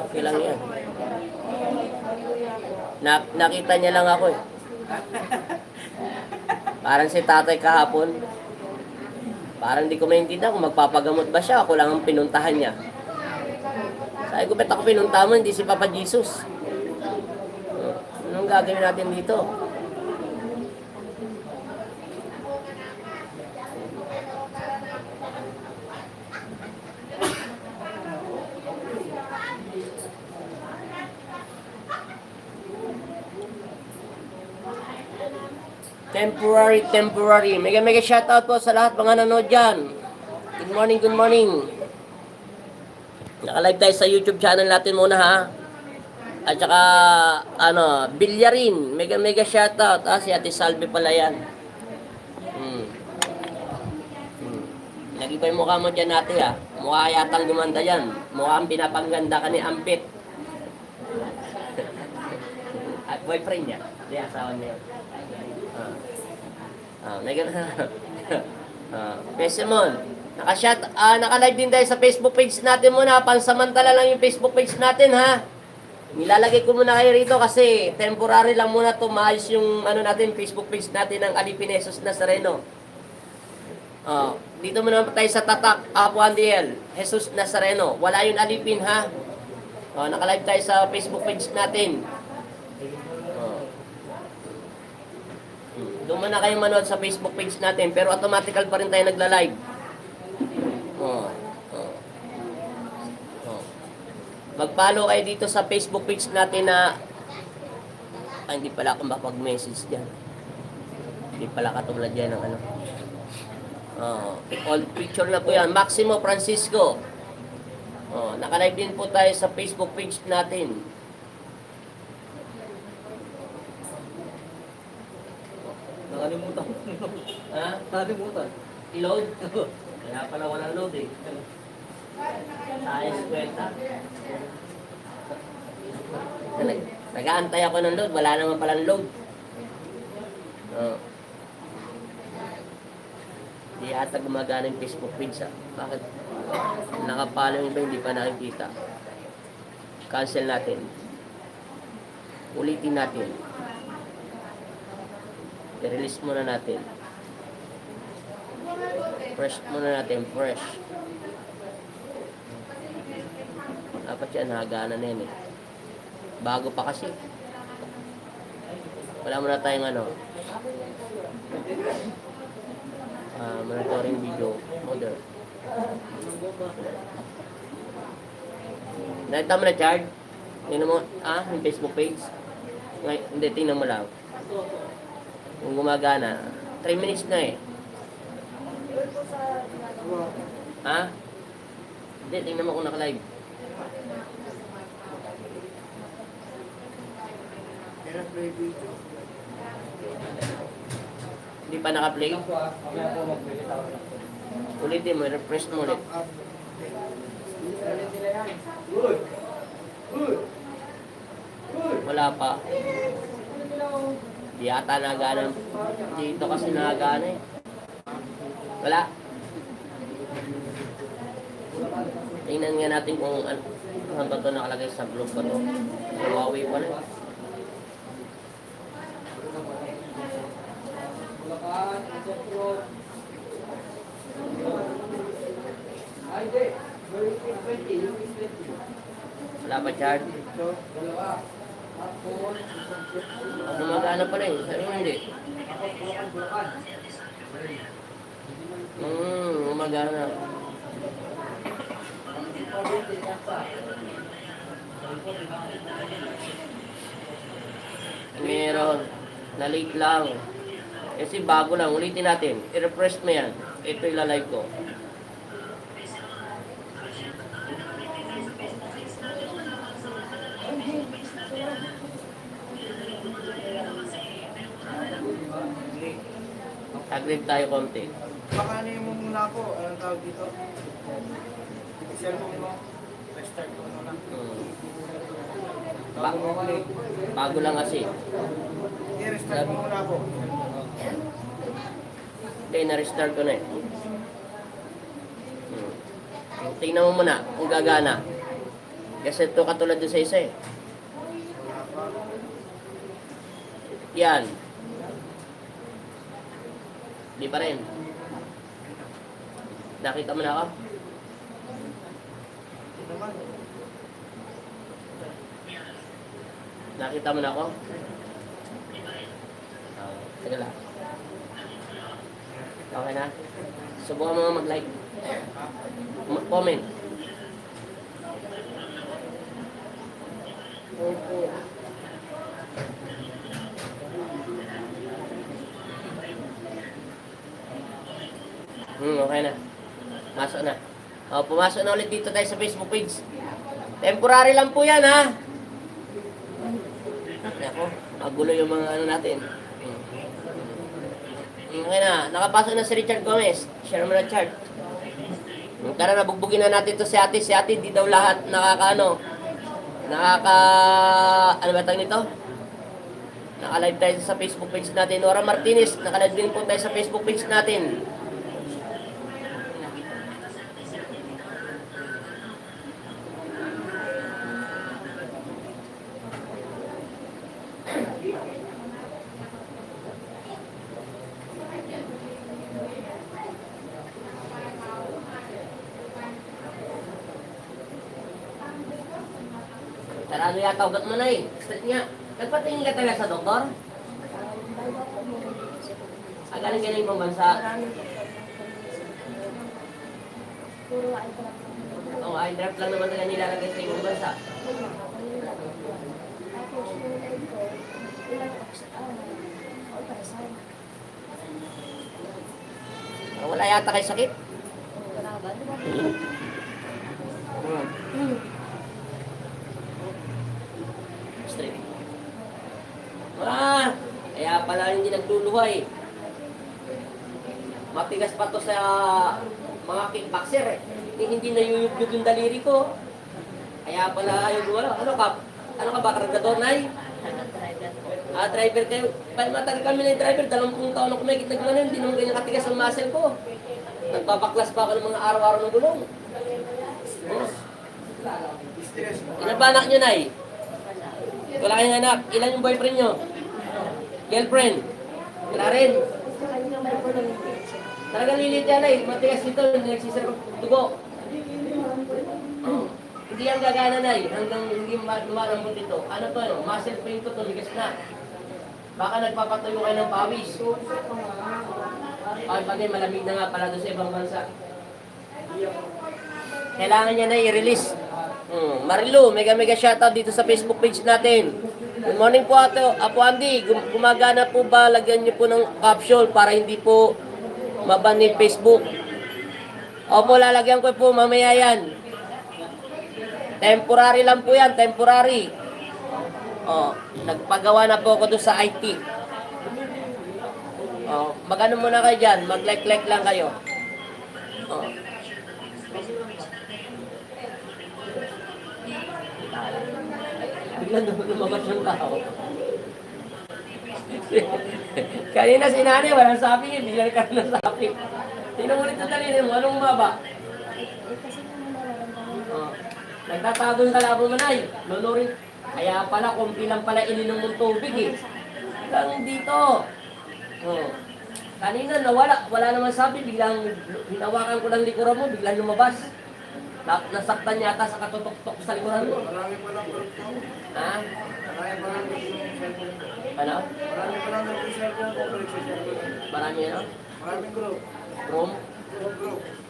Okay lang yan. Nakita niya lang ako eh. Parang si tatay kahapon. Parang di ko maintindihan kung magpapagamot ba siya. Ako lang ang pinuntahan niya. Sabi ko, ba't ako pinuntahan mo? Hindi si Papa Jesus. Anong gagawin natin dito? Temporary. Mega shoutout po sa lahat mga nanood dyan. Good morning. Naka-live tayo sa YouTube channel natin muna ha. At saka, Bilyarin. Mega shoutout. Si Ate Salve pala yan. Lagi pa yung mukha mo dyan natin ha. Mukha yatang gumanda yan. Mukhang pinapangganda ka ni Ampit. At boyfriend niya. Hindi, asawa niya. Pesimon. Naka-live din tayo sa Facebook page natin muna. Pansamantala lang yung Facebook page natin ha. Nilalagay ko muna kayo rito kasi temporary lang muna to, maayos yung Facebook page natin ng Alipin Jesus Nazareno. Dito muna tayo sa tatak, Apo Andiel, Jesus Nazareno. Wala yung Alipin ha. Naka-live tayo sa Facebook page natin. Doon muna kayo manood sa Facebook page natin, pero automatical pa rin tayo nagla-live. Mag-follow kayo dito sa Facebook page natin na hindi pala akong makapag-message dyan. Hindi pala katulad dyan ng old picture na po yan. Maximo Francisco. Naka-live din po tayo sa Facebook page natin. Nakalimutan. Ha? Nakalimutan. I-load? Kaya pala walang load eh. Sayang kwenta. Nag-aantay ako ng load. Wala naman palang load. Hindi ata gumagana yung Facebook page ha. Bakit? Nakapalo yung iba hindi pa nakikita. Cancel natin. Ulitin natin. I-release muna natin. Fresh muna natin. Fresh. Dapat yan, nagana na yan eh. Bago pa kasi. Wala muna tayong monitoring video model. Nakita mo na, Chard? Tingnan mo, yung Facebook page? Hindi, tingnan mo lang. Kung gumagana, 3 minutes na eh. Hindi, tingnan mo kung naka-live. Hindi pa naka-play? Ulitin mo, refresh mo ulit. Wala pa. Di ata nagana. Dito kasi nagana eh. Wala. Tingnan nga natin kung ano ba ito nakalagay sa blog ba ito. Huawei pa rin. Wala pa, Chard? Gumagana pala eh. Pero hindi. Gumagana. Meron. Na-late lang. Kasi bago lang. Ulitin natin. I-refresh mo yan. Ito ilalive ko. Agreed tayo konti. Baka ano yung muna po, anong tawag dito? Cellphone mo, restart ko muna. Bago lang kasi. I-restart mo muna po. Okay, na-restart ko na eh. Tingnan mo muna kung gagana. Kasi ito katulad doon sa isa eh. Yan. Di pa rin. Nakita mo na ako? Nakita mo na ako? Sige lang. Okay na? Subukan mo mag-like. Comment. Okay na. Masok na. Pumasok na ulit dito tayo sa Facebook page. Temporary lang po yan, ha? Ako, magulo yung mga ano natin. Okay na. Nakapasok na si Richard Gomez. Share mo na chart. Tara na, bugbugin na natin to si ate. Si ate, di daw lahat ano ba tawag nito? Naka-live tayo sa Facebook page natin. Nora Martinez, naka-live din po tayo sa Facebook page natin. Sarado yata, ugat mo na eh. Straight nga. Nagpatingin ka talaga sa doktor? Galing pang bansa. Oo, eye drop lang naman talaga nilalagay sa ibang bansa. Wala yata kayo sakit? Straight. Kaya pala hindi nagluluhay. Matigas pa to sa mga kickboxer eh. Hindi nayuyugyug yung daliri ko. Kaya pala ayaw gumalaw. Ano ka ba, kargador, Nay? Driver kayo. Matagal kami na yung driver. 20 taon ako may kitag na hindi naman ganyan katigas ang muscle ko. Nagpapaklas pa ako ng mga araw-araw ng gulong. Ilan ba anak nyo, Nay? Wala kayong anak. Ilan yung boyfriend nyo? Girlfriend? Wala rin. Talagang lilit yan ay, matigas nito, nagsisir ko dugo. Hindi yan gagana na hanggang hindi lumalambot ito. Ano to, muscle pain to, tumigas na. Baka nagpapatuyo kayo ng pawis. Bagay malamig na nga pala doon sa ibang bansa. Kailangan niya na i-release. Marilu, mega shoutout dito sa Facebook page natin. Good morning po Apo Andy. Gumagana po ba? Lagyan niyo po ng caption para hindi po maban ni Facebook. Opo, lalagyan ko po mamaya yan. Temporary lang po yan, temporary. Nagpagawa na po ako doon sa IT. Magano muna kayo dyan, mag-like lang kayo. Biglang lumabas yung tao. Kanina si Nani, walang sabi, biglang ka na sabi. Tingnan mo nito dalhin mo, anong maba? Nagtatago yung kalabo mo, Nay. Lunurin. Kaya pala, kumpi lang pala ininom mong tubig eh. Hanggang dito. Kanina nawala, wala naman sabi, biglang hinawakan ko ng likuran mo, biglang lumabas. Nasaktan yata sa katutok-tok sa likuran mo. Marami pa lang group. Ha? Marami pa lang group. Ano? Marami pa lang group. Marami ano? Maraming group. Room?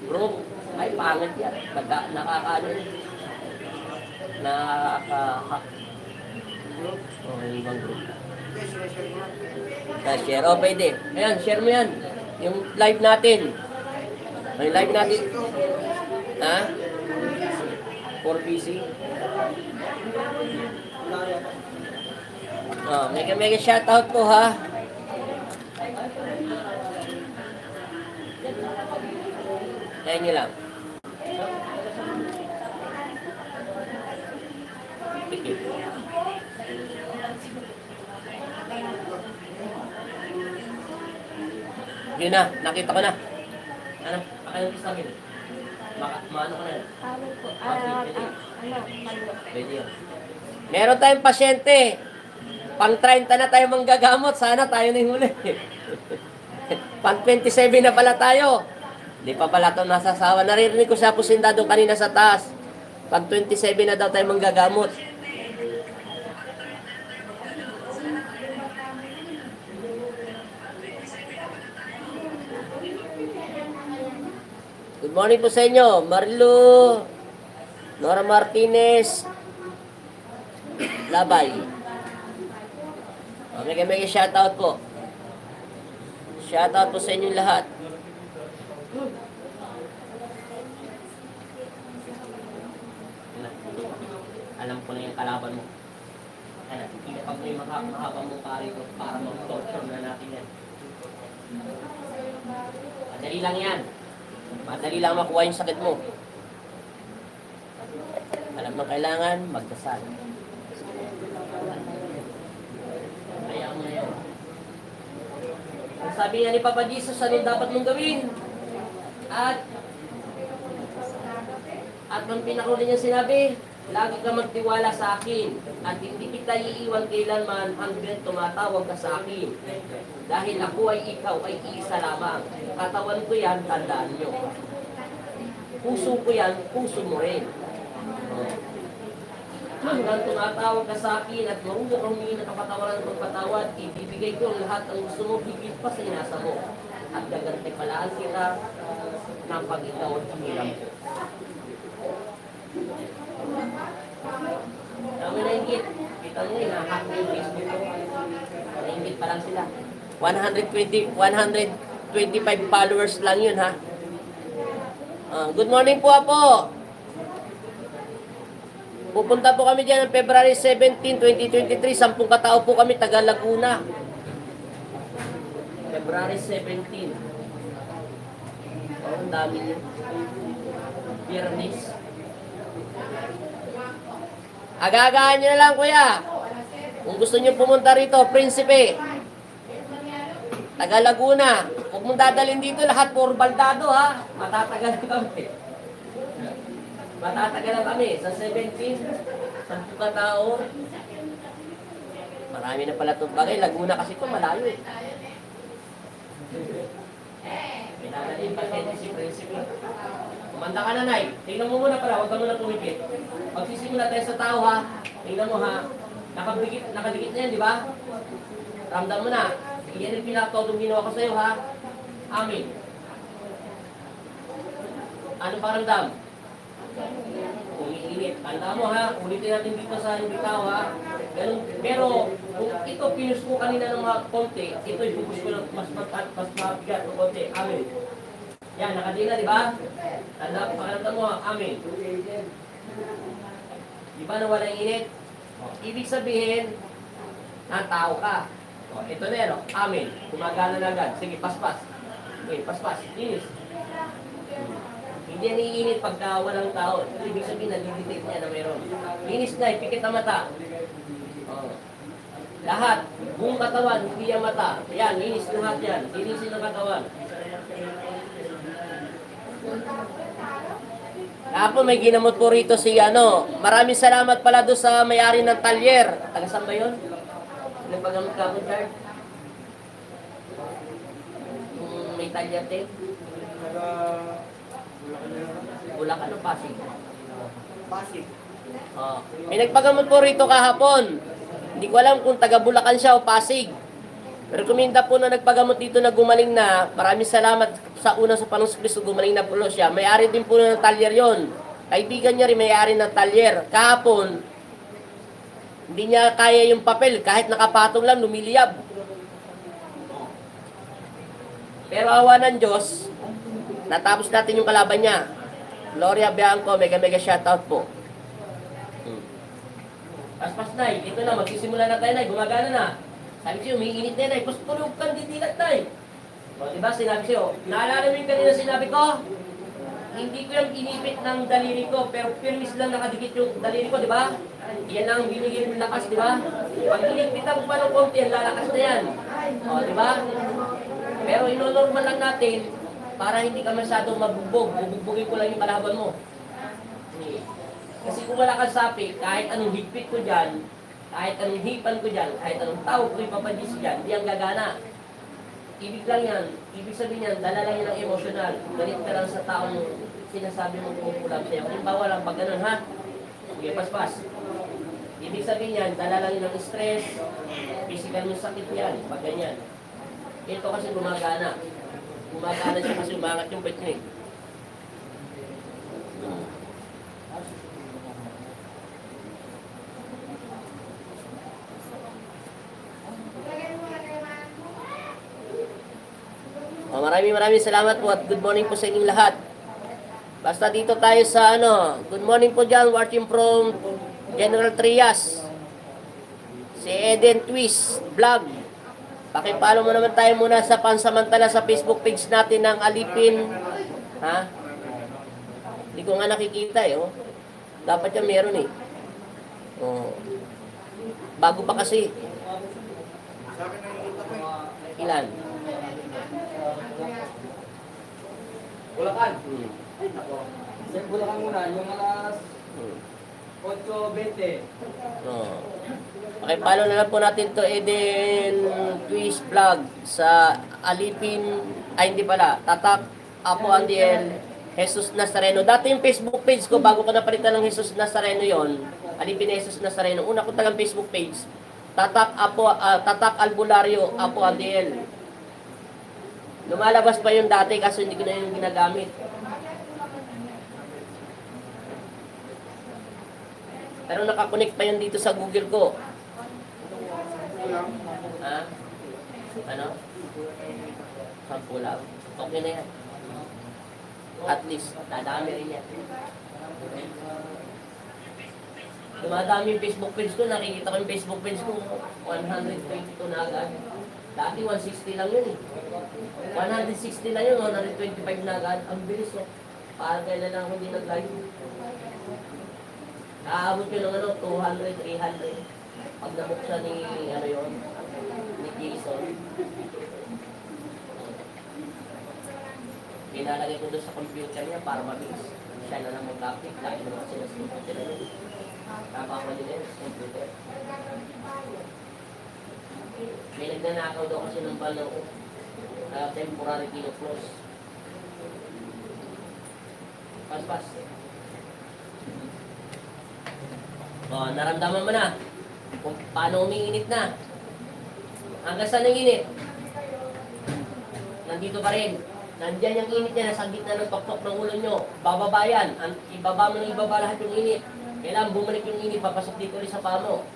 Group? Ay, pangit yan. Nakakaano yun. Nakaka-hack. Ibang group. Share. Pwede. Ayan, share mo yan. Yung live natin. Yung live natin. Ha? 4PC. Mega shoutout po ha. Ayan nyo lang. Yun na, nakita ko na. Ano? Pakayong sa akin. Maano ka na? Ano po? Palo. Pwede yun. Meron tayong pasyente. Pang 30 na tayo manggagamot. Sana tayo na yung huli. Pang 27 na pala tayo. Hindi pa pala ito nasasawa. Naririnig ko siya po sindado kanina sa taas. Pag 27 na daw tayo manggagamot. Good morning po sa inyo. Marilu, Nora Martinez, Labay. Mega shoutout po. Shoutout po sa inyo lahat. Alam ko na yung kalaban mo. Ano, pag may mahaba mong pari ko para mag-torture na natin yan. Madali lang yan. Madali lang makuha yung sakit mo. Alam mo kailangan, magdasal. Kaya mo na yun. Sabi nga ni Papa Jesus, anong dapat mong gawin? At ang pinakuli niya sinabi, lagi ka magtiwala sa akin at hindi kita iiwan kailanman hanggang tumatawag ka sa akin. Dahil ako ay ikaw ay isa lamang. Katawan ko yan, tandaan nyo. Puso ko yan, puso mo rin. Hanggang tumatawag ka sa akin at marunong kang humingi ng kapatawaran at magpatawad, ibibigay ko ang lahat ang gusto mo, higit pa sa inasa mo. At gagantipalaan kita ng pag ikaw at hiniram ko. Dami na inggit. Kita mo yun, hack na yung Facebook ko. Nainggit pa lang sila. 125 followers lang yun, ha? Good morning po, Apo. Pupunta po kami dyan ng February 17, 2023. 10 katao po kami, taga Laguna. February 17. Ang dami niyo. Biyernes. Aga-agahan nyo na lang, kuya. Kung gusto nyo pumunta rito, Prinsipe. Taga Laguna. Huwag mong dadalhin dito, lahat puro baldado, ha? Matatagal kami. Matatagal kami. Sa 17, 10 katao. Marami na pala itong bagay. Laguna kasi ito, malayo eh. Pinadalhin pa si Prinsipe. Kumanda ka na, Nay. Tingnan mo muna pala, huwag ka muna tumipid. Magsisimula tayo sa tao, ha? Tingnan mo, ha? Nakadikit na yan, di ba? Ramdam mo na. Iyan yung pinakatodong ginawa ko sa'yo, ha? Amin. Ano pa ramdam? Umiinit. Tanda mo, ha? Ulitin natin dito sa hindi tao, ha? Ganun. Pero, kung ito pinus ko kanina ng mga konti, ito ibubus ko ng mas mabigat ng konti. Amin. Yan, nakadila, di ba? Tanda, pakiramdam mo, amin. Di ba nawala yung init? Ibig sabihin, tao ka. Ito na yan, amin. Gumagana na agad. Sige, paspas. Okay, paspas. Linis. Hindi yan iinit pagka walang tao. Ibig sabihin, nalidetect niya na mayroon. Linis na, ipikit ang mata. Lahat, buong katawan, hindi ang mata. Yan, linis lahat yan. Linisin ang katawan. Kapon may ginamot po rito si Maraming salamat pala doon sa may-ari ng talyer. Taga saan ba yun? Nagpagamot ka po, Chard? Kung may talyer din? Bulacan o Pasig? Pasig. May nagpagamot po rito kahapon. Hindi ko alam kung taga Bulacan siya o Pasig. Pero kuminda po na nagpagamot dito na gumaling na. Maraming salamat sa una sa Panginoong Kristo, gumaling na po siya. May-ari din po ng talyer yon. Kaibigan niya rin may-ari ng talyer. Kahapon, hindi niya kaya yung papel. Kahit nakapatong lang, lumiliyab. Pero awa ng Diyos, natapos natin yung kalaban niya. Gloria Bianco, mega shoutout po. Paspas, Nay. Ito na, magsisimula na tayo, Nay. Gumagana na. Sabi siyo, umiinit na yan, Nay. Tulog kang didilat, Nay. O, diba, sinabi siyo, naalala mo yung kanina sinabi ko? Hindi ko yung inipit ng daliri ko, pero firmis lang nakadikit yung daliri ko, diba? Yan lang binigyan ng lakas, diba? Pag inipitan ko pa ng konti, ang lalakas na yan. O, diba? Pero inonormal lang natin, para hindi ka masyadong mabugbog. Bubugbogin ko lang yung kalaban mo. Kasi kung wala kang sapi, kahit anong higpit ko dyan, kahit anong hipan ko dyan, kahit anong tao ko ipapadis dyan, di ang gagana. Ibig lang yan. Ibig sabihin yan, dala lang yan ng emosyonal. Galit ka lang sa taong sinasabi mong kumukulam sa'yo. Halimbawa lang, pag ganun ha, sige, paspas. Ibig sabihin yan, dala lang yan ng stress, physical yung sakit yan, pag ganyan. Ito kasi gumagana. Gumagana siya kasi umangat yung pet niya. Maraming salamat po at good morning po sa inyong lahat. Basta dito tayo sa good morning po dyan, watching from General Trias. Si Eden Twist Vlog. Pakipalo mo naman tayo muna sa pansamantala sa Facebook page natin ng Alipin. Ha? Hindi ko nga nakikita oh. Dapat yan meron Oh. Bago pa kasi. Ilan? Bulacan. Sa Bulacan muna, yung alas 8:20. Pakipalo na lang po natin to Eden Twist Vlog sa Alipin, ay hindi pala, Tatak Apo Andiel Jesus Nazareno. Dati yung Facebook page ko, bago ko napalitan ng Jesus Nazareno yon, Alipin Jesus Nazareno, una ko tagang Facebook page, Tatak Albularyo Apo Andiel. Lumalabas pa yung dati kasi hindi ko na yung ginagamit. Pero nakakonect pa yun dito sa Google ko. Ha? Ano? Sampu lang. Okay na yan. At least, dadami rin yan. Dumadami yung Facebook page ko. Nakikita ko yung Facebook page ko. 122 na agad. Dati 160 lang yun 160 lang yun, 125 na agad. Ang bilis Parang kailan lang ako hindi nag-live. Naabot ko ng 200, 300. Pag nabuksan ni, ni Jason. Pinalagay ko doon sa computer niya para mabilis. Siya na lang mag-update. Lagi naman sila sa computer na yun. Napakali na yun sa computer. May nagnanakaw daw kasi ng balaw. Temporary kino-close. Pas-pas. Naramdaman mo na kung paano umiinit na. Hanggang saan ang init? Nandito pa rin. Nandiyan yung init niya, nasa gitna ng tuktok ng ulo nyo. Bababa yan. Ibaba mo ng ibaba lahat yung init. Kailangan bumalik yung init, papasok dito ulit sa paa mo.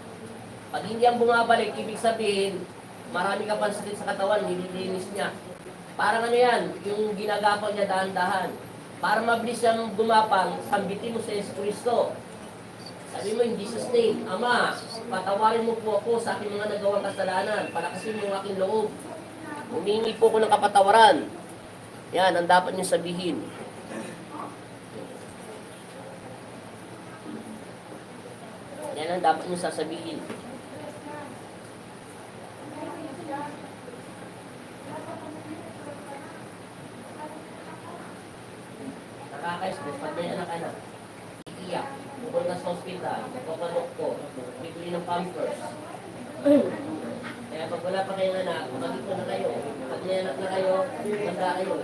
Pag hindi ang bumabalik, ibig sabihin, marami ka pang sakit sa katawan, nililinis niya. Parang yan, yung ginagapang niya dahan-dahan. Para mabilis siyang gumapang, sambitin mo sa Yesu Cristo. Sabi mo in Jesus name, Ama, patawarin mo po ako sa aking mga nagawang kasalanan. Palakasin mo ang aking loob. Humingi po ko ng kapatawaran. Yan, ang dapat niyo sabihin. Yan ang dapat niyo sasabihin. Nakaka-stress pag may anak-anak. Iiyak. Pupunta sa hospital. Magpapadoktor. Bibili ng pampers. Kaya pag wala pa kayong anak, magiging na kayo. Pag may anak na kayo, maganda kayo.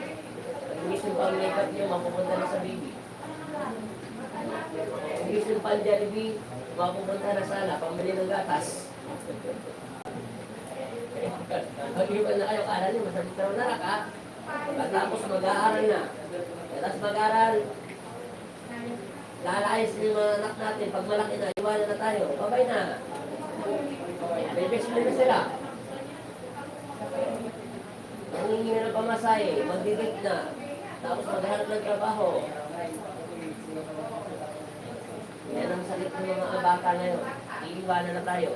Pag umisin pa ang makeup niyo, mapupunta na sa baby. Pag umisin pa ang Jollibee, mapupunta na sana, pambili ng gatas. Mag-iwan na kayo, kala niyo, masabit na narak ha. Pagkatapos mag-aaral na. Tapos mag-aaral, lalayas yung mga anak natin. Pag malaki na, iwanan na tayo. Babay na. Bebes na sila. Nangingi na ng pamasahe, magdidit na. Tapos maghanap ng trabaho. Yan ang sakit ng mga bata ngayon. Iiwanan na tayo.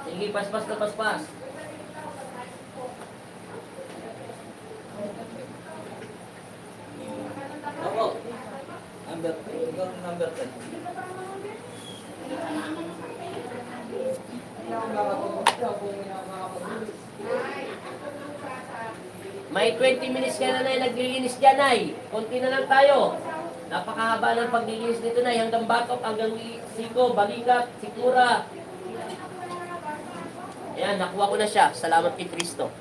Sige, paspas na paspas. Ako. Number 10. May 20 minutes ka na, Nay, naglilinis dyan, Nay. Konti na lang tayo. Napakahaba ng paglilinis nito, Nay. Hanggang batok, hanggang siko, balikat, sikmura. Ayan, nakuha ko na siya. Salamat kay Kristo.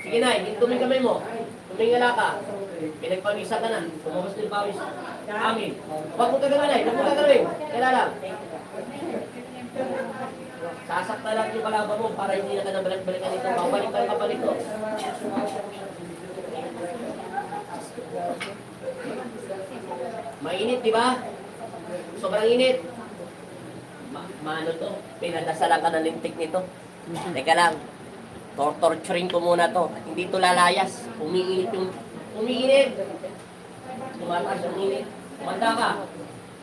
Sige, Nay, tuming kamay mo. Tumingala ka. Pinagpawisa ka na. Tumabas na yung pawis. Amin. Huwag mo tagalawin, Nay. Huwag mo tagalawin. Kailan lang. Sasakta lang yung kalaban mo para hindi na ka nabalik-balikan ito. Babalikan ka pa nito. Mainit, di ba? Sobrang init. Maano to? Pinadasalan ka ng lintik nito. Teka lang. Torturing ko muna to. Hindi to lalayas. Umiinit yung... Umiinit! Tumataas yung init. Manda ka.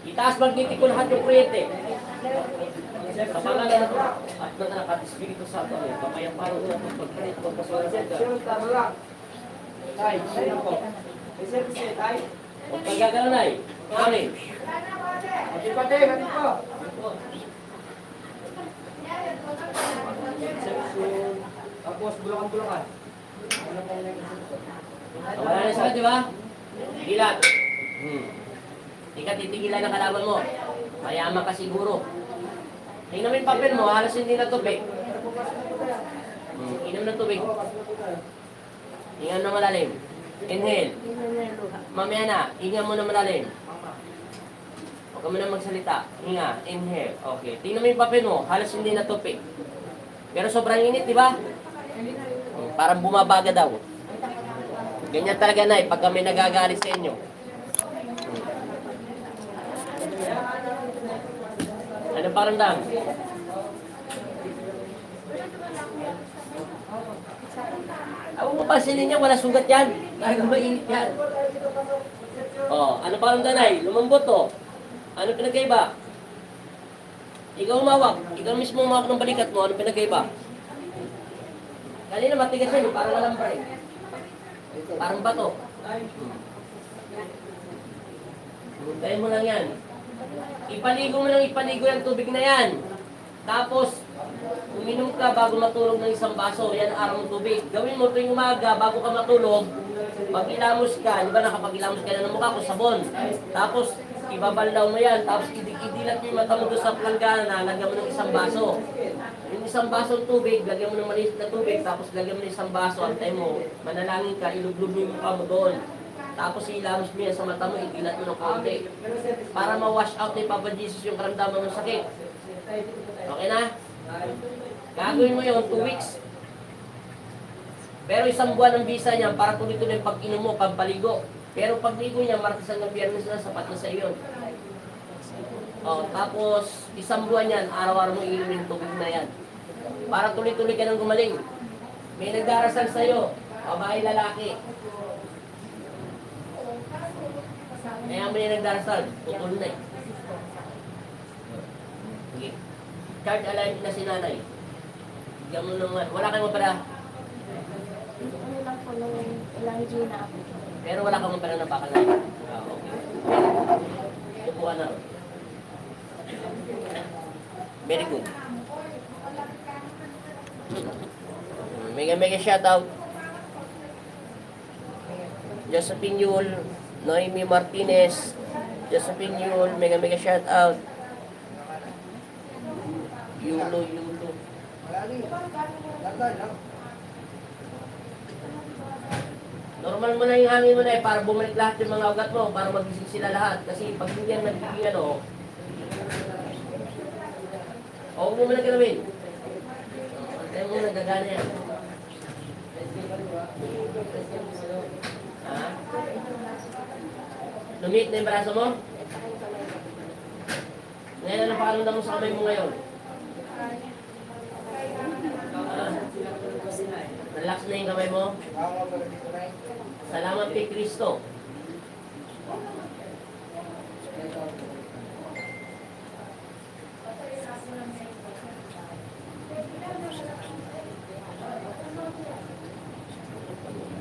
Itaas magnitik ko lahat yung kuryente. Sa pangalan na ito, at na Espiritu Santo, pamayaparo ko na ito pagkanit ko sa Sir, tama lang. Tay, sino po? Sir, tay. Huwag kang gagalaw, Nay. Amin. Hati pa, tay, hati pa. Tapos, bulakan-bulakan. Wala na sakit, di ba? Tigilan. Hindi ka titigilan ng kalaban mo. Mayaman ka siguro. Tingnan mo yung papel mo, halos hindi na tubig. Inom ng tubig. Hingan na malalim. Inhale. Mamaya na, hinga mo na malalim. Huwag ka mo na magsalita. Hinga, inhale. Okay. Tingnan mo yung papel mo, halos hindi na tubig. Pero sobrang init, di ba? Parang bumabaga daw. Ganyan talaga, Nay, pag kami nagagalit sa inyo. Ano parang dam? Ako papansinin niya, wala sugat yan. Talaga mainit yan. Oh, ano parang danay? Lumambot to. Ano pinagkaiba? Ikaw umawak. Ikaw mismo umawak ng balikat mo. Ano pinagkaiba? Kanina matigas yan, parang walang break. Parang bato. Hintayin mo lang yan. Ipaligo mo lang ipaligo yung tubig na yan. Tapos, uminom ka bago matulog ng isang baso. Yan ang araw ng tubig. Gawin mo tuwing umaga bago ka matulog. Pag ilamos ka, di ba nakapag ilamos ka na ng mukha ko, sabon. Tapos, ibabalaw mo yan. Tapos, idilat mo yung mata mo doon sa planggana. Lagyan mo ng isang baso. Yung isang baso ng tubig, lagyan mo ng maliit na tubig. Tapos, lagyan mo ng isang baso. Antay mo. Manalangin ka, ilublob mo yung mukha mo doon. Tapos ilamos mo yan sa mata mo, idilat mo ng konti. Para ma-wash out ni Papa Jesus yung karamdaman ng sakit. Okay na? Gagawin mo yun, 2 weeks. Pero isang buwan ang visa niya para tuloy-tuloy pag inom mo, pampaligo. Pero pag ligo niya, Martes hanggang Biyernes na, sapat na sa iyo. Oh, tapos isang buwan yan, araw-araw mo iinumin yung tubig na yan. Para tuloy-tuloy ka nang gumaling. May nagdarasal sa iyo, babae, lalaki. Kaya mo yung nagdarasal, tutulong na eh. Okay. Charge alive na si nanay. Bigyan mo naman, wala kang mapala. Ano lang po nung ilang Gina ako. Pero wala kang mapala na bakal na. Okay. Upuha na. Very good. Mega shoutout. Josephine Yul, Noemi Martinez, Josephine Yul, mega shoutout. Yulo. Normal mo na yung hangin mo na para bumalik lahat yung mga ugat mo, para magising sila lahat. Kasi pag hindi yan nagiging ano, huwag mo muna gawin. Antayin mo, nagagana yan. Ha? Lumit na yung braso mo? Ngayon, ano pakalunda mo sa kamay mo ngayon? Relax na yung kamay mo? Salamat kay Kristo.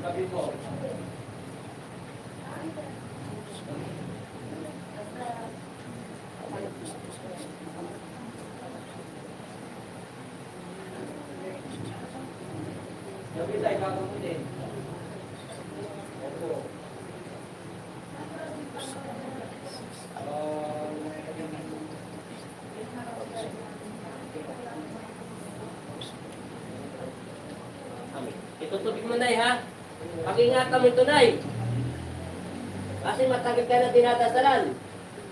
Sabi po. Sabi tayo, kakamutin. Opo. Itutubig mo, Nay, ha? Pag-ingatan mo ito, Nay. Kasi matagal ka na dinadasalan.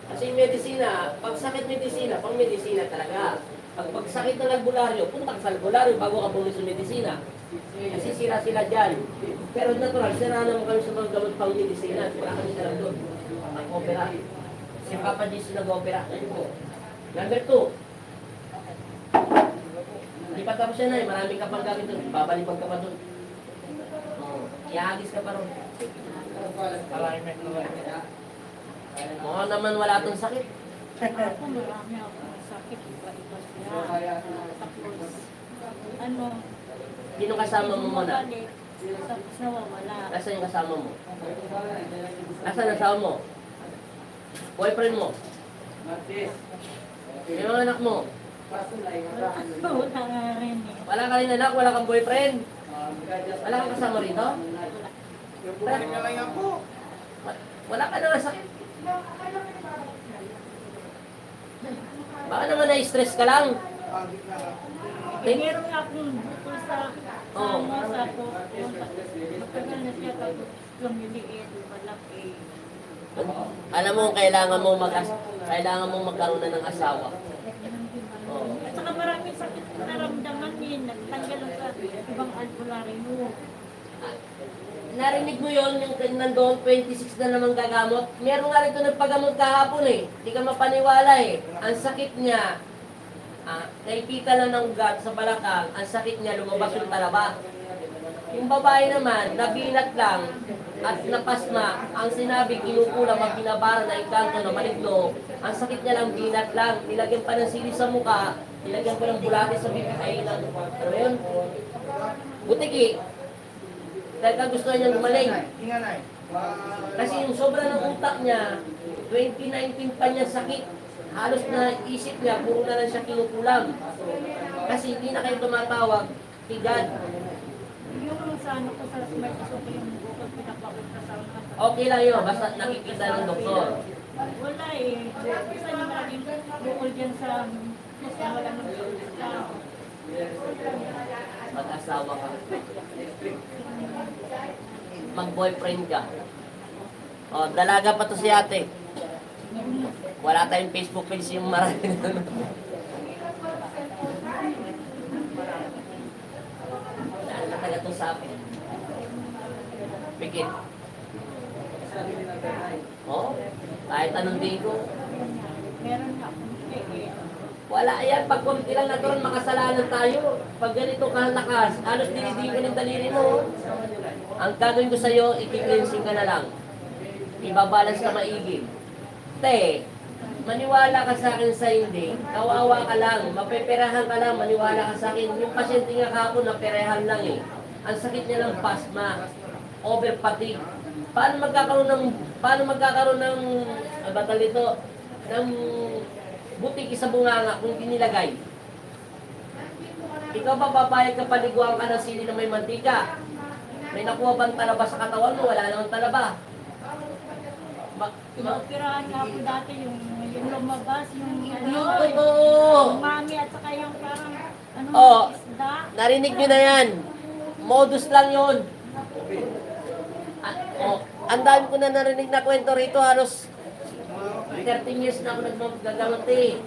Kasi yung medisina, pag sakit medisina, pang medisina talaga. Pag pagsakit ng albularyo, punta ka sa albularyo bago ka bumili sa medisina. Kasi sila dyan. Pero natural, sira naman kami sa mga gamot pang medisina. Wala kami sarang doon. Nag-opera. Si Papa Jesus nag-opera. Number 2. Hindi pa tapos yan, Nay. Marami ka pang gamit doon. Babalibag ka pa doon. Iahagis ka pa ron. Alignment naman. Oo naman wala tong sakit. Ako marami akong sakit. Iba-iba siya. Tapos, ano, Sino kasama mo muna? bumabalik, tapos nawawala. Nasaan yung kasama mo? Nasaan ang asawa mo? Boyfriend mo? Martes. Yung mga anak mo? Wala nga rin eh. Wala ka rin anak? Wala kang boyfriend? Wala kang kasama rito? Wala ka na sakit. Baka naman na-stress ka lang. Meron nga akong bukol sa Oo. sa matagal na siya tapos lumiliit, malaki. Alam mo, kailangan mo magkaroon na ng asawa. Oo. At saka maraming sakit na naramdaman eh. Nagtanggal ang sa ibang albularyo mo. Narinig mo yon yung nandoon 26 na naman gagamot. Meron nga rito nagpagamot kahapon eh. Hindi ka mapaniwala eh. Ang sakit niya, nakikita lang ng ugat sa balakang, ang sakit niya lumabas yung talaba. Yung babae naman, nabinat lang at napasma. Ang sinabi, kinukulang, magbinabara na ikanto na maligno. Ang sakit niya lang, binat lang. Nilagyan pa ng sili sa mukha, nilagyan pa ng bulate sa bibig. Ay, ano yun? Butiki. Dahil ka gusto niya gumaling. Kasi yung sobra ng utak niya, 2019 pa niya sakit. Halos na isip niya, puro na lang siya kinukulam. Kasi hindi na kayo tumatawag, tigad. Yung sa ano ko sa may gusto ko yung bukol pinapakita sa Okay lang yun, basta nakikita ng doktor. wala eh. Isa yung laging bukol dyan sa wala nang sa Mag-asawa ka. Mag-boyfriend ka. O, dalaga pa to si ate. Wala tayong Facebook page yung marami na Saan na taga itong sabi? Pikit. Oh, kahit anong bigo. meron nga akong eh. Wala yan, pag konti lang natural, makasalanan tayo. Pag ganito kalakas, halos dinidigo ng daliri mo. Ang gagawin ko sa'yo, i-cleansing ka na lang. Ibabalance ka maigi. Te, maniwala ka sa akin sa hindi, kawawa ka lang, mapeperahan ka lang, maniwala ka sa akin. Yung pasyente nga kahapon, naperehan lang eh. Ang sakit niya ng pasma, over fatigue. Paano magkakaroon ng, batal ito, ng butik sa bunganga kung hindi nilagay? Ikaw ba papayag ka paliguan ka ng sili na may mantika? May nakuha bang talaba sa katawan mo? Wala namang talaba. Pinaoperahan nga ako dati yung lumabas, yung Totoo. mami at saka yung parang Oh. isda. Narinig nyo na yan. Modus lang yun. Ang dami ko na narinig na kwento rito. Halos 13 years na ako naggagamot eh.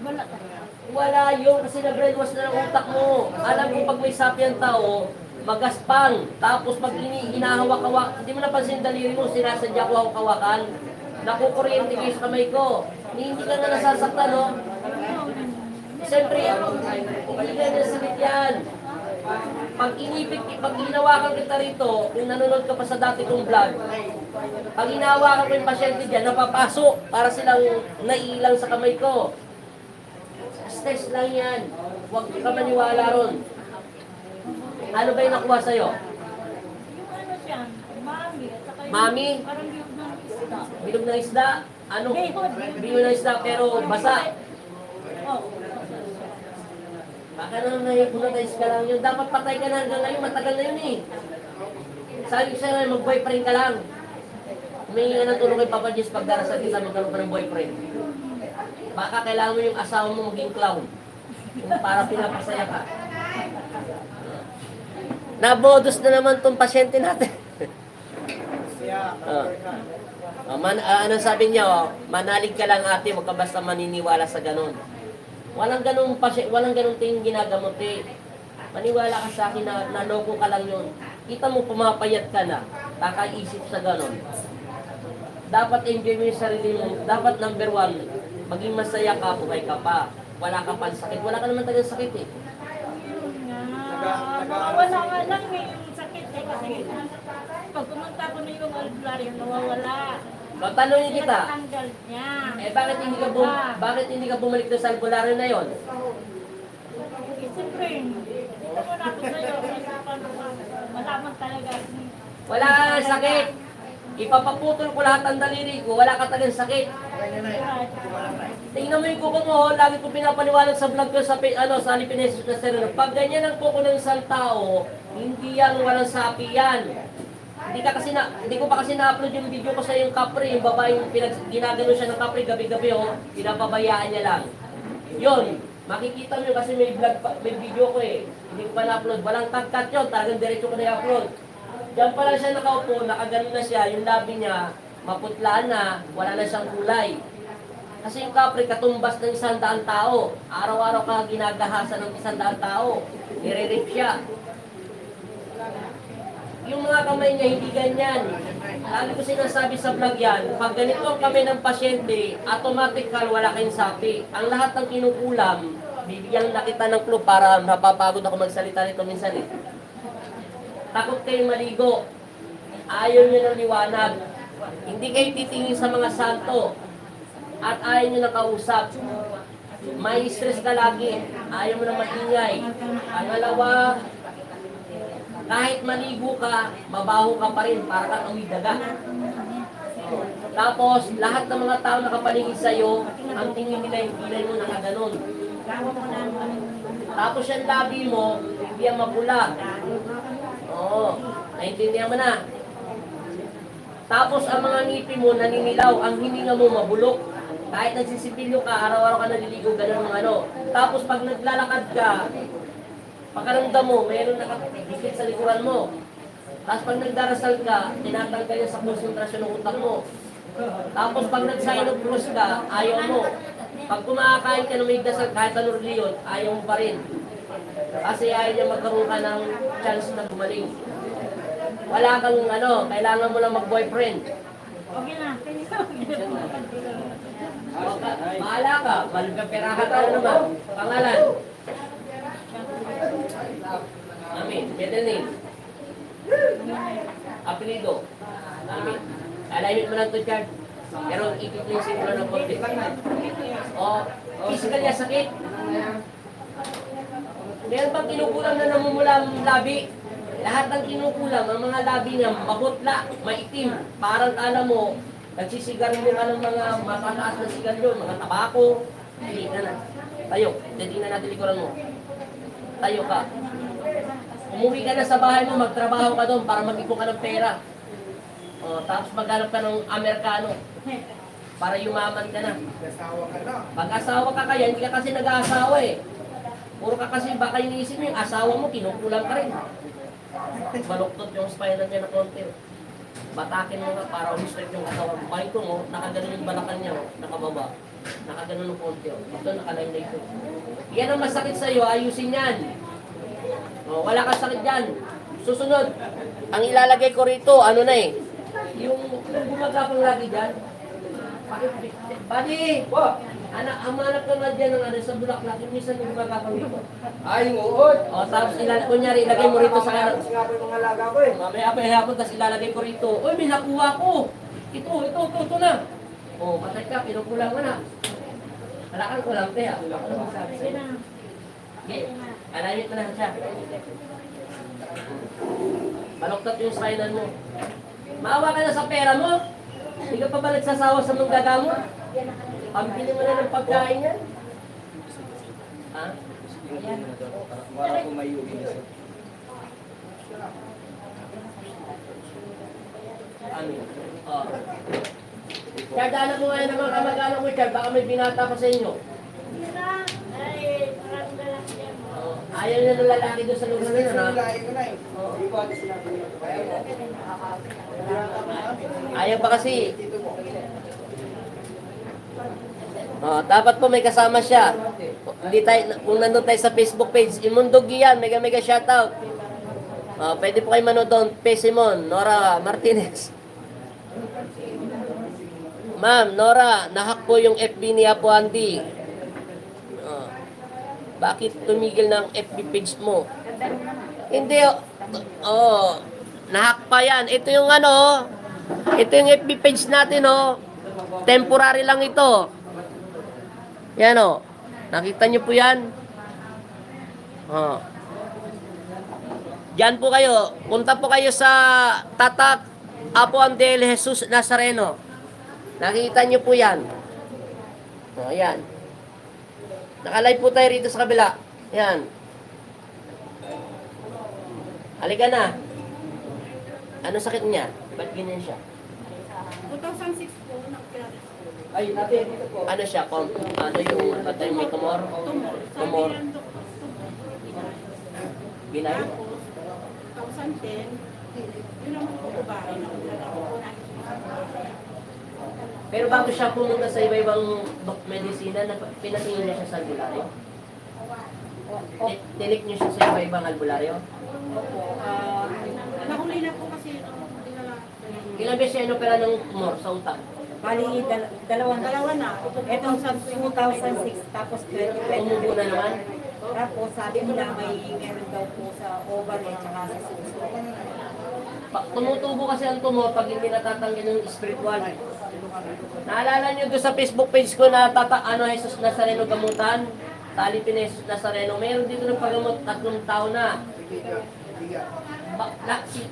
Wala talaga. Wala yun kasi na-brainwash na ng utak mo. Alam ko pag may sapi ang tao, magaspang. Tapos pag hinahawak-hawak, hindi mo napansin daliri mo, sinasadya ko hawak-hawakan. Nakukuryente kayo sa kamay ko. Hindi ka na nasasaktan, no? Siyempre, hindi ka nasakit yan. Pag hinawakan kita rito, kung nanonood ka pa sa dati kong vlog, pag hinawakan ko yung pasyente dyan, napapasok para silang naiilang sa kamay ko. Stress lang yan. Huwag ka maniwala ron. Ano ba yung nakuha sa'yo? Yung ano siya, mami at saka yung Mami? parang yung ng isda. Bilog ng isda? Ano? Bihon. Bilog ng isda pero basa. Oh. Baka naman na-hypnotize ka lang yun. Dapat patay ka na hanggang ngayon. Matagal na yun eh. Sabi ko sa'yo, mag-boyfriend ka lang. Humingi ka ng tulong kay Papa Diyos pag darasal kita magkaroon ka ng boyfriend. Baka kailangan mo yung asawa mo maging clown. Yung para pinapasaya ka. Nabodos na naman tong pasyente natin. Siya, Anong sabi niya, manalig ka lang ate, huwag ka basta maniniwala sa ganon. Walang ganung tingin ginagamot eh. Maniwala ka sa akin na naloko ka lang yun. Kita mo pumapayat ka na, kakaisip sa ganon. Dapat enjoy mo yung sarili mo. Dapat number 1, maging masaya ka, buhay ka pa. Wala ka pang sakit. Wala ka naman talagang sakit eh. Nawawala nga lang yung sakit eh. Kasi pag pumunta ko na yung albularyo, nawawala. Tatanungin kita, Natanggal niya. bakit hindi ka bumalik doon sa albularyo na yon? Siyempre, dito mo na ako sa'yo. Malaman talaga. Wala kang sakit. Ipapaputol ko lahat ng daliri ko, wala ka talagang sakit. Tingnan mo yung kuko mo, lagi ko pinapaliwanag sa vlog ko sa sa Lipinesis na Sereno. Pag ganyan ang kuko ng isang tao, hindi yan walang sapi yan. Hindi ko pa kasi na-upload yung video ko sa yung kapre, yung babae yung ginagano siya ng kapre gabi-gabi pinapabayaan niya lang. Yun, makikita nyo kasi may video ko eh. Hindi ko pa na-upload, walang cut-cut yun, talagang diretso ko na i-upload. Diyan pa lang siya nakaupo, nakagano na siya, yung labi niya, maputla na, wala na siyang kulay. Kasi yung kapre, katumbas ng 100 tao. Araw-araw ka ginagahasan ng 100 tao. Nire-rape siya. Yung mga kamay niya, hindi ganyan. Lagi ko sinasabi sa vlog yan, pag ganito ang kamay ng pasyente, automatical, wala kayong sapi. Ang lahat ng kinukulam, bibigyan na kita ng clue para napapagod ako magsalita nito minsan eh. Takot kayong maligo. Ayaw nyo ng liwanag. Hindi kayo titingin sa mga santo. At ayaw nyo ng kausap. May stress ka lagi. Ayaw mo ng maingay. Pangalawa, kahit maligo ka, mabaho ka pa rin, para kang amoy daga. Tapos, lahat ng mga tao nakapaligid sa'yo, ang tingin nila yung kilay mo nakaganon. Tapos yung labi mo, hindi yan mapula. Oo, naintindihan mo na. Tapos ang mga ngipin mo naninilaw, ang hininga mo mabulok. Kahit nagsisipilyo ka, araw-araw ka naliligo, ganun mga ano. Tapos pag naglalakad ka, pagkaramdam mo, mayroon nakadikit sa likuran mo. Tapos pag nagdarasal ka, tinatanggal yan sa konsentrasyon ng utak mo. Tapos pag nag-sign of cross ka, ayaw mo. Pag kumakain ka ng may dasal, kahit anong reliyon, ayaw mo pa rin. Kasi ayaw niya magkaroon ka ng chance na gumaling. Wala kang kailangan mo lang mag-boyfriend. Okay na. Bahala ka, malagaperahan ka na naman. Pangalan. Amin. Middle name. Apelido. Amin. Alignment mo lang to, Chard. Pero ipit mo yung simula ng konti. Physical niya sakit. Meron bang kinukulang na namumula ang labi? Lahat ng kinukulang, ang mga labi niya, mabutla, maitim. Parang alam mo, nagsisigarilyo ka ng mga matataas na sigarilyo, mga tabako. Hindi ka na. Tayo, titingnan natin likuran mo. Tayo ka. Umuwi ka na sa bahay mo, magtrabaho ka doon para mag-ipon ka ng pera. Tapos maghanap ka ng Amerikano para yumaman ka na. Pag-asawa ka kaya, hindi ka kasi nag-aasawa eh. Puro ka kasi baka iniisip mo yung asawa mo, kinukulang ka rin. Baluktot yung spinal niya na konti. Batakin mo nga para umistrate yung katawan. Bakit mo, nakaganon yung balakan niya, nakababa. Nakaganon ng konti. Ito, nakalaylay ito. Yan ang masakit sa'yo, ayusin yan. Wala kang sakit dyan. Susunod, ang ilalagay ko rito, yung gumagapang lagi dyan. Buddy! Amanap ka nga dyan ng sa bulaklak, yung minsan yung gumagapang dito. Ay, uod. Tapos kunyari, ilagay mo rito sa kanan. Kasi nga po yung mga alaga ko eh. Mamaya pa hapon, tapos ilalagay ko rito. Uy, may nakuha ko! Ito na! Patay ka, pinukulang mo na. Wala kang kulang, te ha. Wala kang masabi Sige sa'yo. na. Okay, alamit mo na siya. Baloktot yung spinal mo. Maawa ka na sa pera mo. Hindi ka pa ba nagsasawa sa mga gagamot? Pambili mo na ng pagkain yan. Ha? Para po may uwi na. Ano yun? Oh. Chard, alam mo ngayon naman kamag-anak mo, Chard, baka may binata pa sa inyo. Hindi na. Ay, parang lalaki yan. Oh. Ayaw niya ng lalaki doon sa lugar na yun, ha? Lahi ko na eh. Oo. Di ba, sinabi niyo. Ayaw pa kasi. Oh, dapat po may kasama siya. Hindi tayo, kung nandun tayo sa Facebook page, Imundog yan, mega mega shoutout. Oh, pwede po kayo manood doon, P. Simon, Nora Martinez. Ma'am, Nora, nahack po yung FB ni Apo Andy. Oh, bakit tumigil ng FB page mo? Hindi, oh, nahack pa yan. Ito yung ano, ito yung FB page natin, oh. Temporary lang ito. Yan, oh. Nakita niyo po yan? Oh. Diyan po kayo. Punta po kayo sa Tatak Apo Andel Jesus Nazareno. Nakita niyo po yan. Oh, yan. Nakalive po tayo rito sa kabila. Yan. Halika na. Ano sakit niya? Ba't ganyan siya? 2006 po, nakapira. Ay, dati dito po. Ano siya? Ano yung patay may tumor? Tumor. Sabi Tumor. ng doktor, tumor. Binay? Tapos, 2010, yun naman po babae na ako po na Pero bago siya pumunta sa iba-ibang medisina, pinatingin niya siya sa albularyo? Tinik niyo siya sa iba-ibang albularyo? Opo. Nahuli na po kasi dinala. Ilang beses siya inopera ng tumor sa utak? Bali, dalawa na. na. Etong sa 2006, tapos 2020. Umubo na naman? Tapos sabi nila may meron daw po sa ovary at saka sa suso. Tumutubo kasi ang tumor pag hindi natatanggal yung spiritual. Naalala niyo doon sa Facebook page ko na Jesus Nazareno gamutan? Talipin ni Jesus Nazareno. Meron dito ng paggamot 3 taon na.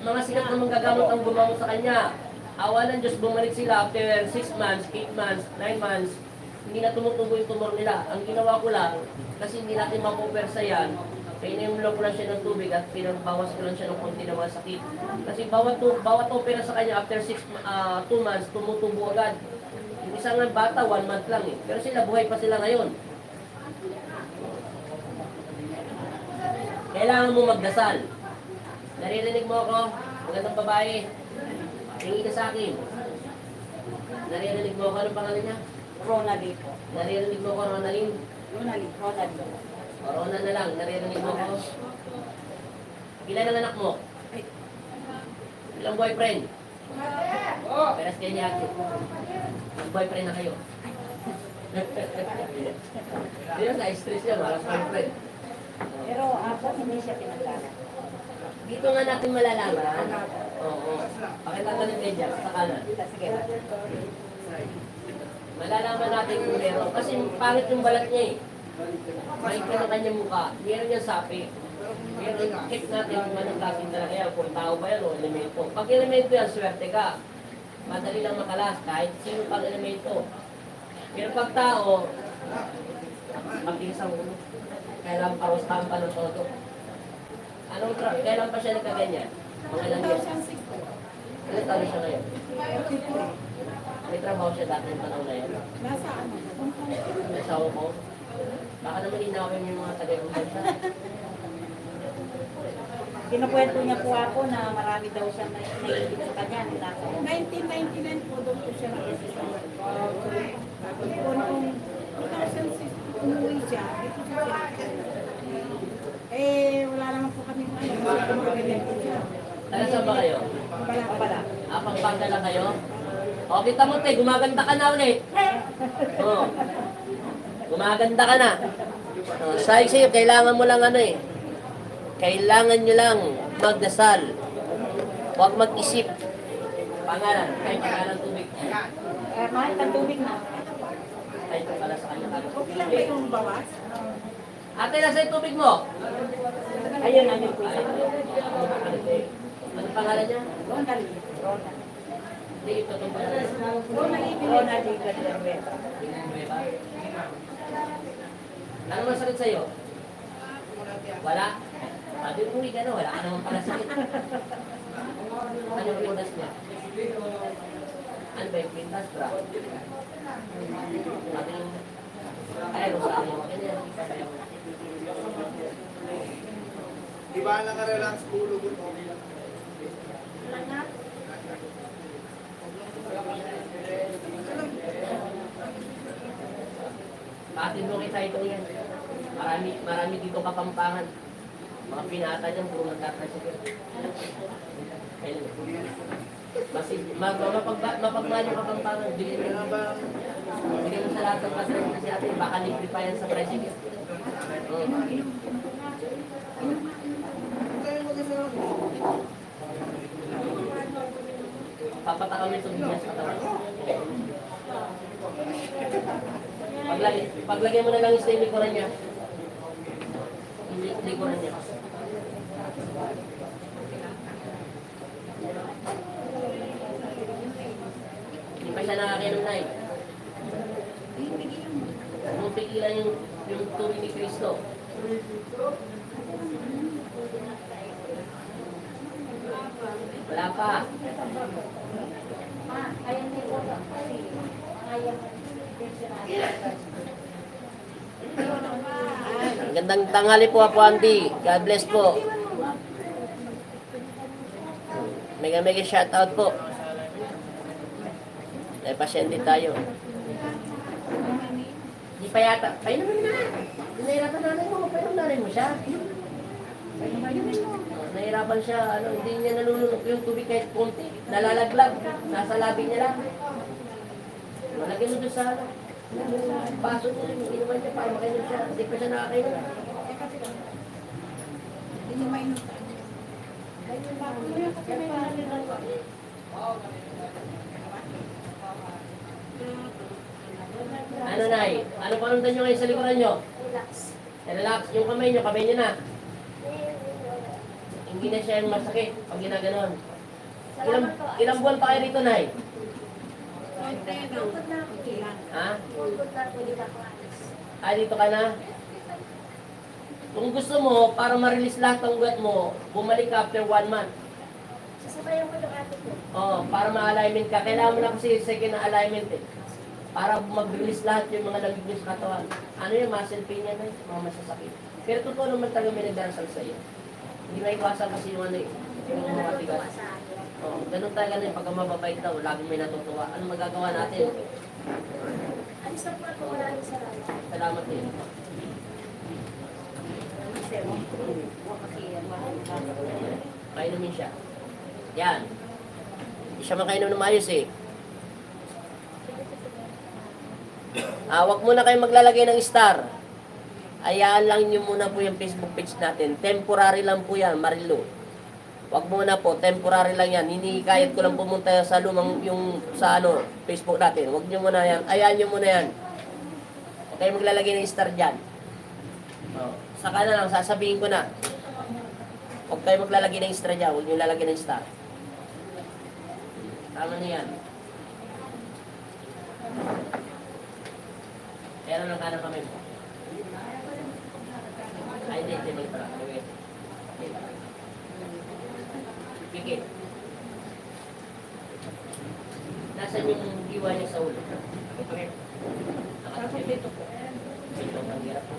Mga sikat na manggagamot ang gumamot sa kanya. Awa ng Diyos, bumalik sila after 6 months, 8 months, 9 months. Hindi na tumutubo yung tumor nila. Ang ginawa ko lang, kasi hindi natin mapupersa yan, pinimulong ko lang siya ng tubig at pinagbawas ko lang siya ng konti na mga sakit. Kasi bawat opera sa kanya, after 2 months, tumutubo agad. Yung isang bata, 1 month lang eh. Pero sila, buhay pa sila ngayon. Kailangan mo magdasal. Naririnig mo ako, magandang babae. Tingin ka sa akin. Naririnig mo ako, anong pangalan niya? Ronald po. Naririnig mo ako, Ronaldin? Ronald. Corona na lang, naririnig mo ako. Ilan ang anak mo? Ilang boyfriend? Peras kayo niya. Mag-boyfriend na kayo. Hindi na sa stress yan, malas boyfriend. Pero ako hindi siya pinagdala. Dito nga natin malalaman. Oo. Pakita ka ng ganyan, sa kanan. Sige. Malalaman natin kung meron. Kasi pangit yung balat niya eh. Mahigpit ang kanyang mukha. Meron yung sapi. Meron, check natin kung anong klaseng talaga yan. Kung tao ba yan o elemento. Pag elemento yan, swerte ka. Madali lang makalas kahit sino pang elemento. Pero pag tao, magtigas ang ulo. Kailangan parustahan pa ng todo. Kailan pa siya nagkaganyan? Mga ilang years? 2006 po. Ilang taon siya ngayon? May trabaho siya dati ng panahon na yun. Nasa ano? May asawa ko. Baka naman inawin yung mga taga-rumbay siya. Kinukwento niya po ako na marami daw siya naibig sa kanya. 1999 po doon po siya nag-resisyon. Tapos po noong 2006, umuwi siya. Dito siya. Wala naman po kami ano. Mga po siya. Taga saan ba kayo? Pala. Pampanga lang kayo? O, kita mo, te, gumaganda ka na ulit. O, gumaganda ka na. O, sabi sa'yo, kailangan mo lang ano eh. Kailangan nyo lang magdasal. Huwag mag-isip. Pangalan, kahit pangalan tubig. Mahal kang tubig na. Kahit pala sa kanya kagad. Okay lang ba yung bawas? Ate, nasa yung tubig mo? Ayun po Ay, siya. ano pangalan niya? Ronald. Hindi, ito itong pangalan. Ronald Villanueva. Ano masakit sa'yo? Wala. Sabi umuwi ka na, wala ka naman pala sakit. Ano yung pintas niya? Ano ba yung pintas, bra? Sabi yung... Ay, Rosario. Ganyan. Di ba nakarelax tulog ko? Okay lang. Patin mo kita ito yan. Marami dito kapampangan. Mga pinata niyan, puro nagkakasikil. Mapagmahal yung kapampangan. Bigyan mo sa lahat ng pasal kasi atin, baka libre pa yan sa president. Papatakamin ito niya sa katawan. Paglagay mo na lang yung likuran niya. Likuran niya. Hindi pa siya nakakainom na eh. Kung pigilan yung tubig ni Cristo. Wala pa. Gandang tanghali po, Apo Andy. God bless po. Mega shoutout po. May pasyente tayo. Di pa yata. Painom mo na. Nahirapan nanay mo. Painom nanay mo siya. Nahirapan siya. Hindi niya nalulunok yung tubig kahit konti. Nalalaglag. Nasa labi niya lang. Malagyan mo doon sa paso niya. Inuman niya para makainom siya. Hindi pa siya nakakainom. Ano Nay? Ano panundan nyo ngayon sa likuran nyo? Relax. Yung kamay nyo na. Hindi na siya yung masakit pag ginaganon. Ilang buwan pa kayo rito, Nay? Ha? Dito ka na? Kung gusto mo, para ma-release lahat ng ugat mo, bumalik ka after 1 month. Sasabayan ko yung ate ko. Oo, para ma-alignment ka. Kailangan mo na kasi second na alignment eh. Para mag-release lahat yung mga lamig niyo sa katawan. Ano yung muscle pain yan eh? Mga masasakit. Pero totoo naman talaga may nagdarasal sa iyo. Hindi may iwasan kasi yung ano eh. Yung mga tigas. Oo, ganun talaga na yung pagka mababait daw. Laging may natutuwa. Ano magagawa natin? Alis na po ako. Maraming salamat. Salamat din. Kainumin siya. Yan. Hindi siya makainom ng maayos eh. Wag muna kayo maglalagay ng star. Ayaan lang nyo muna po yung Facebook page natin. Temporary lang po yan, Marilo. Wag muna po, temporary lang yan. Hinihikayat ko lang pumunta sa lumang yung sa Facebook natin. Wag nyo muna yan. Ayaan nyo muna yan. Huwag kayo maglalagay ng star dyan. Saka na lang, sasabihin ko na. Huwag kayo maglalagay ng star dyan. Huwag nyo lalagay ng star. Tama na yan. Pero nang kanan kami mo. Ay, hindi mali pala. Pikit. Nasaan yung iwa niya sa ulo? Okay. Nakatapos dito po. Ito, ang hirap po.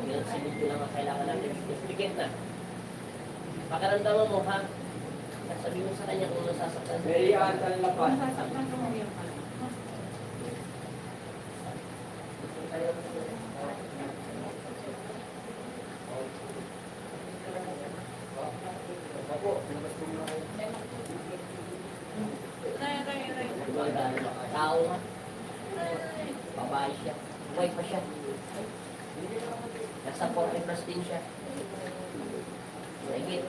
Yung silid ko lang ang kailangan natin. Pikit na. Pakaramdaman mo, ha? Sabi mo sa kanya kung nasasaktan. May iatan lapan. Tao nga. Babae siya. Buhay pa siya. Nasa 40 plus din siya. Higit.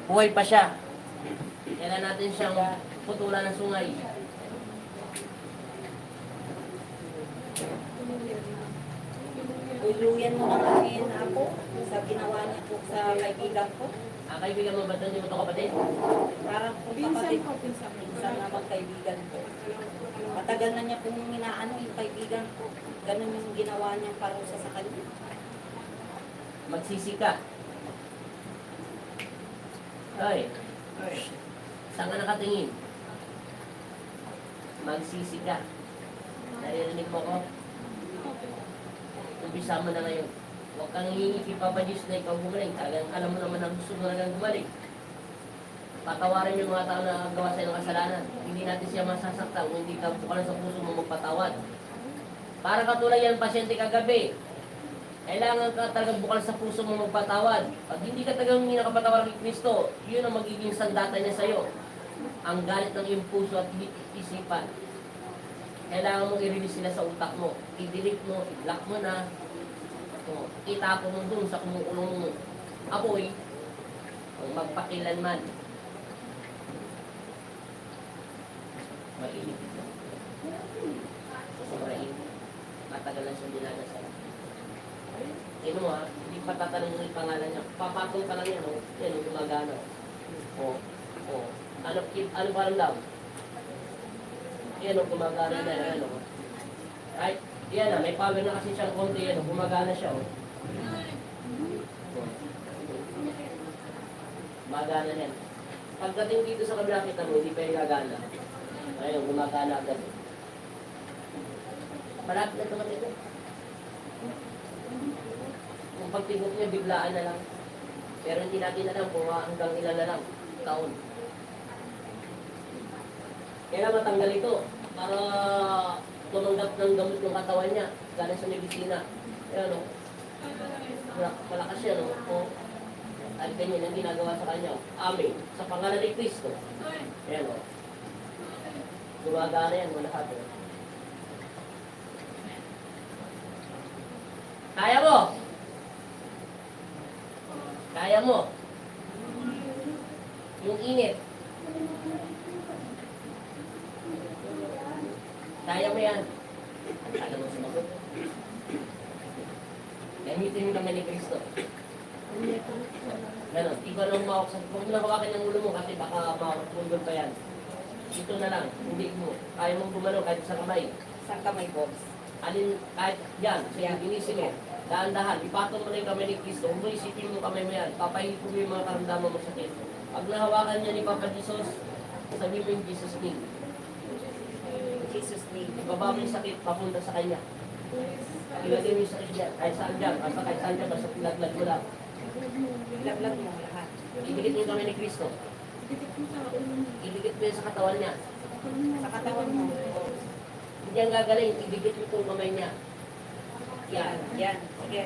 Buhay pa siya. Kailan natin siyang putulan ng sungay. Uluyan mo na kami na ako sa ginawa niya po sa kaibigan ko. Kaibigan mo ba ito? Hindi mo ito kapatid? Parang po kapatid ko, pinsan na magkaibigan ko. Matagal na niya pong inaano yung kaibigan ko. ganun yung ginawa niyang parusa sa kanya. Magsisi ka. Ay, saan ka nakatingin? Magsisi ka. Naririnig mo ko? Umpisa mo na ngayon. Huwag kang hihingi kay Papa Diyos na ikaw gumaling. Talagang alam mo naman ang gusto mo na gumaling. Patawarin yung mga tao na gawa sa'yo ng kasalanan. Hindi natin siya masasaktan kung hindi ka bukalan sa puso mo magpatawad. Para katulad yan, pasyente kagabi. Kailangan ka talagang bukal sa puso mo magpatawad. Pag hindi ka talagang nakapatawad kay Kristo, yun ang magiging sandata niya sa'yo. Ang galit ng iyong puso at isipan. Kailangan mo i-release sila sa utak mo. I-delete mo, i-block mo na. O, itapon mo dun sa kumukulong apoy. Kung magpakilanman. Mainit ito. Sobrain. Matagal na siya dinadasal. Ino mo ha, hindi pa tatanong yung pangalan niya. Papatong pa lang yan, o. Yan, o, gumagana. O, o. Ano pa lang daw? Yan, o, gumagana na, ano. Right? Yan na, may power na kasi siyang konti, yan, o, gumagana siya, o. Gumagana yan. Pagdating dito sa kabila kita mo, hindi pa yung gagana. Ayun, gumagana agad. Malapit na naman ito. Kung pagtibok niya, biglaan na lang. Pero hindi natin alam kung hanggang ilan na lang taon. Kaya matanggal ito para tumanggap ng gamot ng katawan niya galing sa medisina. Ayan o. Malakas yan o. At ganyan ang ginagawa sa kanya. Amen. Sa pangalan ni Kristo. Ayan o. Gumagana yan mo lahat o. Kaya mo! Kaya mo! Yung init. Kaya mo yan. Kaya mo sumagot. Gamitin mo naman ni Kristo. Ganon. Ikaw lang umawak sa... Huwag mo lang hawakin ng ulo mo kasi baka makakatulog pa yan. Ito na lang. Hindi mo. Kaya mong gumano kahit sa kamay. Sa kamay, boss. Alin, kahit yan. Sige, ginising mo. Dahan-dahan. Ipatong mo na yung kamay ni Kristo. Huwag mo isipin mo kamay mo yan. Papahipin mo yung mga karamdaman mo sa Kristo. Pag nahawakan niya ni Papa Jesus, sabihin mo yung Jesus name. Jesus name. Ibaba mo yung sakit, papunta sa Kanya. Ilagay mo yung sakit dyan. Kahit saan dyan. Basta kahit saan dyan. Basta pilaglag mo lang. Laglag mo lahat. Idikit mo yung kamay ni Kristo. Idikit mo yan sa katawan niya. Sa katawan mo. Hindi ang gagaling. Idikit mo itong kamay niya. Yan. Yan. Sige.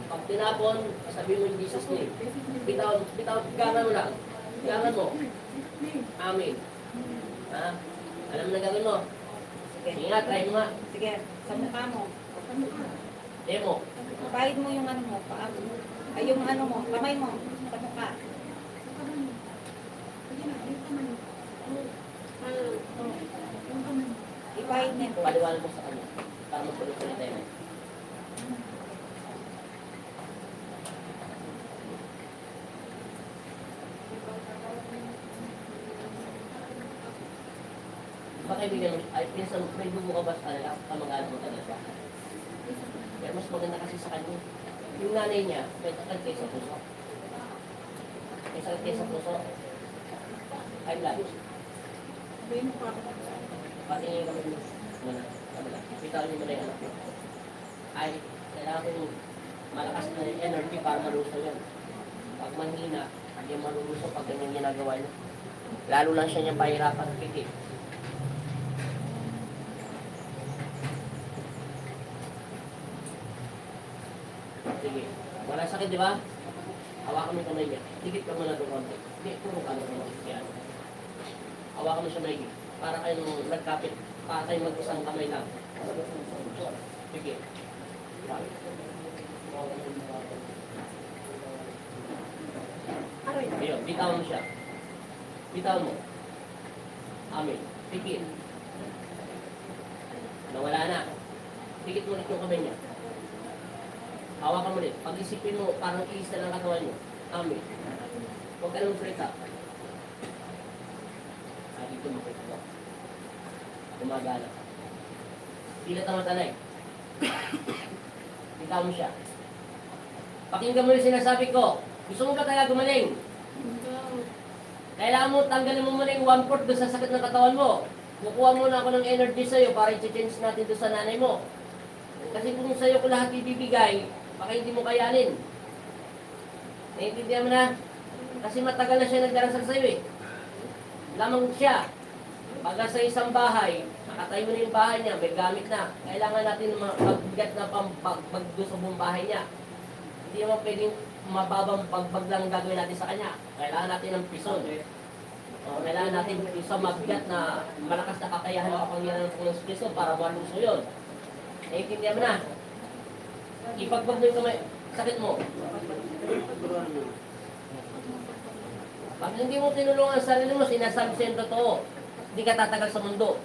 Pag tinapon, sabihin mo yung Jesus name. Bitaw, gana mo lang. Gana mo. Amen. Ha? Alam mo na gagawin mo? Sige. Sige nga, try mo nga. Sige. Sa mukha mo. Demo. Pahid mo yung ano mo. Paa mo. Ay, yung ano mo. Kamay mo. Sa mukha. Ipahid niya. Paliwanag mo sa kanya. Para magpulot-ulit tayo. Baka kaibigan mo, ay pinsan may dugo ka ba sa kanila? Kamag-anak mo talaga siya. Pero mas maganda kasi sa kanya. Yung nanay niya, may sakit kayo sa puso. May sakit kayo sa puso. High blood. Pati yung kami mo. Muna. Kabila. Pitawan niyo muna yung anak mo. Ay, kailangan ko yung malakas na energy para maluso yan. Pag manhina, hindi maluluso pag ganyan ginagawa niya. Lalo lang siya niyang pahirapan ng piti. Sige. Wala sakit, di ba? Hawakan mo yung kamay niya. Higit ka muna doon konti. Hindi, puro ka naman. Yan. Hawakan mo siya maigit. Para kayong nagkapit. Para kayong mag-isang kamay lang. Sige. Ayun, bitawan mo siya. Bitawan mo. Amen. Pikit. Nawala na. Pikit mo ulit yung kamay niya. Hawakan mo ulit. Pag-isipin mo, parang iis na lang katawan niyo. Amen. Huwag ka nang frita. Dito mo frita. Gumagana. Pilat ang matanay. Ikaw mo siya. Pakinggan mo yung sinasabi ko. Gusto mo ba talaga gumaling? Kailangan mo, tanggalin mo muna yung 1/4 doon sa sakit ng katawan mo. Kukuha muna ako ng energy sa'yo para i-change natin doon sa nanay mo. Kasi kung sa'yo ko lahat ibibigay, baka hindi mo kayanin. Naiintindihan mo na? Kasi matagal na siya nagdarasal sa'yo eh. Lamang siya. Pagka sa isang bahay, nakatayo na yung bahay niya, may gamit na. Kailangan natin magbigat na pagbagdo sa buong bahay niya. Hindi naman pwedeng mababang pagbag lang gagawin natin sa kanya. Kailangan natin ng pison. O, kailangan natin isang mabigat na malakas na kakayahan ng kapangyarihan ng Panginoon Kristo para maluso yun. Naiintindihan mo na? Ipagbag mo yung kamay, sakit mo. Pag hindi mo tinulungan ang sarili mo, sinasabi sa'yo yung totoo. Hindi ka tatagal sa mundo.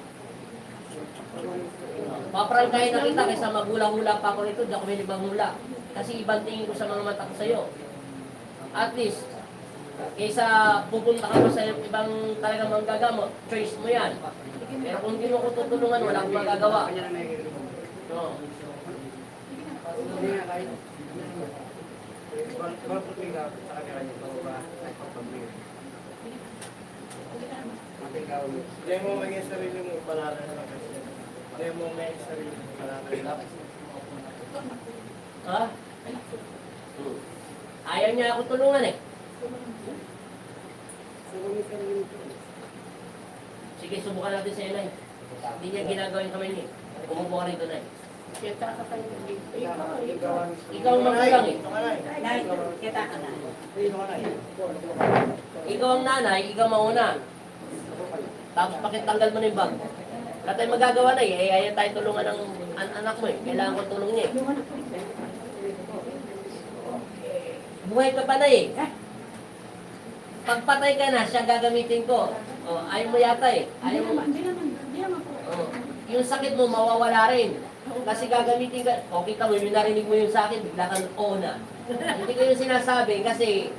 Paprangkahin na kita kaysa magula-hula pa ako nito, di ako may libang hula. Kasi ibang tingin ko sa mga mata ko sa'yo. At least, kaysa pupunta ka pa sa ibang talagang manggagamot, choice mo yan. Pero kung hindi mo ko tutulungan, wala akong magagawa. No. Hindi mo may sarili mo palaran na kasi. Hindi mo may sarili mo palaran na. Ha? Ayaw niya ako tulungan eh. Sige, subukan natin sa Nay. Hindi niya ginagawa yung kamay niya. Umupo ka rito, Nay. Ikaw ang magulang eh. Nay, kita ka na. Ikaw ang nanay, ikaw mauna. Tapos pakitanggal mo na yung bag. Wala tayong magagawa na eh. Ayaw tayo tulungan ng anak mo eh. Kailangan ko tulong niya eh. Buhay ka pa na eh. Pagpatay ka na, siya gagamitin ko. O, ayaw mo yata eh. Ayaw mo. Hindi naman po. O, yung sakit mo, mawawala rin. Kasi gagamitin ka. O, kita mo, yung narinig mo yung sa akin, bigla kang oo na. Hindi ko yung sinasabi kasi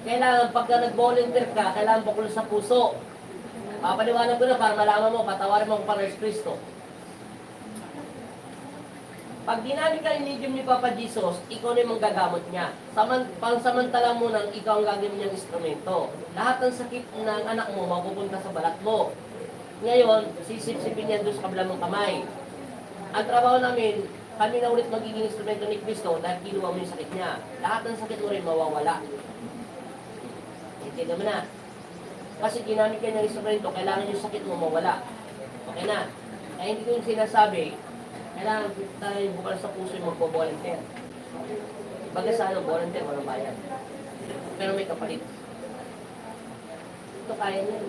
kailangan pagka nag-volunteer ka, kailangan bukol sa puso. Papaliwanag ko na para malaman mo, patawarin mo ang Panginoon Kristo. Pag ginamit ka yung medium ni Papa Jesus, ikaw na yung manggagamot niya. Pansamantala mo nang ikaw ang gagawin niyang instrumento. Lahat ng sakit ng anak mo, mapupunta sa balat mo. Ngayon, sisip-sipin yan doon sa kabilang mong kamay. Ang trabaho namin, kami na ulit magiging instrumento ni Kristo dahil kinuha mo yung sakit niya. Lahat ng sakit mo rin mawawala. Intindihan mo na. Kasi ginamit ka ng instrumento, kailangan yung sakit mo mawala. Okay na. Kaya hindi ko yung sinasabi, kailangan tayo bukal sa puso yung magpo-volunteer. Baga sa ano, volunteer, walang bayan. Pero may kapalit. Ito kaya niya.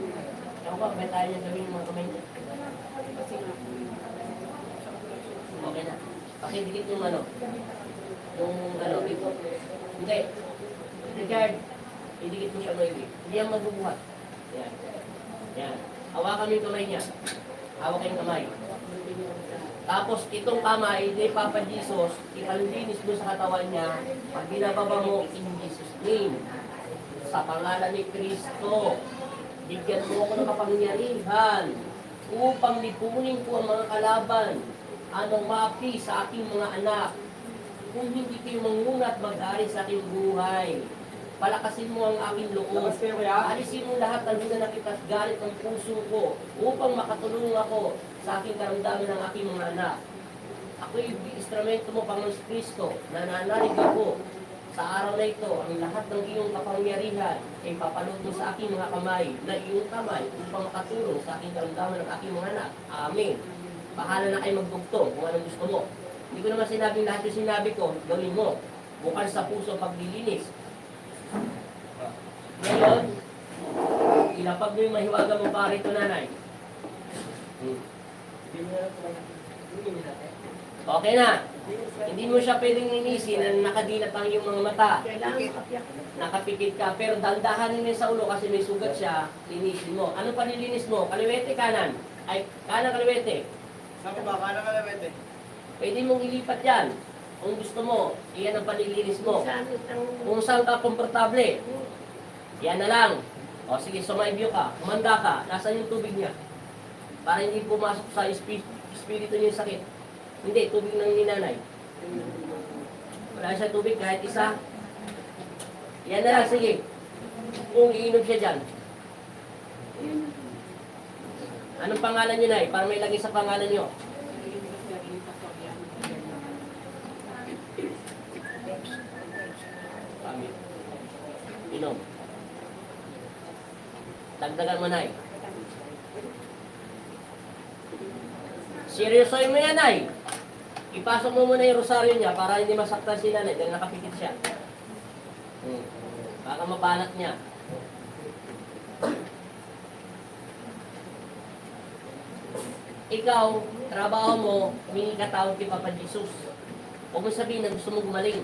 Ewan ko, may tayo niya gawin yung mga kamay niya. Okay na. Pakidikit yung ano. Yung ano, dito. Hindi. Richard, idikit mo siya Noy. Hindi yan magbubuhat. Yan. Yan. Hawakan mo yung kamay niya. Hawak kayong kamay. Tapos itong kamay ni Papa Jesus, ipalinis mo sa katawan niya, pag binababa mo in Jesus' name, sa pangalan ni Kristo, bigyan mo ako ng kapangyarihan upang lipunin ko ang mga kalaban, anong maapi sa aking mga anak. Kung hindi kayo mangunat mag-ari sa aking buhay, palakasin mo ang aking loob. Alisin mo lahat ng hinanakit at galit ng puso ko upang makatulong ako sa aking karamdaman ng aking mga anak. Ako'y instrumento mo, Panginoon Kristo, nananalig ako sa araw na ito. Ang lahat ng iyong kapangyarihan ay papalot mo sa aking mga kamay na iyong kamay upang makatulong sa aking karamdaman ng aking mga anak. Amen. Bahala na kayo magdugtong kung anong gusto mo. Hindi ko naman sinabing lahat yung sinabi ko, gawin mo. Bukal sa puso paglilinis. Ngayon, ilapag mo yung mahiwaga mo pa rito, nanay. Okay na. Hindi mo siya pwedeng linisin na nakadilat ang iyong mga mata. Nakapikit ka. Pero dandahanin mo sa ulo kasi may sugat siya, linisin mo. Ano pa nilinis mo? Kaliwete, kanan? Ay, kanan, kaliwete. Saan ba? Kala ka lang, Wete? Pwede mong ilipat yan. Kung gusto mo, iyan ang panilinis mo. Kung saan ka komportable, yan na lang. O sige, sumaibyo ka, kumanda ka, nasaan yung tubig niya? Para hindi pumasok sa espiritu niya yung sakit. Hindi, tubig ng ninanay. Wala siya tubig kahit isa. Yan na lang, sige. Kung iinom siya dyan. Anong pangalan niyo, Nay? Para may lagay sa pangalan niyo. Pamit. Inom. Dagdagan mo, Nay. Seryosoy mo yan, Nay. Ipasok mo muna yung rosaryo niya para hindi masaktan si nanay dahil nakapikit siya. Baka mabanat niya. Ikaw, trabaho mo, humingi ka tawad kay Papa Jesus. Huwag mo sabihin na gusto mo gumaling.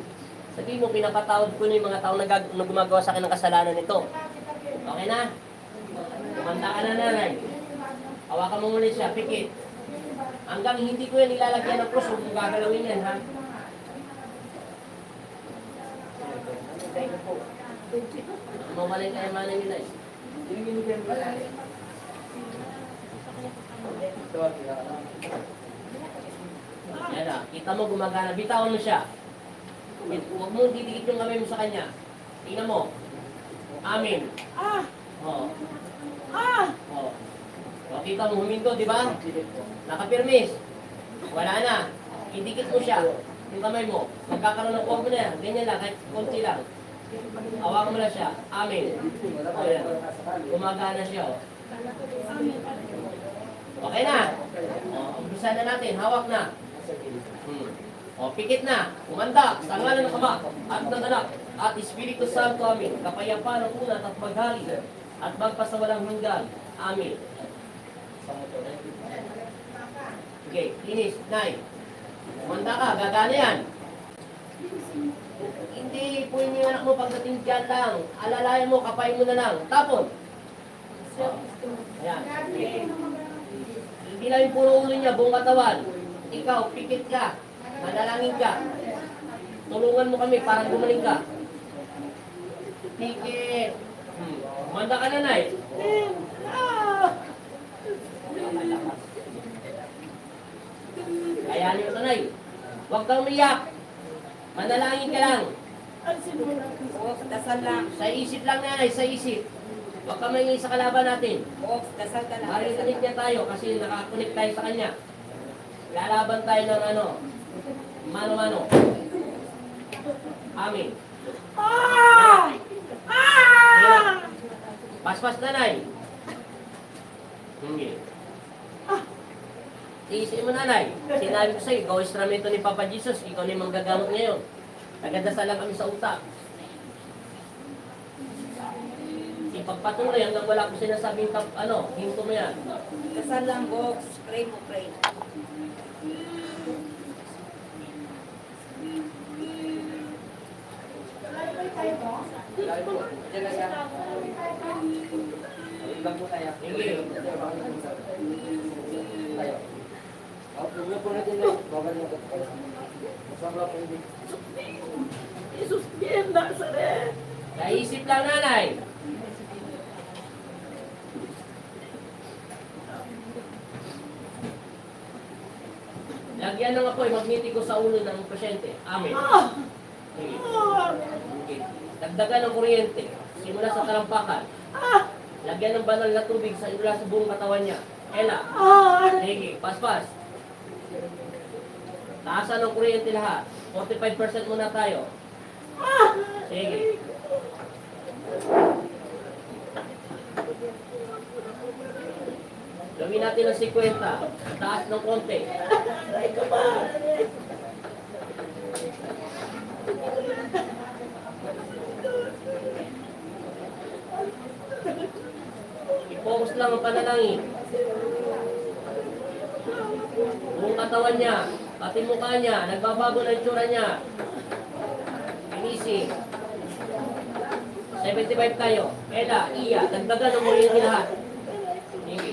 Sabihin mo, pinapatawad ko na yung mga tao na gumagawa sa akin ng kasalanan nito. Okay na? Kumanda ka na, nanay. Hawakan mo muna siya, pikit. Hanggang hindi ko yan ilalagyan ng cross, huwag mo gagalawin yan, ha? Mawalan ka yung manay nila, eh. Yan na, kita mo gumagana. Bitawan mo siya. Huwag mo didikit yung kamay mo sa kanya. Tingnan mo. Amin. Oo. Oo. O, kita mo huminto, di ba? Nakapirmis. Wala na. Idikit mo siya. Yung kamay mo. Magkakaroon ng kuwag mo na yan. Ganyan lang, kahit konti lang. Hawakan mo na siya. Amin. O, yan. Gumagana siya, o. Okay na. O, umpisa na natin. Hawak na. O, pikit na. Kumanda. Sa ngalan ng Ama at ng Anak at Espiritu Santo. Amin. Kapayapaan ng unat at maghali at magpasawalang hanggan. Amin. Okay, finish. Nay. Kumanda ka. Gagana yan. Hindi po yung anak mo pagdating dyan lang. Alalayan mo, kapain mo na lang. Tapon. Ayan. Hindi lang yung puro ulo niya, buong katawan. Ikaw, pikit ka. Manalangin ka. Tulungan mo kami para gumaling ka. Pikit. Kumanda ka na, Nay. Kayanin mo ito, Nay. Huwag kang umiyak. Manalangin ka lang. Dasal lang. Sa isip lang, Nanay, sa isip. Huwag ka maingay sa kalaban natin. Dasal ka lang. Marinig niya tayo kasi nakakonect tayo sa kanya. Lalaban tayo ng ano, mano-mano. Amin. Paspas, nanay. Hindi. Iisip mo, nanay. Sinabi ko sa'yo, ikaw instrumento ni Papa Jesus. Ikaw na yung manggagamot ngayon. Nagadasal lang kami sa utak. Ipagpatuloy hanggang wala ko sinasabing hinto mo yan. Dasal lang, box. Pray mo, pray. Diyan na siya. Ibang po tayo. Hindi. Tayo. Huwag po natin na. Bagal mo. Masama po hindi. Jesus, bien, Nazareth. Naisip lang, nanay. Lagyan ng apoy, magniti ko sa ulo ng pasyente. Amen. Sige. Okay. Dagdagan ng kuryente. Simula sa talampakan. Lagyan ng banal na tubig sa mula sa buong katawan niya. Ella. Sige, paspas. Taasan ng kuryente lahat. 45% muna tayo. Sige. Gawin natin ng 50. Taas ng konti. I-focus lang ang panalangin. Buong katawan niya, pati mukha niya, nagbabago na yung tsura niya. Pinisi. 75 tayo. Ella, Iya, dagdagan ng muli yung lahat. Sige.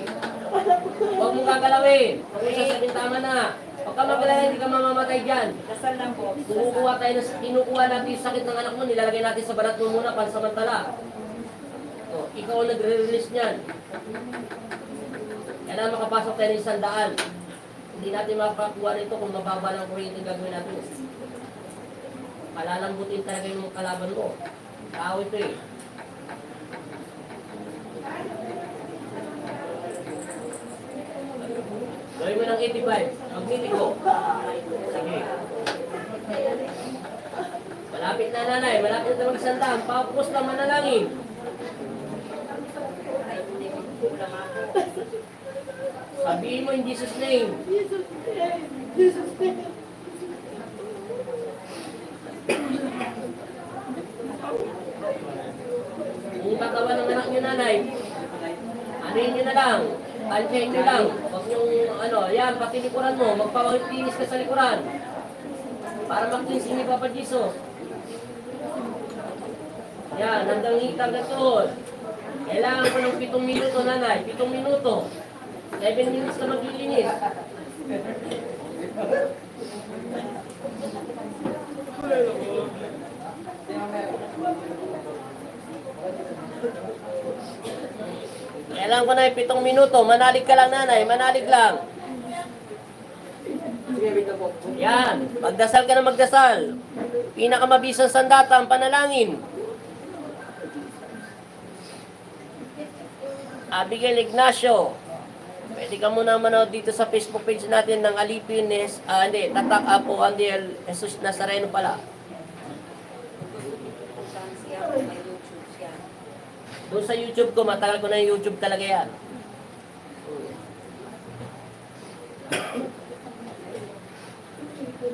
Huwag mong gagalawin. Huwag mong sasabihin, tama na. Huwag ka magalala, hindi ka mamamatay dyan. Dasal lang, box. Kinukuha natin yung sakit ng anak mo, nilalagay natin sa balat mo muna pansamantala. O, ikaw ang nagre-release niyan. Kailangan makapasok tayo ng 100. Hindi natin makakuha nito kung mababa lang kuryente gagawin natin. Palalambutin talaga yung kalaban mo. Tao ito eh. Gawin mo ng 85. Magnitig ko. Sige. Malapit na nanay. Malapit na magsandaan. Papos na manalangin. Sabihin mo in Jesus' name. Jesus name. Jesus name. Kung katawan ng anak niyo nanay, anuhin niyo na lang. Tansyahin niyo lang. Huwag niyong yan, pati likuran mo. Magpapatinis ka sa likuran. Para mag-cleansing ni Papa Jesus. Yan, hanggang hitang gaton. Kailangan ko ng 7 minuto, nanay. 7 minuto. 7 minutes na maglilinis. Kailangan ko na yung 7 minuto. Manalig ka lang, nanay. Manalig lang. Sige, wait lang po. Yan. Magdasal ka na magdasal. Pinakamabisang sandata ang panalangin. Abigail Ignacio. Pwede ka muna manood dito sa Facebook page natin ng Alipines. Tatak Apo Andel Jesus Nazareno pala. Saan siya, may YouTube siya. Doon sa YouTube ko, matagal ko na yung YouTube talaga yan.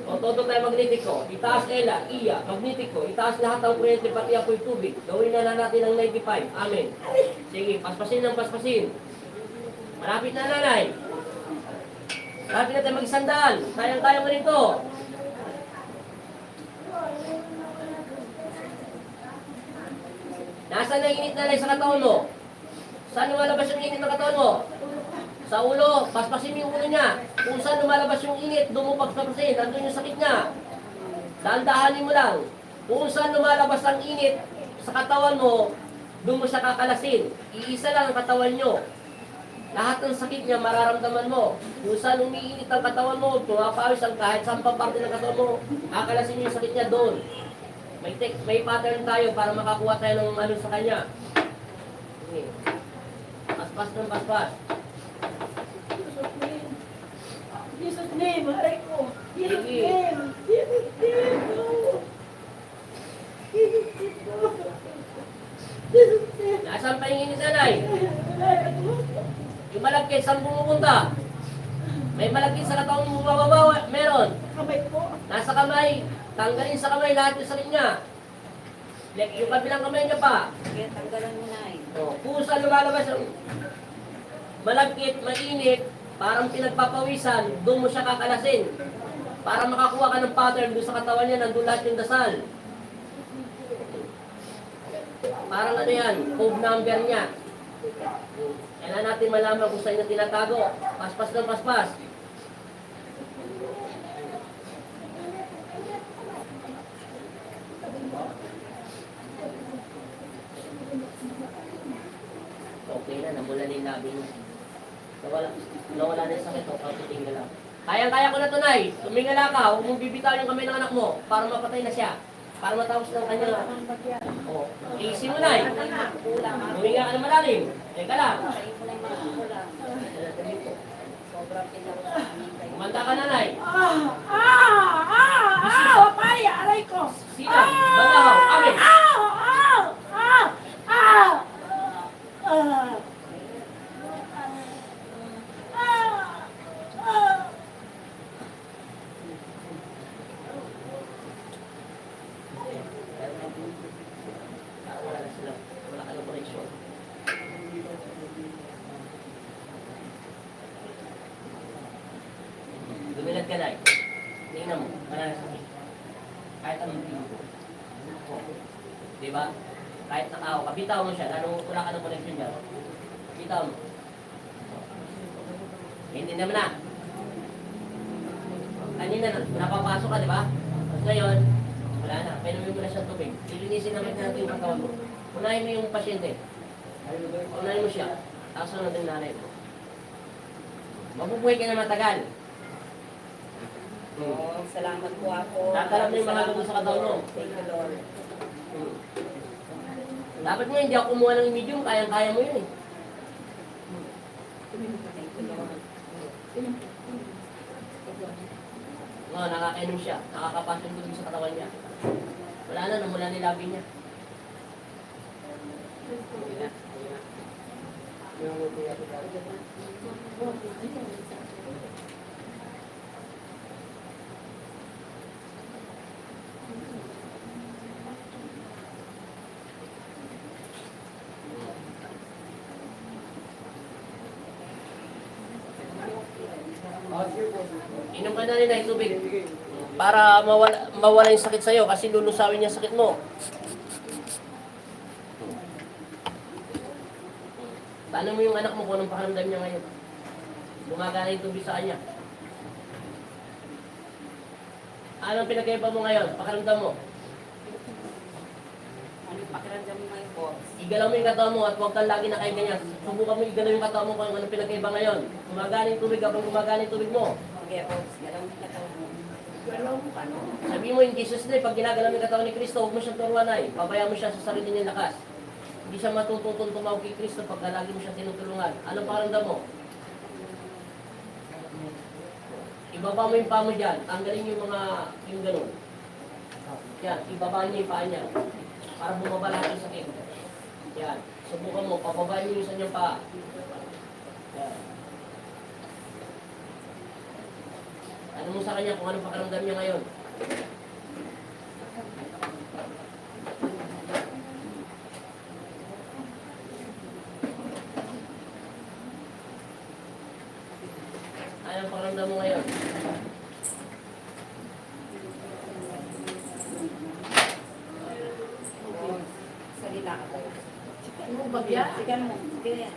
O, todo tayo magnetiko. Itaas Ella, Iya, magnetiko. Itaas lahat ng kuryente, pati apoy tubig. Gawin na lang natin ng 95. Amen. Sige, paspasin ng paspasin. Malapit na nanay. Malapit na tayo mag-isandaan. Kayang-kaya mo rin to. Nasaan na init nanay sa katawan mo? Saan lumalabas yung init ng katawan mo? Sa ulo, paspasin mo yung ulo niya. Kung saan lumalabas yung init, doon mo paspasin. Nandun yung sakit niya. Dahan-dahanin mo lang. Kung saan lumalabas ang init sa katawan mo, doon mo siya kakalasin. Iisa lang ang katawan nyo. Lahat ng sakit niya mararamdaman mo. Kung saan umiinit ang katawan mo, tumapawis ang kahit saan pa parte ng katawan mo, kakalasin niyo yung sakit niya doon. May pattern tayo para makakuha tayo ng ano sa kanya. Okay. Paspas ng paspas. Jesus name, aray ko. Jesus Sige. name. Jesus name. Jesus name. Jesus name. Nasaan pa yung init nanay? Yung malagkit, saan pumupunta? May malagkit sa katawan mo bababa, meron. Kamay po. Nasa kamay, tanggalin sa kamay lahat yung sakit niya. Yung kabilang kamay niya pa. Kaya tanggalan mo na eh. Kung saan lumalabas ang malagkit, mainit, parang pinagpapawisan, doon mo siya kakalasin. Para makakuha ka ng pattern doon sa katawan niya, nandun lahat yung dasal. Parang ano yan, code number niya. Kailangan natin malaman kung saan niya tinatago. Paspas ng paspas. Okay na, namula na yung labi niya. Nawala na yung sakit o, paputing na lang. Kayang-kaya ko na to, Nay. Tumingala ka, huwag mong bibitaw yung kamay ng anak mo para mapatay na siya. Para matapos ng kanya. Oh, easy mo, Nay. Huminga ka na malalim. Teka lang. Sa'yo mo na yung mga kulang. Sobrang pinaro sa amin kayo. Kumanda ka na, Nay. Papaya, aray ko. Sila, bagahaw, amin. Wala na sila. Wala ka ng connection. Lumilad ka, Nay. Tingnan mo, wala na sakit. Kahit anong tingin. Diba? Kahit nakao ka, bitaw mo siya, lalo wala ka ng connection dyan. Bitaw mo. Hindi naman na. Kanina na, napapasok ka, di ba? Tapos ngayon, wala na. Painumin mo na siyang tubig. Lilinisin naman natin yung katawan mo. Unahin mo yung pasyente. Unahin mo siya. Tapos sunod yung nanay mo. Mabubuhay ka na matagal. Oh, salamat po ako. Tatalab na yung mga dugo sa katawan mo. Thank you, Lord. Dapat mo hindi ako kumuha ng medium, kayang-kaya mo yun eh. Thank you, Lord. No, nakakainom siya, nakakapasok yung tubig sa katawan niya. Wala na, namula na yung labi niya. Inom ka na rin na tubig para mawala yung sakit sa'yo kasi lulusawin niya sakit mo. Paano mo yung anak mo kung anong pakiramdam niya ngayon? Gumagana yung tubig sa kanya. Anong pinagkaiba mo ngayon? Pakiramdam mo. Ano yung pakiramdam mo ngayon, boss? Igalaw mo yung katawan mo at huwag kang lagi na kayo ganyan. Subukan mo igalaw yung katawan mo kung anong pinagkaiba ngayon. Gumagana yung tubig habang gumagana yung tubig mo. Sige, boss. Galaw mo katawan mo. Sabi mo in Jesus name, pag ginagalaw mo yung katawan ni Kristo, huwag mo siyang turuan ay. Pabayaan mo siya sa sarili niyang lakas. Hindi siya matututong tumawag kay Kristo pag lagi mo siya tinutulungan. Anong pakiramdam mo? Ibaba mo yung paa mo dyan. Tanggalin yung yung ganun. Yan, ibaba niyo yung paa niya. Para bumaba lahat yung sakit. Yan. Subukan mo, pababayin niyo yung sa niyang paa. Yan. Ano mo sa kanya kung anong pakiramdam niya ngayon? Anong pakiramdam mo ngayon? Salita ka po. Ano ba yan? Sige mo. Sige.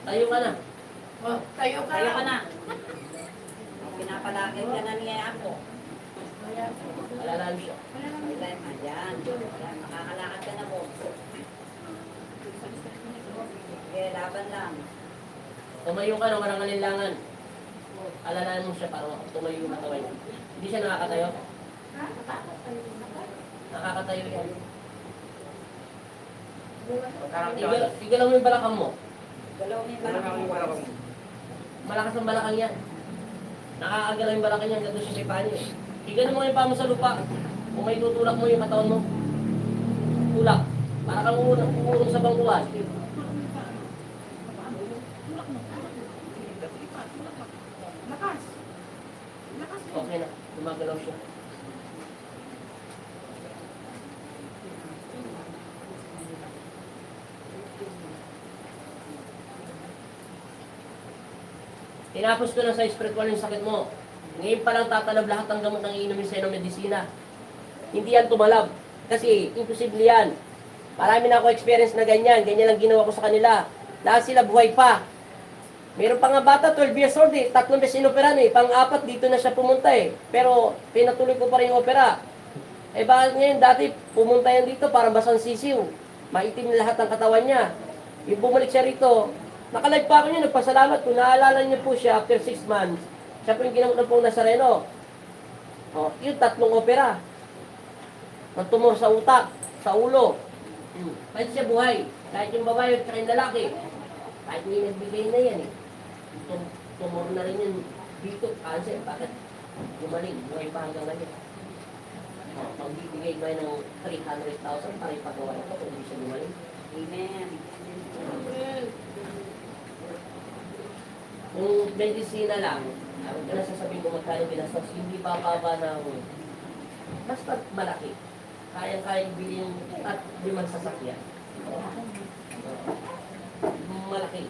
Tayo ka na. Oh, tayo ka. Tayo ka na. Pinapalagay ka na niya ako. Alalahan siya. Ayan, ayan. Ayan, makakalakad ka na po. Sige, laban lang. Tumayo ka na, walang alinlangan. Alalahan mo siya para tumayo yung katawan niya. Hindi siya nakakatayo? Nakakatayo yan. Igalaw mo yung balakang mo. Galaw mo yung balakang mo. Malakas ang balakang yan. Nakakagalaw yung balakang yan, gano'n siya may paa niya. Igalaw mo yung paa mo sa lupa. Kung may tutulak mo yung katawan mo. Tulak. Para kang uurong sa bangkuhan. Lakas. Lakas. Okay na, gumagalaw siya. Tinapos ko na sa spiritual yung sakit mo. Ngayon pa lang tatalab lahat ng gamot ng iinumin sa'yo ng medisina. Hindi yan tumalab. Kasi imposible yan. Marami na ako experience na ganyan. Ganyan lang ginawa ko sa kanila. Lahat sila buhay pa. Meron pa nga bata, 12 years old eh. 3 beses inoperan eh. Pang-4, dito na siya pumunta eh. Pero pinatuloy ko pa rin yung opera. Eh bakit ngayon dati pumunta yan dito para basang sisiw. Maitim na lahat ng katawan niya. Yung bumalik siya rito, nakalive pa ako niya, nagpasalamat. Kung naalala niyo po siya after 6 months, siya po yung ginamot ng pong Nazareno. O, yun, 3 opera. Nagtumor sa utak, sa ulo. Kahit siya buhay. Kahit yung babae at yung lalaki. Kahit may nagbigay na yan eh. Tumor na rin yun dito, cancer. Bakit? Gumaling, buhay pa hanggang ngayon. Magbibigay mo ng 300,000 para ipagawa ito kung hindi siya gumaling. Amen. Kung medicina lang, ang pinasasabihin ko magkano binastos, hindi bababa ng basta malaki. Kayang-kayang bilhin yung 5 sasakyan. Malaki.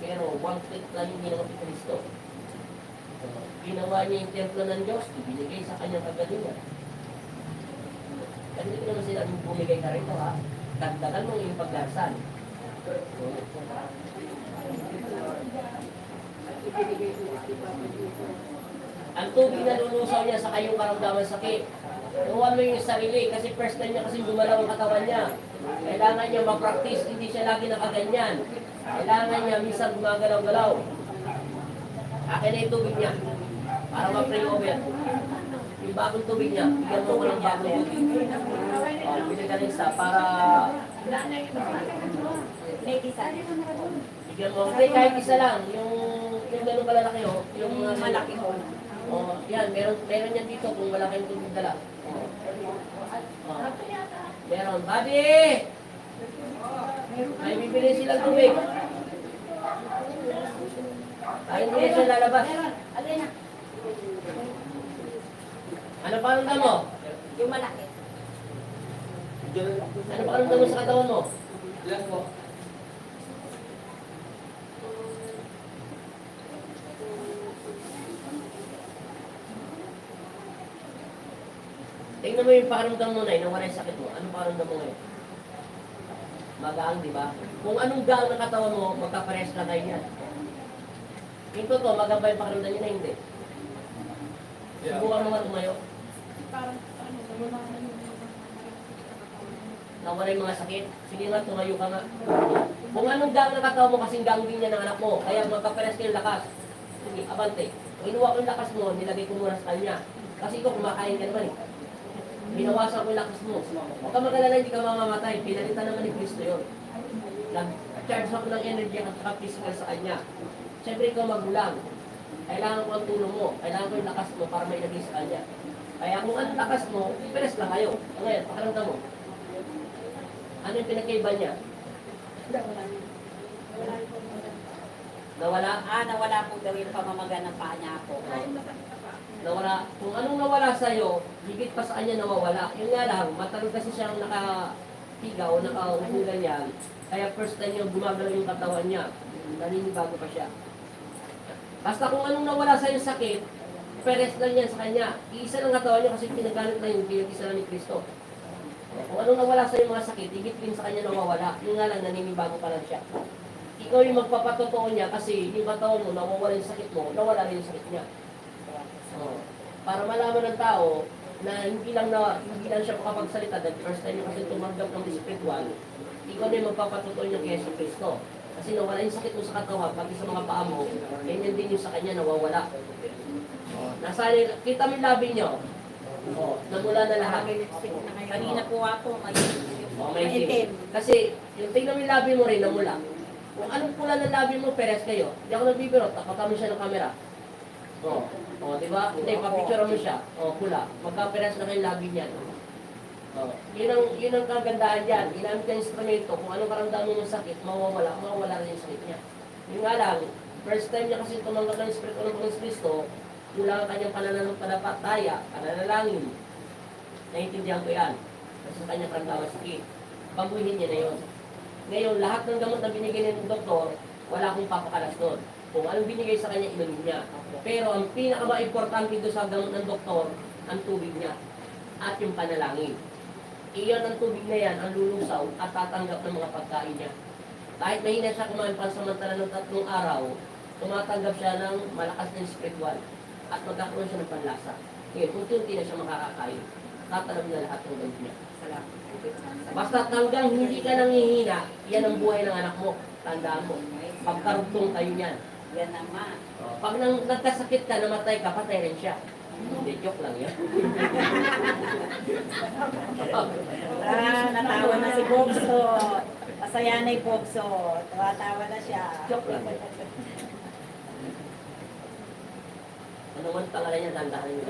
Pero 1 click lang yung ginawa ni Kristo. Ginawa niya yung templo ng Diyos, ibinigay sa kanyang kagalingan. Kasi hindi naman sila bumigay ka rito ha. Dagdagan mo yung pagdarsan. Ang tubig na lulusaw niya sa kayong karamdaman sakit. Tuwan mo yung sarili kasi first time niya kasi gumalaw ang katawan niya. Kailangan niya mag-practice, hindi siya lagi nakaganyan. Kailangan niya minsan gumagalaw-galaw. Akin na yung tubig niya. Para ma-pray over. Yung bagong tubig niya, bigyan mo ko ng bagong tubig. Pinagaling sa para bigyan mo. Hindi, kahit isa lang. Yung ganun kalalaki oh. Yung malaki ho. Oh, yan, meron yan dito kung wala kayong tubig dala. Meron. Buddy! May bibili silang tubig. Ay, hindi na siya lalabas. Ano pa rin mo? Yung malaki. Ano pa rin mo sa katawan mo? Ilan po? Tingnan mo yung pakiramdam mo na yun, nawala yung sakit mo. Anong pakiramdam mo ngayon? Magaang, di ba? Kung anong gaang ng katawan mo, magkapares na kayo yan. Yung totoo, maganda yung pakiramdam nyo na hindi. Subukan mo nga tumayo. Parang ano, wala na yung Nawala yung mga sakit. Sige nga, tumayo ka nga. Kung anong gaang ng katawan mo, kasing gaang din yan ng anak mo. Kaya magkapares kayo lakas. Sige, abante. Kinuha ko yung lakas mo, nilagay ko muna sa kanya. Kasi ikaw, kumakain ka naman eh. Binawasan ko yung lakas mo. Huwag ka mag-alala, hindi ka mamamatay. Pinalitan naman ni Kristo yun. Nag-charge ako ng energy at saka physical sa kanya. Siyempre ikaw magulang. Kailangan ko ang tulong mo. Kailangan ko yung lakas mo para may ilagay sa kanya. Kaya kung anong lakas mo, peres lang kayo. Ngayon, pakiramdam mo. Ano yung pinakaiba niya? Nawala? Nawala po daw yung pamamaga ng paa niya po. Nawala. Kung anong nawala sa'yo, higit pa sa kanya nawawala. Yun nga lang, matagal kasi siyang nakahiga o nakaupo ganyan. Kaya first time yung gumagalaw yung katawan niya. Naninibago pa siya. Basta kung anong nawala sa'yo sakit, peres lang yan sa kanya. Iisa lang katawan niya kasi pinagamit lang yung pinag-isa lang ni Kristo. Kung anong nawala sa'yo mga sakit, higit din sa kanya nawawala. Yun nga lang, naninibago pa lang siya. Ikaw yung magpapatotoo niya kasi yung katawan mo, nawawala yung sakit mo, nawala rin yung sakit niya. Para malaman ng tao na hindi lang siya makapagsalita dahil first time niya kasi tumanggap ng spiritual, ikaw na yung magpapatutuo niya kay Jesus Cristo. Kasi nawala yung sakit mo sa katawan, pati sa mga paa mo, ganyan din yung sa kanya nawawala. Kita mo yung labi niyo. Namula na lahat. Kanina po ako, May itim. Kasi yung tingnan mo yung labi mo rin namula. Kung anong pula ng labi mo, peres kayo. Hindi ako nagbibiro, tapakan mo siya ng camera. Di ba? Hindi, papicture mo siya. Pula. Magkaperas na kayo labi niyan. Yun ang kagandaan dyan. Ginamit ka instrumento. Kung anong karamdaman mo ng sakit, mawawala rin yung sakit niya. Yun nga lang, first time niya kasi tumanggap ng Espiritu ng Panginoon Kristo, yun lang ang kanyang pananampalataya, pananalangin. Naiintindihan ko yan. Kasi sa kanyang karamdaman sakit. Baguhin niya na yun. Ngayon, lahat ng gamot na binigay ng doktor, wala akong papakalas doon. Kung anong binigay sa kanya, inumin niya. Pero ang pinaka-importante doon sa gamot ng doktor, ang tubig niya at yung panalangin. Iyon ang tubig na yan, ang lulusaw at tatanggap ng mga pagkain niya. Kahit mahina siya kumain pansamantala ng 3 araw, tumatanggap siya ng malakas na spiritual at magkakaroon siya ng panlasa. Ngayon, unti-unti na siya makakakain. Tatanggap na lahat ng gamot niya. Basta hanggang hindi ka nanghihina, yan ang buhay ng anak mo. Tandaan mo. Pagkarugtong kayo niyan. Yan naman. Pag nagkasakit ka, namatay ka, patay rin siya. Hindi, joke lang yan. Natawa na si Bogso. Masaya na yung Bogso. Tawa na siya. Joke lang yan. Ano man talaga niya, dandahan niyo.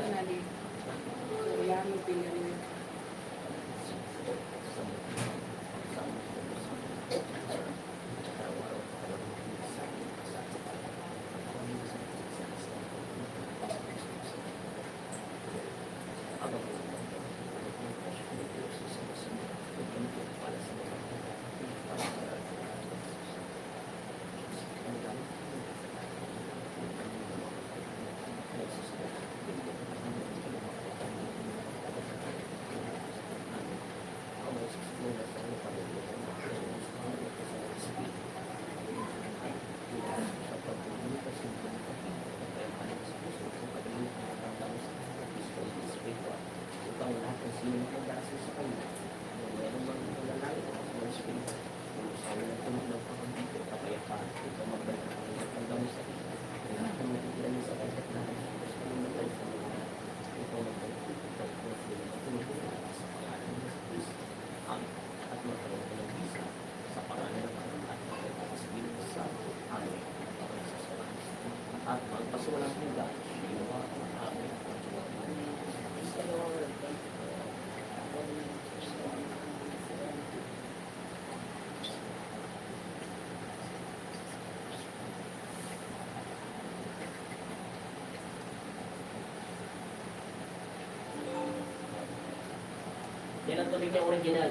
tubig niya original.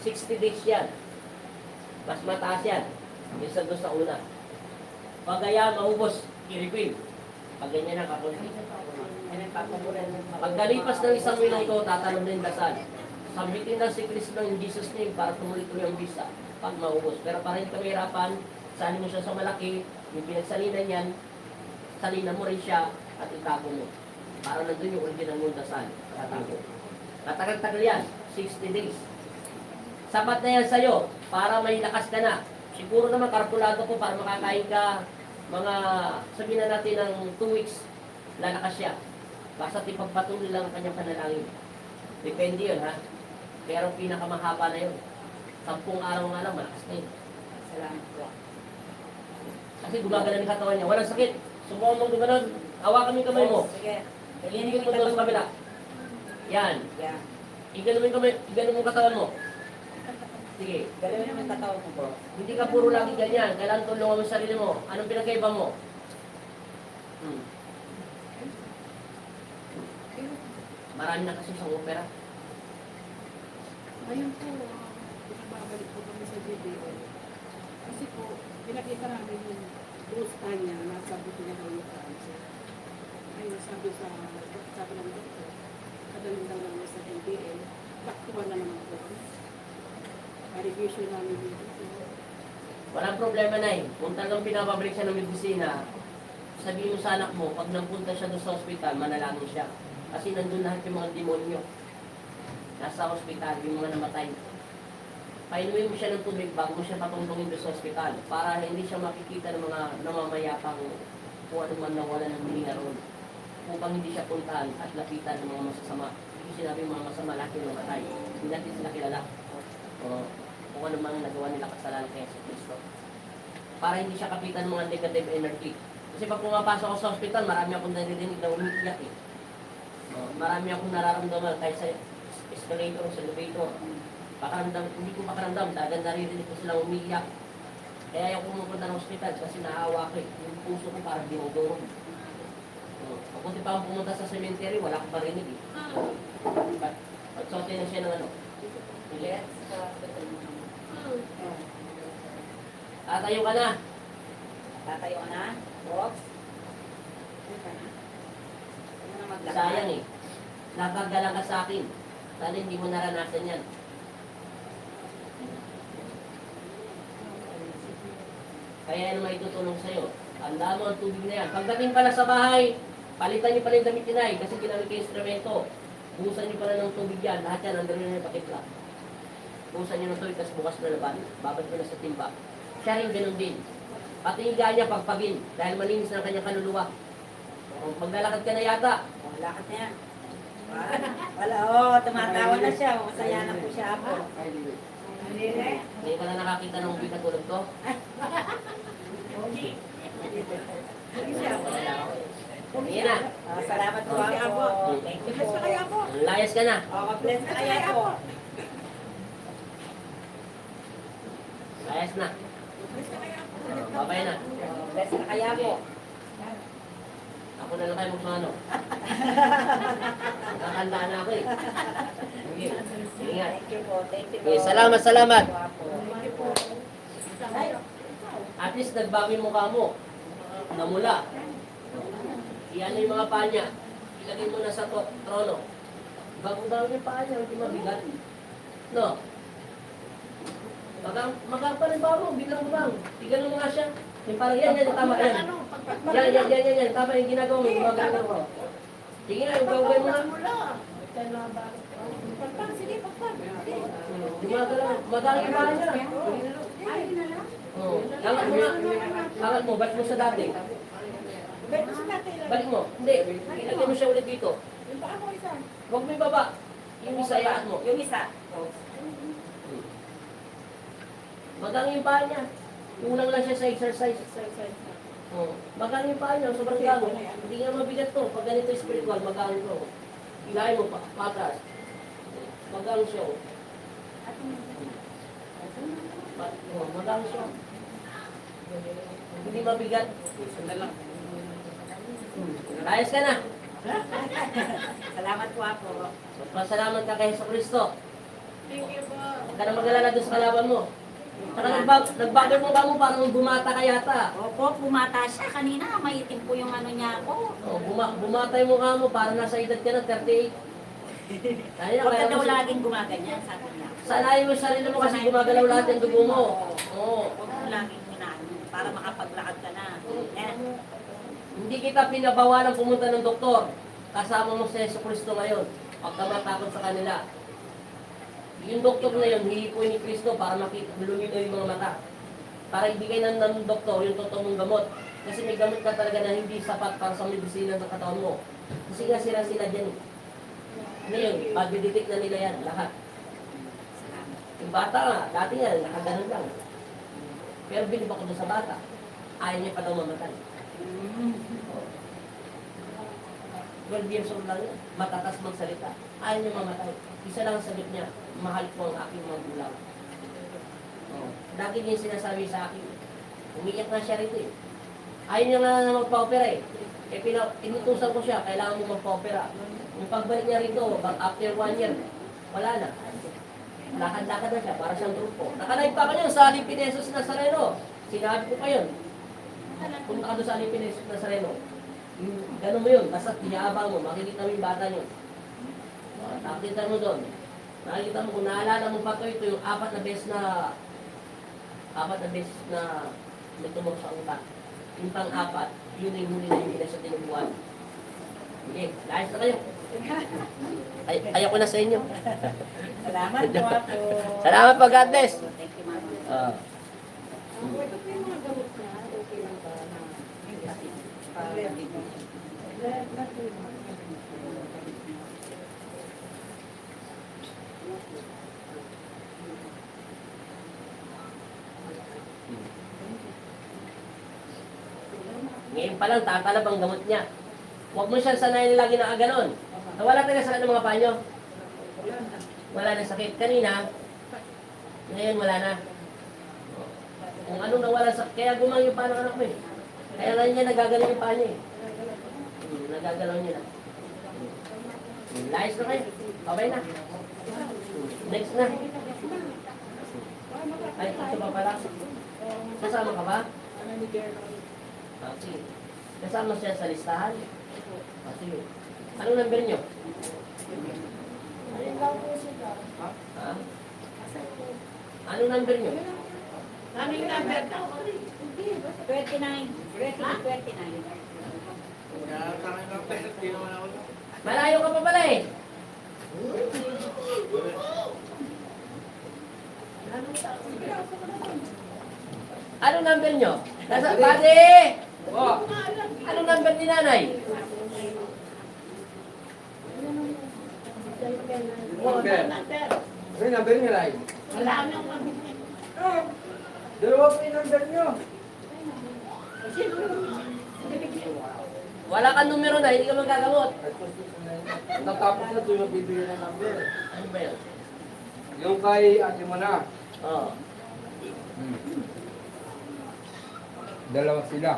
60 days yan. Mas mataas yan. Isa doon sa una. Pag kaya maubos, i-refill. Pag ganyan na kapunti. Pag nalipas ng 1 minuto, tatanong na yung dasal. Sambitin na si Kristo in Jesus name para tumuloy-tuloy ang visa. Pag maubos. Pero para hindi ka mahirapan, salin mo siya sa malaki, yung pinagsalinan yan, salinan mo rin siya at itago mo. Para nandun yung original mong dasal. Tatago. Matagal-tagal yan. 60 days. Sapat na yan sa'yo para may lakas ka na. Siguro naman karpulado ko para makakain ka mga sabihin na natin ng 2 weeks lalakas siya. Basta ipagpatuloy lang ang kanyang panalangin. Depende yun ha. Pero pinakamahaba na yun. 10 araw nga lang, malakas na yun. Salamat po. Kasi gumagana ng katawan niya. Walang sakit. Subukan mong gumanon. Hawakan mo yung kamay mo. Sige. Ilinigit mo doon sa kabila. Yan. Yeah. Iganon mo yung kamay. Iganon mo yung katawan mo. Sige. Galawin naman katawan mo po. Hindi ka puro lagi ganyan. Kailangan tulungan mo yung sarili mo. Anong pinagkaiba mo? Marami na kasi sa opera. Ngayon po, babalik po kami sa GBO. Kasi po, pinakita namin yung brusta niya, nasa buto niya daw yung cancer. Ayun, sabi ng doktor, kadaling daw naman sa NPL, taktuan na naman po. Pa-revision namin yung Walang problema na eh. Kung talagang pinapabalik siya ng medisina, sabihin mo sa anak mo, pag napunta siya doon sa ospital, manalangin siya. Kasi nandun lahat yung mga demonyo. Nasa ospital, yung mga namatay. Painuin mo siya ng tubig bago mo siya patungtungin doon sa ospital para hindi siya makikita ng mga namamayapang kung ano man nawala ng hininga roon. Upang hindi siya puntahan at lapitan ng mga masasama. Hindi sinabi yung mga masama, laki ng namatay. Hindi natin sila kilala. O, kung ano mang nagawa nila kasalanan kay Jesus Cristo. Para hindi siya kapitan ng mga negative energy. Kasi pag pumapasok ako sa ospital, marami akong narinig na umiiyak eh. Marami akong nararamdaman kahit sa escalator o sa elevator. Pakaramdam, hindi ko makaramdam, dagan naririnig ko silang umiiyak. Kaya yung pumupunta ng ospital kasi naawa ko eh. Yung puso ko parang dinudurog. Pagkunti pa akong pumunta sa cemetery, wala akong parinig eh. Pagsote na siya ng ano. Yes. Tatayo ka na. Tatayo ka na. Rox. Ano ka na? Ano na maglakad? Sayang eh. Napagdala ka sa akin. Sana hindi mo naranasan yan. Kaya ano may tutulong sa'yo. Tanda mo ang tubig na yan. Pagdating pala sa bahay, palitan niyo pala yung damit ni Nay kasi ginamit kayo instrumento. Buhusan niyo pala ng tubig yan. Lahat yan, andun na yung pakitla. Buhusan niyo ng tubig, tapos bukas na laban. Babad ko na sa timba. Siya rin ganun din. Pati yung higa niya pagpagin dahil malinis na ang kanyang kaluluwa. Kung maglalakad ka na yata, Lakad niya. Wala, oh, tumatawa na siya. Masaya na po siya po. hindi ka na nakakita ng ubig na tulog ko. Sige na. Salamat po ako. Thank you po. Layas ka na. Oh, bless na kaya po. Layas na. Babay na. Bless na kaya po. Ako na lang kayo magmano. Nakakandaan na ako eh. Sige. Sige nga. Thank you po. Thank you po. Okay, salamat, salamat. Thank you po. At least nagbago yung mukha mo. Namula. Iyan na yung mga paa niya. Ilagay mo na sa trono. Bago-bago yung paa niya, hindi mabigat. No? Magang pa rin ba mo? Biglang bumang. Tignan mo nga siya. Yung parang yan, tama yan. Yan. Tama yung ginagawa mo. Gumagano mo. Sige nga, yung gawin mo na. Sige, pagpag. Gumagalaw. Magang yung paa niya. Ayun na lang. Oh. Angat mo nga. Angat mo. Balik mo sa dati. Beto sa natin. Balik mo. Hindi. Ilagay mo siya ulit dito. Yung paa mo isa. Huwag mo yung baba. Yung isa, iangat mo. Yung isa. Magang yung paa niya. Kulang lang siya sa exercise. Oh. Magang yung paa niya. Sobrang gago. Hindi nga mabigat to. Pag ganito spiritual, magang to. Ilahin mo, patras. Magang siya. Oh. Magang siya. Hindi mabigat. Ayos ka na. Salamat po ako. Pasalamat ka kay Jesucristo. Huwag ka na mag-alala doon sa kalaban mo. Saka nagbagal mo ka mo, parang bumata ka yata. Opo, pumata siya. Kanina, maitim po yung ano niya ako. Oh, bumatay mo ka mo, parang nasa edad ka na, 38. Kaya Huwag ka kaya daw mo, laging gumaganyan, sabi niya. sanayin mo yung sarili mo kasi gumagalaw lahat yung dugo mo. Oo. Huwag mo laging hinaan para makapaglakad ka na. Eh, Hindi kita pinabawalan pumunta ng doktor. Kasama mo si Yesu Cristo ngayon. Huwag ka matakot sa kanila. Yung doktor na yun, hihipuin ni Cristo para lumino yung mga mata. Para ibigay ng doktor yung totoo mong gamot. Kasi may gamot ka talaga na hindi sapat para sa medisina sa katawan mo. Kasi nga sila dyan. Ngayon, pag-detect na nila yan, lahat. Yung bata nga, dati nga, nakaganon lang. Pero bilib ako doon sa bata. Ayaw niya pa daw mamatay. 12 years old lang yan. Matatas magsalita. Ayaw niya mamatay. Isa lang ang sagot niya, mahal ko ang aking magulang. Oh. Lagi niya yung sinasabi sa akin. Umiiyak na siya rito eh. Ayaw niya nga na magpa-opera eh. Inutusan ko siya, kailangan mo magpa-opera. Yung pagbalik niya rito, after 1 year, wala na. Lakad-lakad na siya, para siyang grupo. Nakalive pa ka niyo sa Alipin Jesus Nazareno. Sinabi ko pa yun. Punta ka doon sa Alipin Jesus Nazareno. Ganun mo yun, basta tinaabang mo, makikita mo yung bata niyo. Nakikita mo doon. Nakikita mo, kung naalala mo pa ito yung 4 na beses na may tumok sa utak. Yung pang-4, yun yung huli na yung bilas sa tinubuan. Okay, layas na kayo. Ayaw ko na sa inyo. salamat po ako. Salamat po, God bless. Thank you, Mama. Ito po yung mga gamot niya, okay lang ba na Ngayon pa lang, tatalab ang gamot niya. Huwag mo siyang sanayin lagi na ganon. Nawala tayo sa ng mga panyo. Wala na sakit. Kanina, ngayon wala na. Kung anong nawala sa... Kaya gumang yung pa ng anak mo eh. Kaya nga niya nagagalaw yung pa niya eh. Nagagalaw niya na. Layas na kayo. Babay na. Next na. Ay, ito pa pala. Kasama ka ba? Sige. Kasama siya sa listahan? Sige. Ano number niyo? Ayun lang po siya. Ha? Ano number niyo? Ano yung number daw? 29. 29. Kaya tayo ng pera, di naman ako. Malayo ka pa pala eh. Ano number niyo? Nasa, pati! Oh, ano number ni nanay? Number. Ano yung number niya, Ray? Wala nang Dalawa po yung number niyo. Wala kang numero na, hindi ka magagamot. Natapos na ito yung bibigyan ng number. Ano ba yun? Yung kay ate mo na. Oh. Dalawa sila.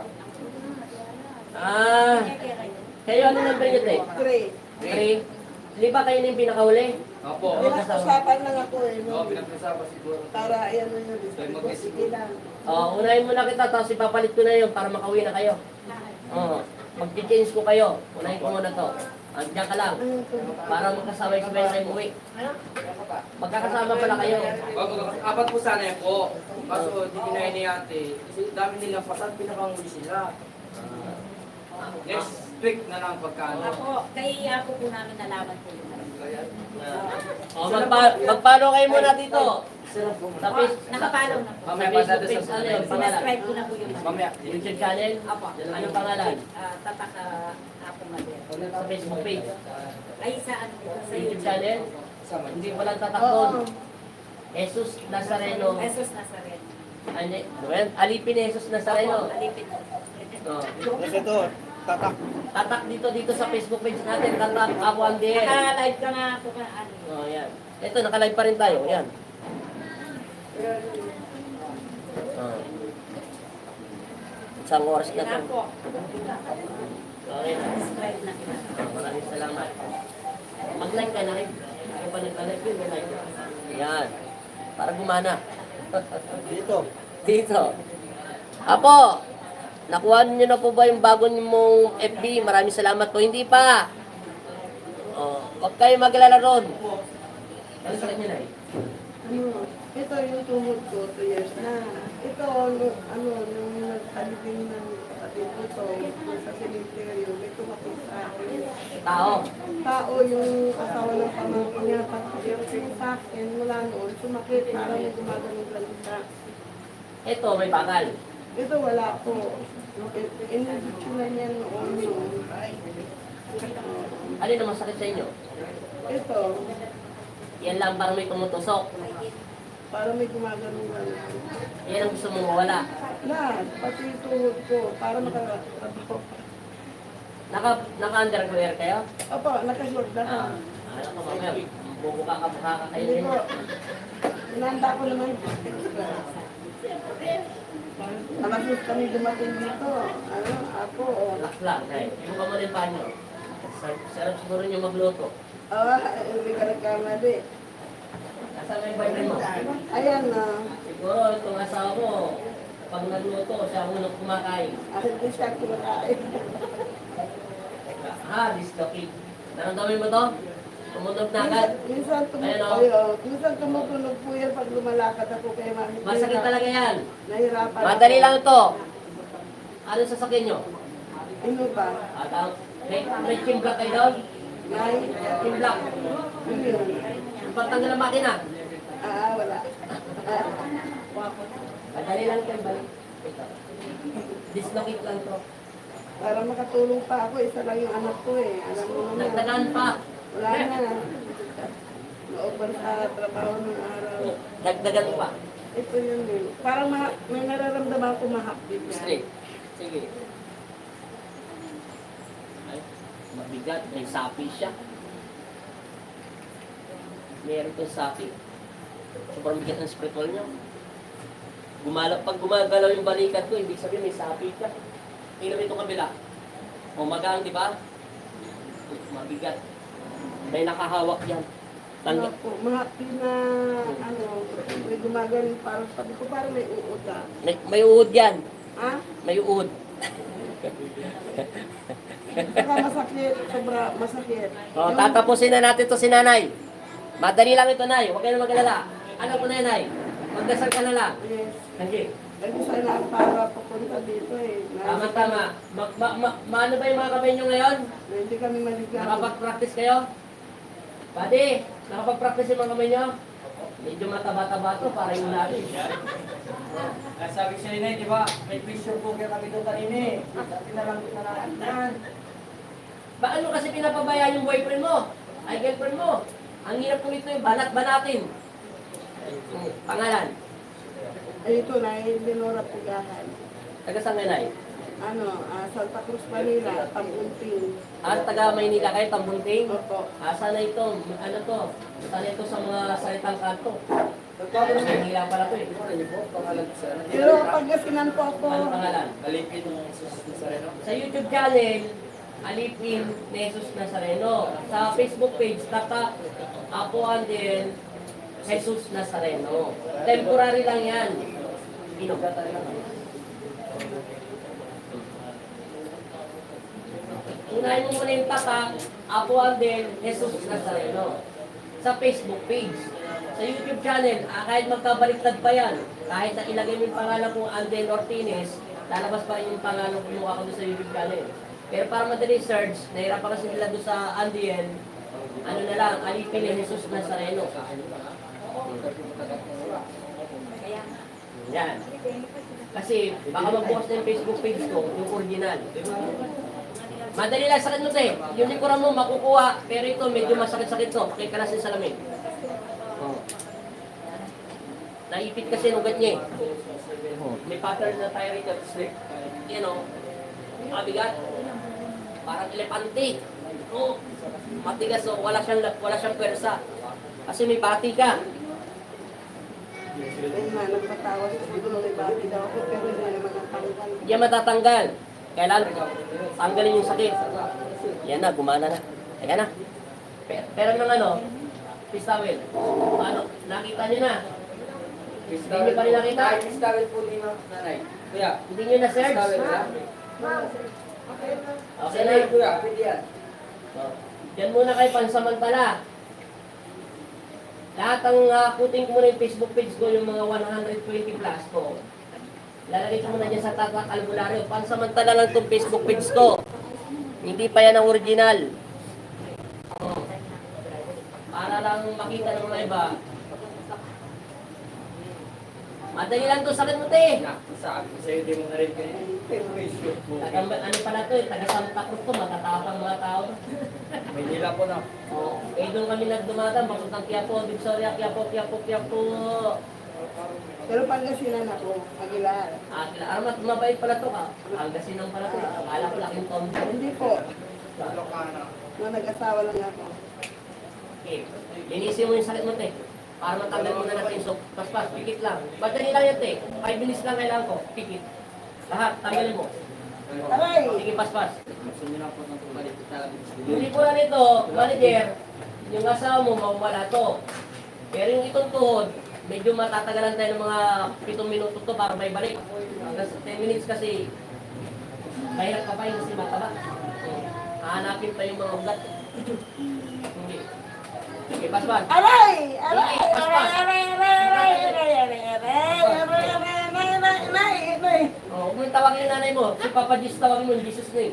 Ah, kayo ano number niyo, te? 3. Di ba kayo na yung pinakahuli? Opo. Usapan lang ako eh. Oo, pinag-usapan siguro. Para ayan na yun. Tayo mag-isip. Sige lang. Oh, unahin muna kita, tapos ipapalit ko na yun para makauwi na kayo. Oh, mag-change ko kayo. Unahin ko muna to. Andiyan ka lang. Para magkasabay-sabay na kayo umuwi. Magkakasama pala kayo. Apat po sana yan po. Kaso di dinahin ni ate. Kasi dami nilang pasat, pinakanguli sila. Next week na lang pagkano. Ako, kaya ako po namin nalaman po yung ano. Oh, magpalo kayo muna dito. Sa Nakapalaw na po. Mamaya pa natin Facebook page, sa ano yun, pangalan? Sinascribe ko na po yung Mamaya. YouTube channel? Apo. Anong pangalan? Tataka ako Mader. Sa Facebook page. Ay, sa ano po? Sa YouTube YouTube. channel? Hindi walang tatak doon. Jesus Nazareno. Jesus Nazareno. Ano yan? Alipin Jesus Nazareno. Alipin. Oh. Kasi ito, tatak. Tatak dito sa Facebook page natin. Tatak Abu Andiel. Naka-live ka nga po ka ano. Oh, yan. Ito, naka-live pa rin tayo. Yan. Oh. Isang oras na Yan to. po. Okay. Subscribe na kita. Maraming salamat. Mag-like ka na rin. Ako pa nag-like yun, like. Yan. Para gumana. Dito. Dito. Apo, nakuha niyo na po ba yung bago mong FB? Maraming salamat po. Hindi pa. Oh, huwag kayo maglala ron. Ano sa kanya na Ano, ito yung tuhod ko, 2 years na. Ito, nung nagtalibing ng kapatid ko to, sa cemetery, may tumakot sa akin. Tao. Tao yung asawa ng pamangkin niya, tapos yung sa akin, mula noon, sumakit, parang may gumagano'ng galita. Ito, may bakal. Ito wala po. Inibitsyonan niya noon yun. Ano naman sakit sa inyo? Ito, Yan lang parang may tumutusok. parang may gumagano'ng galita. Yan ang gusto mong mawala. Lahat, pati yung tuhod ko, para makatabi ko. Naka-underwear kayo? Opo, nakashort na. Ano ka mamaya? Bubuka ka kayo Hindi din. po. Inanda ko naman. Nakasus kami dumating dito. Ano, ako. Relax lang. Ibo ka muna yung panyo. Sarap siguro nyo magluto. Hindi ka nagkamali. Kasama yung boyfriend mo? Ayan na. Siguro itong asawa mo, pag nagluto, siya ang unang kumakain. Hindi siya kumakain. Dislocate. Naramdamin mo to? Tumunog na agad? Minsan Ayan, oh. minsan tumutunog po yan pag lumalakad ako kay mami. Masakit talaga yan. Nahirapan. Madali lang ito. Ano sasakyan nyo? Ano ba? At ang may chimblak kayo doon? Nay? Chimblak. Ano yun? Yung pagtanggal ng makina. Wala. Madali lang ito. Balik. Ito. Dislocate lang to. Para makatulong pa ako, isa lang yung anak ko eh. Alam mo naman. Nagtagaan pa. Wala na. Nauban sa trabaho ng araw. Dagdagan pa. Ito yun eh. Parang may nararamdaman ko mahapdit yan. Straight. Sige. Ay, mabigat. May sapi siya. Meron itong sapi. Sobrang bigat ng spiritual niya. Pag gumagalaw yung balikat ko, ibig sabihin may sapi siya. Tingnan mo itong kabila. O magaan, di ba? Mabigat. May nakahawak yan. Ano po, mahapdi na may gumagaling parang sabi ko parang may uod ah. May uod yan. Ha? May uod. Saka masakit, sobra masakit. O, tatapusin na natin to si nanay. Madali lang ito, nay. Huwag kayo na mag-alala. Ano po na yun, nay? Magdasal ka na lang. Yes. Sige. Lagi sana para papunta dito eh. Tama-tama. Maano ba yung mga kamay nyo ngayon? Hindi kami maligaw. Nakapag-practice kayo? Buddy, nakapag-practice yung mga kamay nyo? Medyo mataba-taba to para yung natin. Sabi ko sa inyo, di ba? May picture po kaya kami doon kanina eh. Pinaranggot na natin yan. Paano kasi pinapabaya yung boyfriend mo? Ay, girlfriend mo? Ang hirap ko nito yung banat-banatin. Pangalan? Ay, ito na, Lenora Pugahan. Taga saan nanay? Santa Cruz, Manila, Tambunting. Taga Maynila kayo, Tambunting? Opo. Sana ito, ano to? Sana ito sa mga salitang kanto. Maynila pala to eh. Pero Pangasinan po ako. Ano pangalan? Alipin ng Sareno. Sa YouTube channel, Alipin Jesus Nazareno. Sa Facebook page, Apuan din Jesus Nazareno. Temporary lang yan. Unahin mo muna yung tatak, Apuan din Jesus Nazareno. Sa Facebook page. Sa YouTube channel, kahit magkabaliktad pa yan, kahit na ilagay mo yung pangalan kong Andel Ortines, lalabas pa rin yung pangalan ko mukha ko doon sa YouTube channel. Pero para madali search, nahirapan kasi nila doon sa Andel, ano na lang, Alipin ni Jesus Nazareno. Yan. Kasi baka magbukas na yung Facebook page ko, yung original. Madali lang sakit mo eh. Yung likuran mo makukuha, pero ito medyo masakit-sakit to. Kaya ka na sa salamin. Oh. Naipit kasi yung ugat niya eh. May pattern na tayo rito. Yan o. Mabigat. Parang elepante. Oh. Matigas o. Wala siyang pwersa. Kasi may pati ka. Ayun na, nagpatawas. Sabi ko, may babi daw ako, pero hindi naman natanggal. Yan matatanggal. Kailan tanggalin yung sakit. Yan na, gumana na. Ayan na. Pero ng ano, pistawel. Ano, nakita niyo na. Hindi niyo pa rin nakita? Kahit stawel po din ng nanay. Kuya, Hindi niyo na-search? stawel na. Okay na. Kuya, pwede yan. So, yan muna kayo pansamantala. Lahat ang kutin ko muna yung Facebook page ko, yung mga 120 plus ko. Lalagay ko muna dyan sa tatak albularyo. Pansamantala lang itong Facebook page ko. Hindi pa yan ang original. Oh. Para lang makita ng mga iba. Madali lang to, sakit mo te. Sabi ko sa'yo, di mo na rin ganyan. Pero may shoot po. Ano pala to, taga Santa Cruz to, matatapang mga tao. Manila po na. Oh, doon kami nagdumadaan, papuntang Quiapo, Victoria, Quiapo. Pero Pangasinan ako, Aguilar. Aramat, mabait pala to ka. Pangasinan pala to. Akala ko laking tombo. Hindi po. Nung nag-asawa lang ako. Okay. Linisin mo yung sakit mo, te. Para matanggal mo na natin. So, paspas, pikit lang. Madali lang yan, te. 5 minutes lang kailangan ko. Pikit. Lahat, tanggalin mo. Aray! Sige, paspas. Gusto niyo lang po ng tumalit. Hindi po na nito, manager, yung asawa mo, mawala to. Pero yung itong tuhod, medyo matatagalan tayo ng mga 7 minuto to para may balik. Hanggang sa 10 minutes kasi, mahirap ka pa yun kasi mataba. Hahanapin pa yung mga ugat. Hindi. Sige, paspas. Aray! Aray! Paspas. Oh, huwag mo yung tawagin yung nanay mo. Si Papa Jesus tawagin mo in Jesus' name.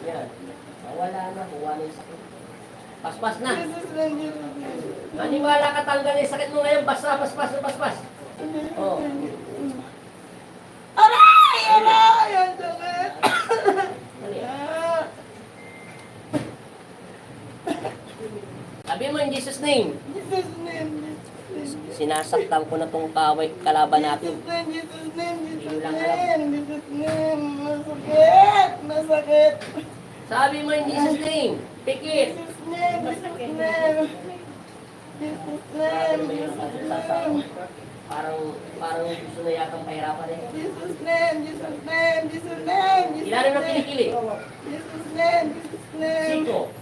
Yan. Wala na, wala yung sakit. Paspas na. Maniwala ka tanggal yung sakit mo ngayon. Basta, paspas. Oh. Aray! Aray! Ang sakit! Dali. Sabi mo in Jesus' name. Jesus name, Sinasaktan ko na tong kalaban natin. Jesus name, masakit, masakit. Sabi mo in Jesus' name. Pikit. Jesus name, Jesus name. Jesus name, Jesus name. Parang gusto na yatang pahirapan eh. Jesus name, Jesus name, Jesus name. Ilalim na pinikili. Jesus name, Jesus name. Siko.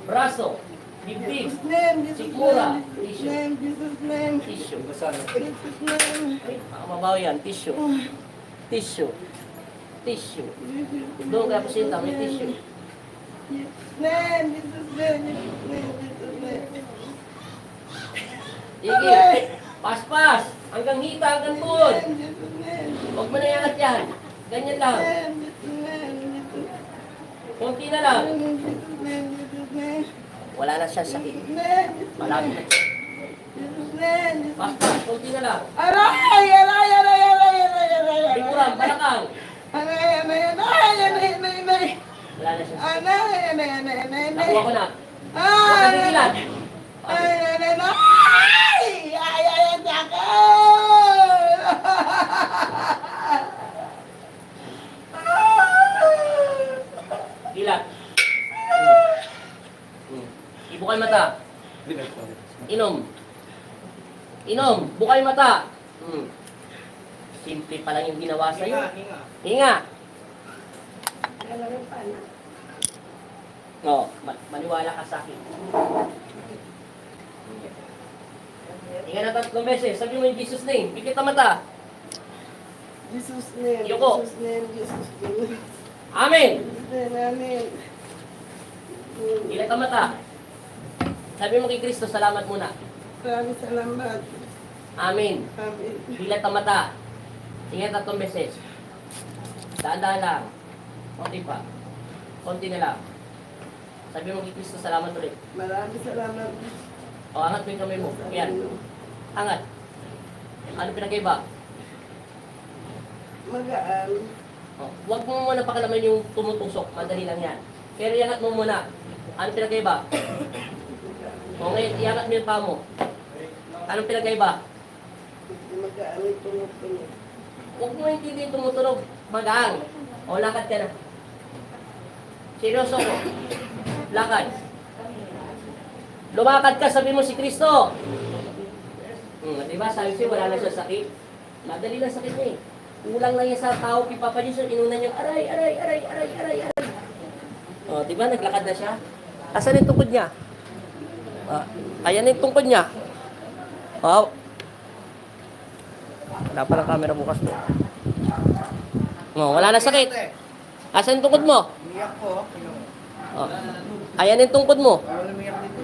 Braso. Dibdib. Jesus name, Jesus Sikmura. name. Jesus name, Jesus name. Tissue. Jesus name. Makamabaw yan. Tissue. Tissue. Doon kaya pasinta, may tissue. Jesus name, Jesus name, Jesus name, Jesus name. Sige. Paspas. Hanggang hita, hanggang tuhod. Jesus name, Huwag mo na iangat yan. Ganyan lang. Jesus name, Jesus Kunti na lang. name, Jesus name, Jesus name. Wala na siya sakit. Jesus name, Malapit na. Jesus name. Paspas. Kunti na lang. Aray! Aray! Aray! Aray! Aray! Aray! Bikuran. Balakang. Aray! Aray! Aray! Aray! Aray! Wala na siya sakit. Aray! Aray! Aray! Aray! Nakuha ko na. Ay! Huwag ka tigilan. Ay! Ay! Ay! Ay! Ay! Ay! Sakit! Gilat. Ibukay mata. Inom. Bukay mata. Simple pa lang yung ginawa sa'yo. Hinga. Oo, maniwala ka sa akin. Hinga na 3 beses. Sabi mo yung Jesus name. Pikit na mata. Jesus name, Yoko. Jesus name, Jesus name. Amen. Jesus name, amen. Gilat ang mata. Sabi mo kay Kristo, salamat muna. Maraming salamat. Amen. Amen. Dilat ang mata. Hinga 3 beses. Daan-daan lang. Konti pa. Konti na lang. Sabi mo kay Kristo, salamat ulit. Maraming salamat. O, angat mo yung kamay mo. Yan. Angat. Ano pinag-iba? Magaan. O, huwag mo muna pakalaman yung tumutusok. Madali lang yan. Pero iangat mo muna. Ano pinag-iba? O, ngayon, iangat mo yung paa mo. Anong pinag-iba? Magaan yung tumutunog. Huwag mo intindihin tumutunog. Magaan. O, lakad ka na. Seryoso ko. Lakad. Lumakad ka, sabi mo si Kristo. Diba? Sabi siya, wala na siya sakit. Madali lang sakit niya eh. Kulang lang yan sa tao, Papa Jesus, inunan niyang aray. O, diba? Naglakad na siya. Asan yung tungkod niya? Ayan yung tungkod niya. Oh. Wala pa ng camera bukas mo. Oh, wala na sakit. Asan yung tungkod mo? Umiyak ko. Oh. Ayan yung tungkod mo. Bawal umiyak dito.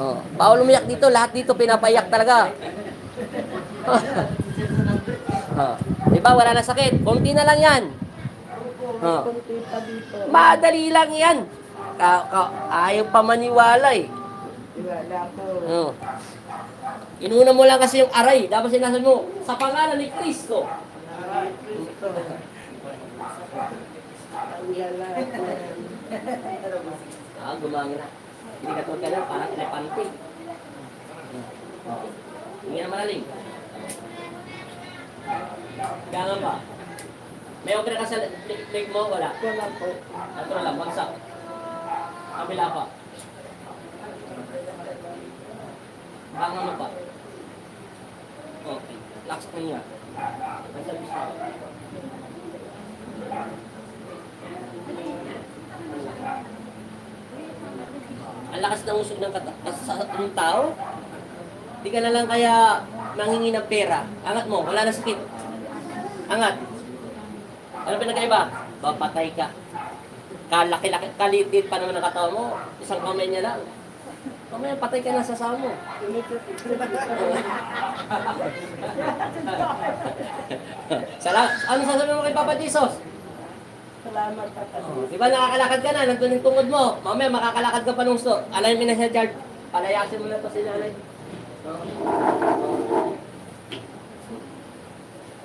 Oh. Bawal umiyak dito. Lahat dito pinapaiyak talaga. Oh. Diba? Wala na sakit. Konti na lang yan. Oh. Kunti pa dito. Madali lang yan. Ayaw pa maniwala eh. Wala ko. Oh. Inuna mo lang kasi yung aray. Dapat sinasabi mo, sa pangalan ni Kristo. Kristo. Ang lahat na. Gumangin na. Hindi ka tulad ka na, parang elepante. Oh. Hindi na malalim. Gangan pa. May okay na ka sa leg mo, wala. Wala po. Ito na lang, bagsak. Kabila pa. Bangan mo pa. Okay. Relax na niya. Nasa bisa. Ang lakas ng usog ng tao. Di ka na lang kaya nanghingi ng pera. Angat mo, wala na sakit. Angat. Ano pinagkaiba? Papatay ka. Kalaki-laki, kalitit pa naman ang katawan mo. Isang kamay niya lang. Mamaya patay ka na sa sama mo. Ano sasabihin mo kay Papa Jesus? Salamat kapatid. Di ba nakakalakad ka na, nandun yung tungkod mo. Mamaya makakalakad ka pa nung gusto. Alay mo na siya, Jard. Palayasin mo na to si nanay.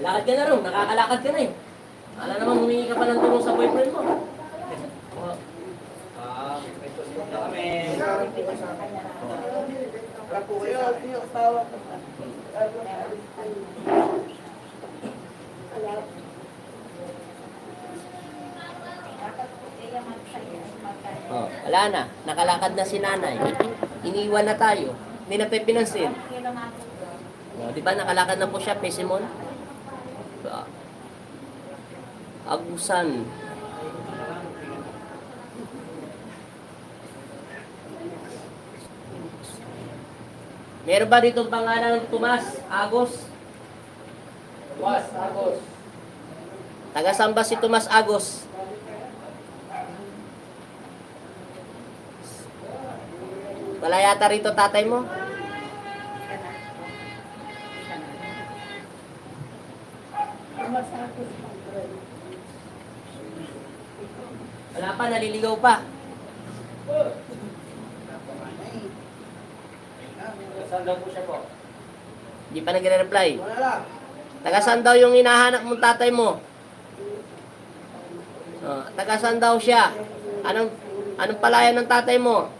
Lakad ka na rin, nakakalakad ka na eh. Ala naman humingi ka pa ng tulong sa boyfriend mo. May tusunod na kami. Wala po kayo. Yung asawa ko pa. Wala na, nakalakad na si nanay. Iniwan na tayo. Hindi na tayo pinansin. Di ba nakalakad na po siya, Pesimon? Agusan. Meron ba dito pangalan ng Tomas? Agos? Mas, Agos. Taga saan ba si Tomas Agos? Wala yata rito tatay mo? Wala pa, naliligaw pa. Saan daw po siya po? Hindi pa nagre-reply. Wala lang. Taga saan daw yung hinahanap mong tatay mo? Taga saan daw siya? Anong palayan ng tatay mo?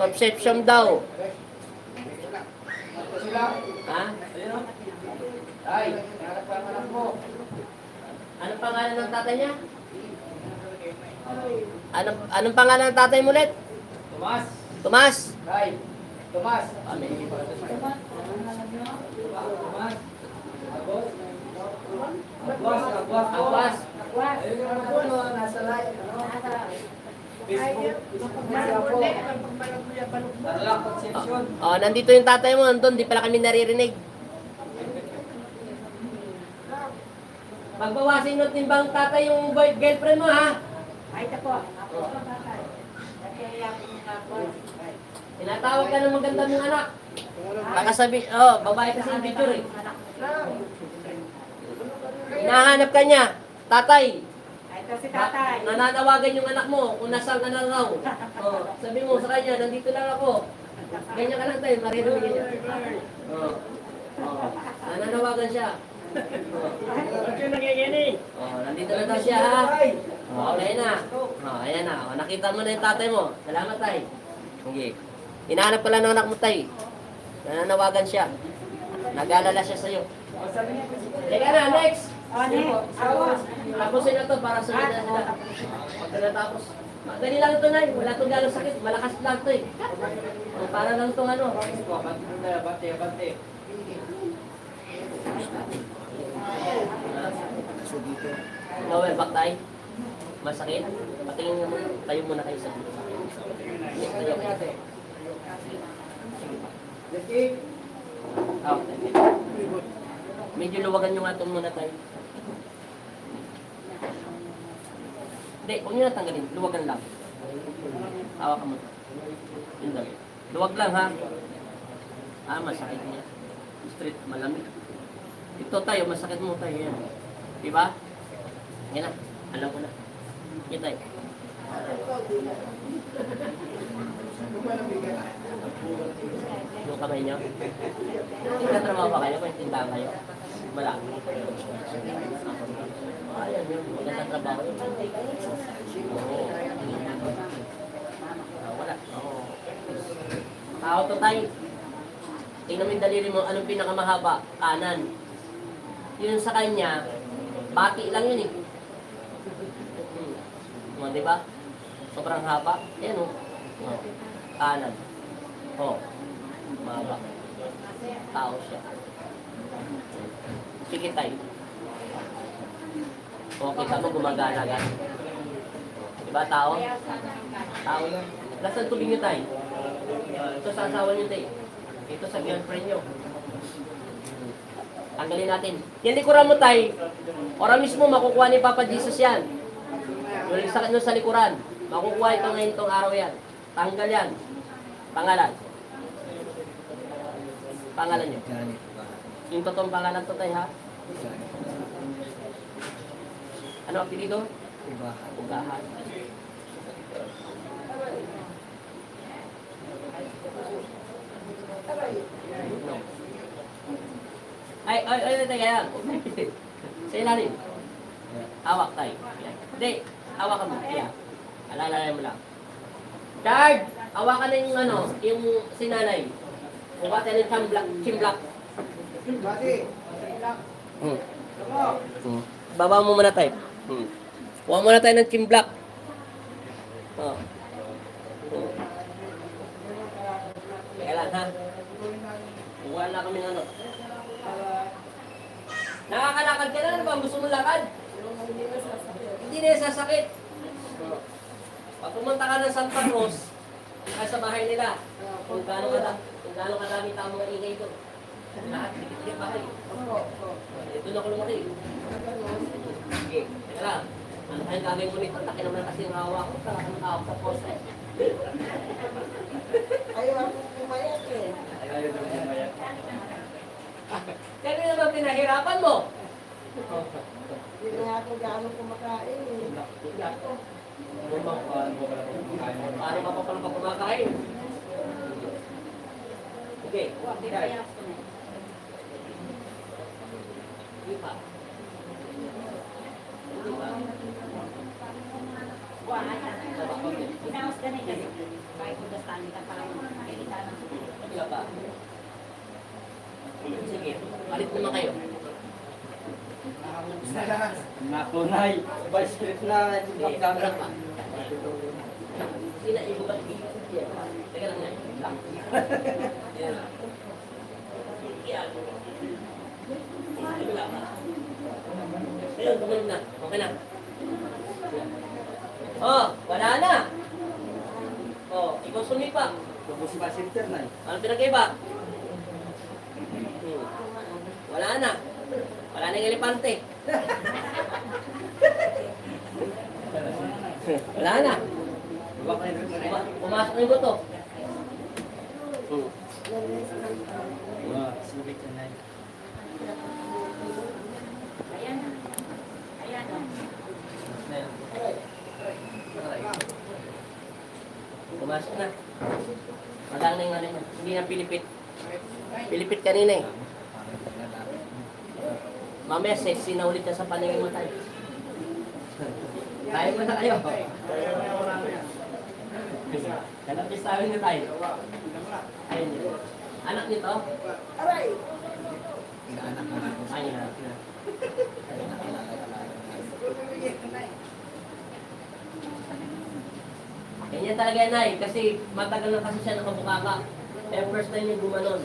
Conception daw. Ito sila. Ha? Ayun o. Ay, nakalap ka ang anak mo. Anong pangalan ng tatay niya? Anong pangalan ng tatay mo ulit? Tomas. Tomas. Ay, Tomas. Amen. Tomas. Agos. Agwas. Agwas. Ayun yung anak mo, nasa live. Facebook. Tarlac Concepcion. Nandito yung tatay mo, nandun, di pala kami naririnig. Magbawasin mo timbang tatay yung girlfriend mo, ha? Ay, ito po. Tinatawag ka ng maganda mong anak. Nakasabi, babae kasi yung picture eh. Hinahanap ka niya, tatay. Ay, ito si tatay. Nananawagan yung anak mo kung nasaan ka na raw. Sabi mo sa kanya, nandito lang ako. Ganyan ka lang tayo, maririnig niya. Nananawagan siya. Nandito na daw siya, ha? Okay na. Ayan na. Nakita mo na yung tatay mo. Salamat, tay. Sige. Hinahanap ka lang ng anak mo, tay. Nananawagan siya. Nag-alala siya sa'yo. Teka na, next! Tapusin na to para sunod na sila. Pagka natapos. Madali lang ito, Nay. Wala itong gano'ng sakit. Malakas lang ito eh. Para lang itong ano. Bante. Lower back tayo. Masakit. Patingin mo. Tayo muna kayo sa dito. Tayo. Okay. Medyo luwagan yung atom muna tayo. Hindi, huwag nyo natanggalin. Luwagan lang. Hawak ka mo. Yun lang. Luwag lang ha. Masakit niya. Straight, malamig. Ito tayo, masakit mo tayo yan. Diba? Yan na. Alam ko na. Yan tayo. Yung kamay nyo. Nagtatrabaho ba kayo? Kung tindahan kayo? Wala. Ayan yun. Nagtatrabaho yun. Oo. Wala. Oo. Tao to tayo. Tingnan mo yung daliri mo. Anong pinakamahaba? Kanan. Yun sa kanya, bati lang yun eh. Diba? Sobrang haba. Yan o. Kanan. Mahaba. Tao siya. Sige tayo. Kita mo gumagana agad. Diba tao? Tao yan. Nasaan tubig nyo tayo? Ito sa asawa nyo tayo. Ito sa girlfriend nyo. Tanggalin natin. Yan likuran mo tayo. Ora mismo makukuha ni Papa Jesus yan. Yung sakit nyo sa likuran. Makukuha ito ngayon itong araw yan. Tanggal yan. Pangalan. Pangalan nyo. Yung totoong pangalan to tayo ha. Ano ang apelido? Ugahan. No. Ay, yan. Sa ilalim. Hawak tayo. Hindi, hawakan mo. Yan. Alalayan mo lang. Chard! Hawakan na yung yung sinanay. Huwag tayo ng chimblak. Baba mo muna tayo. Huwag muna tayo ng chimblak. Kaya lang ha. Huwag na kami ng Nakakalakad ka na, ano ba? Gusto mo lakad? Hindi na sasakit. Pag pumunta ka ng Santa Cruz, sa bahay nila, kung gaano kadami tao mga ingay doon. Lahat, dikit-dikit bahay. Doon ako lumaki. Sige, teka lang. Ano kayong gagawin mo nito? Laki naman kasi yung hawa ko. Talaga ng tao sa poste. Ayaw ako pumayat eh. Kaya naman pinahirapan mo. Hindi na ako gaano kumakain eh. Paano ka pa pala kumakain? Okay. Hindi pa. Inaos ka na kasi kahit understand ka pa lang kailangan. Hindi pa. Sige, palit naman kayo. Natunay. By script na Hindi, berat pa. Sina, ibukat. Teka lang yan. Lang. Yan lang. Yan. Ayun, gumanon na. Okay na. Wala na. Ikaw sumipa. Tapos si Pastor na. Ano pinag-iba? Wala na. Wala na yung elepante. Wala na. Pumasok na yung buto. Sulit na. Ayan. Ayan. Pumasok na. Malang na yung ano niya. Hindi na pilipit. Pilipit kanina eh. Mamaya sexy na ulit na sa paningin mo tayo. Tayo mo na kayo. Kalapis tayo na tayo. Ayun yun. Anak nito? Aray! Ayun na. Ganyan talaga yan ay, kasi matagal na kasi siya nakabukaka. Eh first time yung gumanon.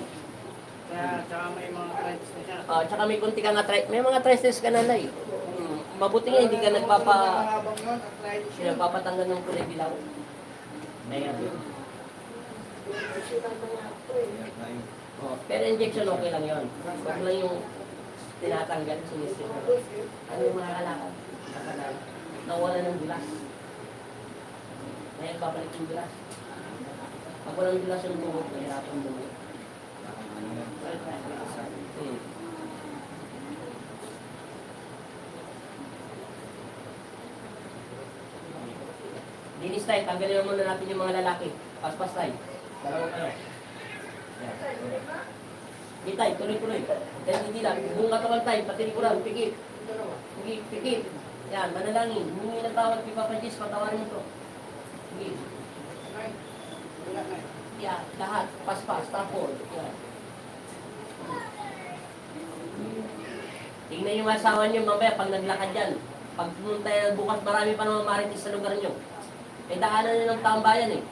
Kaya, tsaka may mga trends na siya. Tsaka may kunti ka nga may mga tresses ka na nay. Mabuti nga hindi ka Habang yun, ang trend siya. nagpapatanggal ng kulay dilaw. Ayan. Sila na nga po eh. Oh, pero injection okay lang yun. Huwag lang yung tinatanggal, sinisip. Ano yung mga kalakad? Kasalan. Nawala ng bilas. Ngayon, babalik yung bilas. Pag walang bilas yung bumot, mahirapan bumot. Hmm. Linis tayo, tanggalin muna natin yung mga lalaki. Paspas tayo. Dalawang kayo. Hindi tayo, tuloy-tuloy. Kaya hindi lang, buong katawan tayo, pati likuran, pikit. Pikit, pikit. Yan, manalangin. Humingi ng tawad kay Papa Jis, patawarin mo to. Pikit. Yan, lahat. Paspas, tapon. Yan. Tingnan yung asawa niyo mamaya pag naglakad yan. Pag pumunta yan bukas, marami pa naman marites sa lugar niyo. Eh, daanan niyo ng taong bayan eh.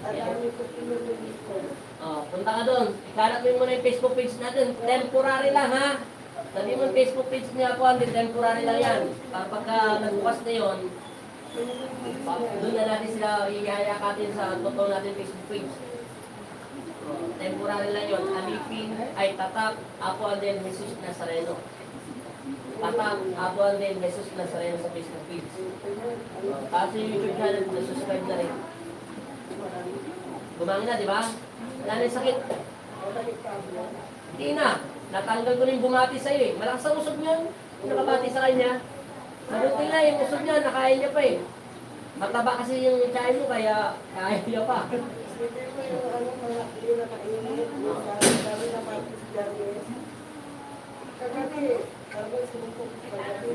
Alami ko pinuli ko. Oh, punta ka doon. Ikalat mo muna yung Facebook page natin. Temporary lang ha. Sabi mo yung Facebook page niya po, hindi temporary lang yan. Para pagka nagbukas na yun, doon na natin sila iyayakatin sa totoo natin Facebook page. Oh, temporary lang yun. Alipin ay tatak, Apo Andel Jesus Nazareno. Tatak, Apo Andel Jesus Nazareno sa Facebook page. Oh, kasi yung YouTube channel, na-subscribe na rin. Gumangin na, di ba? Wala na yung sakit. Hindi na. Natanggal ko na yung bumati sa'yo eh. Malakas ang usog niyan. Yung nakabati sa kanya. Mabuti na yung usog niya, nakain niya pa eh. Mataba kasi yung tiyahin mo, kaya kaya niya pa. Hindi ko yung ano, mga yung nakainit. Sabi na Martis Janes. Kagabi, sabi sumupok kagabi.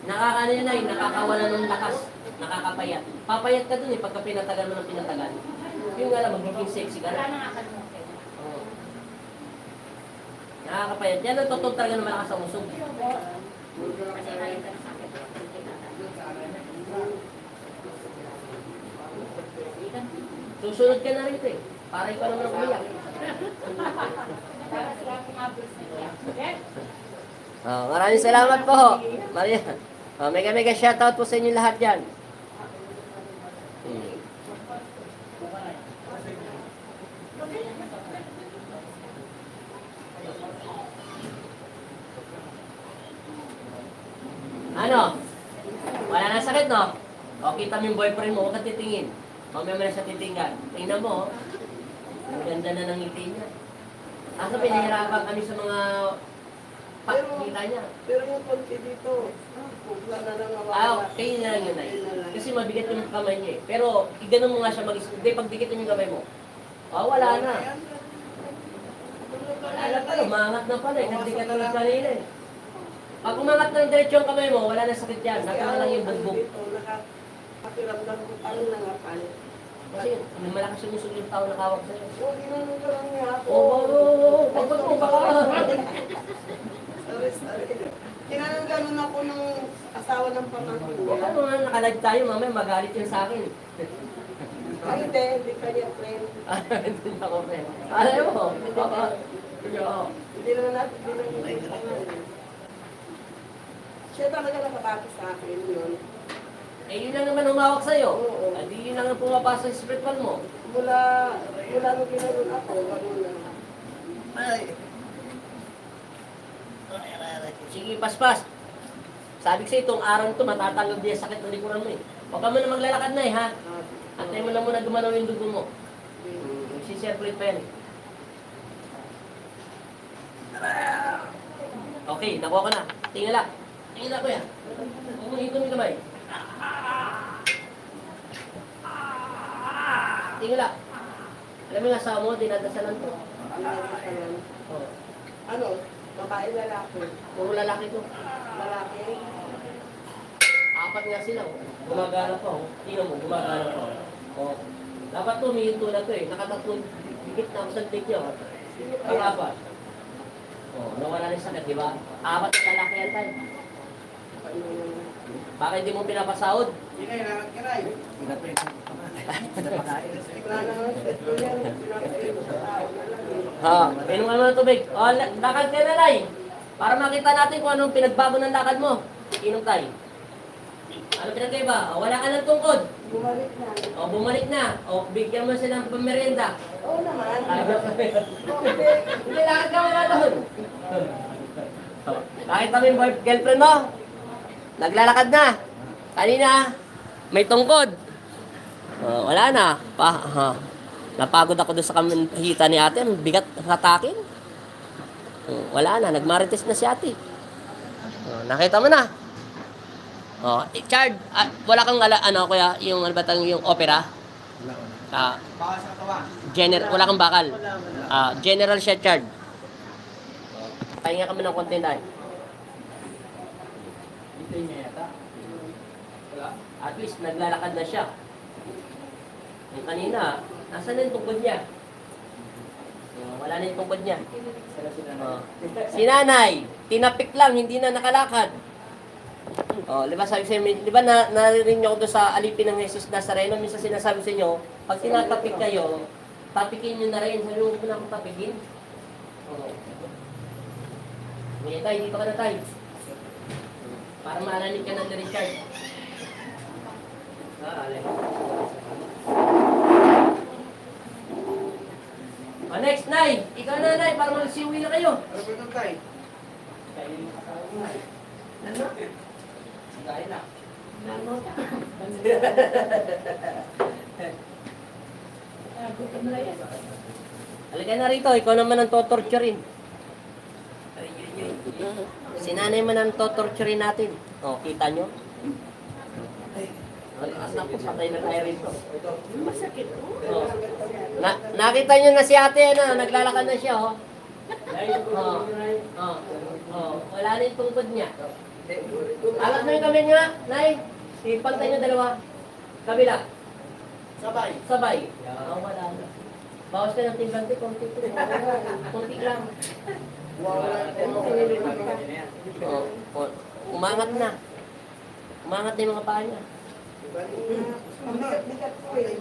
Nakakano yun ay, nakakawala ng lakas. Nakakapayat. Papayat ka dun eh, pagka pinatagal mo ng pinatagal. Yung nga lang, magiging sexy ka Wala na. na nga kanukit. Oo. Nakakapayat. Yan ang totoo talaga na malakas ang usog. Kasi nakita na sakit. Susunod ka na rito eh. Para ikaw naman ang umiyak. Para sila kumabos na yan. Oh, maraming salamat po. Maria. Oh, mega shoutout po sa inyo lahat yan. Hmm. Ano? Wala na sakit, no? O, kita mo yung boyfriend mo, huwag ka titingin. Mamaya mo na siya titingnan. Tingnan mo, oh. Ang ganda na ng ngiti niya. Kaso pinahirapan kami sa mga pakita niya. Pero yung konti dito, wala na lang Ah, kayo na lang yun ay. Kasi mabigat yung kamay niya eh. Pero, iganon mo nga siya hindi, pag dikitin yung kamay mo. Ah, wala na. Wala na pala, umangat na pala eh. Nagdikat na lang kanina eh. Pag umangat ng diretso ang kamay mo, wala na sakit yan. Nagkaroon lang yung bugbog. Pakiramdam ko parang nangapan. Kasi may malakas yung usog yung tao nakawag sa'yo. So, ginanong ko lang niya ako. Oo, pag mo baka. Sorry. Ginanong ako ng asawa ng pamangkin Huwag niya. ano nga, nakalag tayo, mamaya magalit yun sa akin. Ay, hindi kanya friend. Hindi na ako, friend. Alam mo, baka. Oo. Hindi naman natin, hindi naman. Siya talaga nakabati sa akin yun. Eh, yun lang naman humawak sa'yo. Oo. Hindi yun lang ang pumapasok sa spiritual mo. Mula nung ginanon ako, ganun na. Sige, paspas. Sabi ko sa'yo, itong araw nito, matatanggal din ang sakit ng likuran mo eh. Huwag ka muna maglalakad na eh, ha? Antay mo lang muna gumalaw yung dugo mo. Mag-circulate pa yan eh. Okay, nakuha ko na. Tingala. Tingala ko yan. Huwag mo hito yung kamay. Tingala. Alam mo yung asawa mo, dinadasalan ko. Oh. Ano? Babae lalaki. Puro lalaki to. Lalaki. Apat nga sila. Oh. Gumagana pa. Oh. Tingnan mo, gumagana pa. Oh. Dapat to, humihinto na to eh. Nakatatlong higit na ako sa take niya. Oh. Ang apat. Oh, nawala na yung sakit, di ba? Apat na lalaki yan tayo. Bakit hindi mo pinapasahod? Hindi na, ilangat ka na eh. Wala naman ito yan. Pinapagay sa tao na lang eh. Ha, inom ka naman ng tubig. O, lakad ka na, Lai. Para makita natin kung anong pinagbago ng lakad mo. Inom tayo. Ano pinagkaiba? O, wala ka ng tungkod. Bumalik na. O, bumalik na. O, bigyan mo sila ng pamerienda. Oo naman. Hindi, lakad ka muna doon. Nakita mo yung girlfriend mo? Naglalakad na. Kanina, may tungkod. Wala na. Napagod ako doon sa kamahita ni ate. Ang bigat hatakin. Wala na. Nagmarites na si ate. Nakita mo na. Chard, wala kang kuya, yung ano ba tawag, yung opera? Baka sa katawan. Wala kang bakal. General siya, Chard. Pahinga kami ng konti dahil. Dito niya yata. Wala? At least naglalakad na siya. Yung kanina, nasaan na yung tungkod niya? Wala na yung tungkod niya. Si nanay, tinapik lang, hindi na nakalakad. Di ba sabi sa inyo, di ba narinig niyo ako doon sa alipin ng Jesus Nazareno, minsan sinasabi sa inyo, pag tinatapik kayo, tapikin niyo na rin. Sabi mo na akong tapikin. Ngayon tayo, dito ka na tayo. Para maalanin ka na ni Richard. Next, Nay. Ikaw na, Nay, para magsiuwi na kayo. Ano ba ito, tay? Kain na. Halika na rito, ikaw naman ang totorturin. Si nanay man ang totorturin natin. Kita nyo? Naku, patay na tayo rito. Masakit. Nakita nyo na si ate, naglalakad na siya, wala na yung tungkod niya. Alat na yung kamay nga, Nay. Ipantay nyo dalawa. Kabila. Sabay. Sabay. Wala na. Bawas ka ng timbante, konti lang. Umangat na. Umangat na yung mga paa niya. Ang bigat ko eh.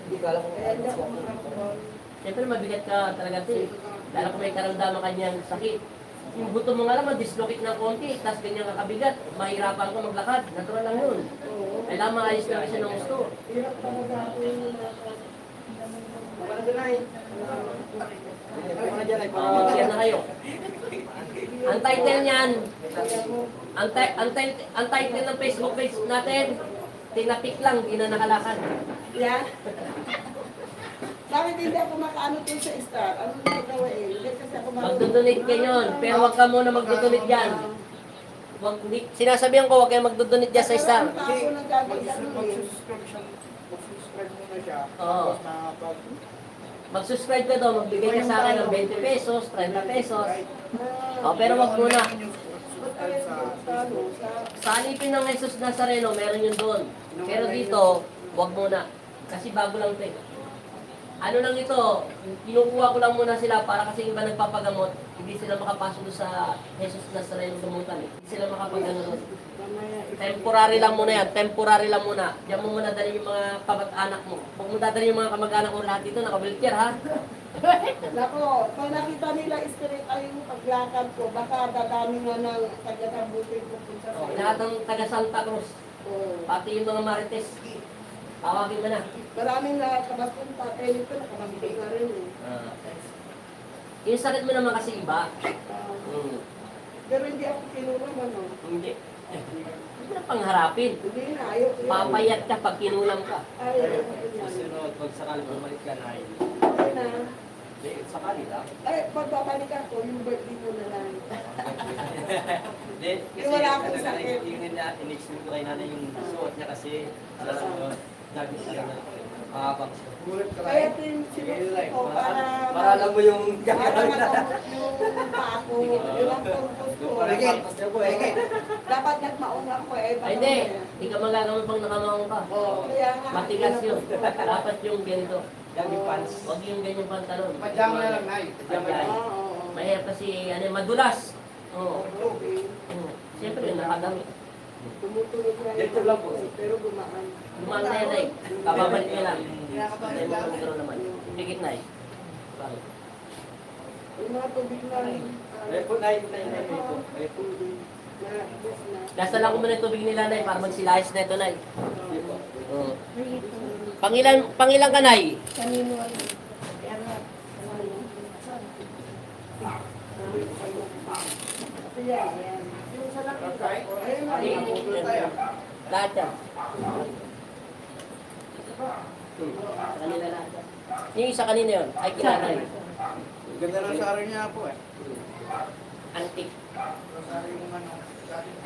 Hindi ka alam kung Kaya hindi ako makakuha. Siyempre mabigat ka talaga ito eh. Lalo kung may karamdaman kanyang sakit. Yung buto mo nga naman, dislocate ng konti, tapos ganyan kakabigat, mahirapan ko maglakad. Natural lang yun. Kailangan maayos na siya ng gusto. Hirap talaga ako yung Ano dyan ay? Ano dyan ay? Magsiyan na kayo. Ang title niyan, ang title ng Facebook page natin, tinapik lang, di na nakalakad. Yan. Bakit hindi ako makaano to sa star? Ano na gawin? Hindi kasi ako Magdodonate kayo yun, pero huwag ka muna magdodonate dyan. Sinasabihan ko, huwag kayo magdodonate dyan sa star. Ako nang gagawin Mag-subscribe muna siya. Oo. Tapos nakapag... Mag-subscribe ka doon, magbigay ka sa akin ng 20 pesos, 30 pesos. Pero wag muna. Sa alipin ng Jesus Nazareno, meron yun doon. Pero dito, wag muna. Kasi bago lang ito eh. Ano lang ito, kinukuha ko lang muna sila para kasi iba nagpapagamot, hindi sila makapasok doon sa Jesus Nazareno gamutan eh. Hindi sila makapaggamot. Temporary lang muna yan, temporary lang muna. Diyan mo muna dali yung mga kamag-anak mo. Huwag mo dadali yung mga kamag-anak mo lahat dito, naka-wheelchair ha. Nako, pag nakita nila straight ay yung paglakad ko, baka dadami nga ng taga-tabutin ko punta sa Lahat ng taga Santa Cruz, pati yung mga marites. Tawagin mo na. Maraming nakakabastong tatay nito, nakabastong na rin eh. Yung sakit mo naman kasi iba. Pero hindi ako kinulam ano. Hindi. Hindi mo na pangharapin. Hindi na, ayaw ko. Papayat ka pag kinulam ka. Ayaw ko yan. Susunod, pag sakali bumalik ka na ay. Ayaw na. Sakali lang. Ay, pagbabalik ako, yung birthday mo na lang. Hindi, kasi Wala akong sakit. yung in-explain ko kay nanay yung suot niya kasi alam mo, lagi siya na makapag Gulat ka Kaya lang. ito yung sinusunod ko para alam mo yung para makamot yung paa ko. Yung ang purpose ko. Dapat nagmaong ako eh. Ay, hindi. Hindi ka magagamit pang nakamaong ka. Kaya nga. Matigas yun. Dapat yung ganito. jogging pants. Huwag yung ganyang pantalon. Pajama na lang, Nay. Pajama. Oo. Mahirap kasi, madulas. Oo. Okay. Siyempre, nakadami. Tumutulog na Dito lang po. pero gumaan. Lumaan na yan ay. Kababalik ka lang. Kinakabahan Hindi mo lang. magkaroon naman. Higit na eh. Bakit? Yung mga tubig na Ay po, nay po. Ay po. na. Dasalan ko muna yung tubig nila, Nay, para magsilayas na ito, Nay. Oh. Pangilan ka, Nay? Kanino ano? Kaya yan. Yung sa nakita ko, ayun na, naputol tayo. Lahat yan. Sa kanila lahat yan. Yung isa kanina yun, ay kilala yun. Ganda ng sarang niya po eh. Antik.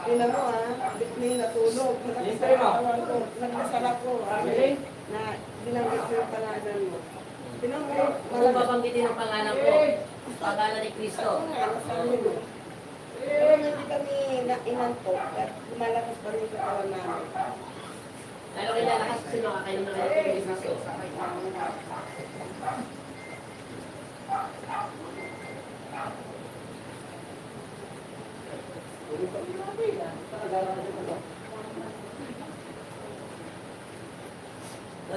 Tingnan mo may natulog. Nagdasal ako. Na binanggit ko yung pangalan mo. Tingnan mo, Kung babanggitin ang pangalan ko, pangalan ni Kristo. sabi mo. Pero hindi kami inantok at lumalakas pa rin sa katawan namin. Lalo kilala kasi sino kakainom na kayo ni Kristo.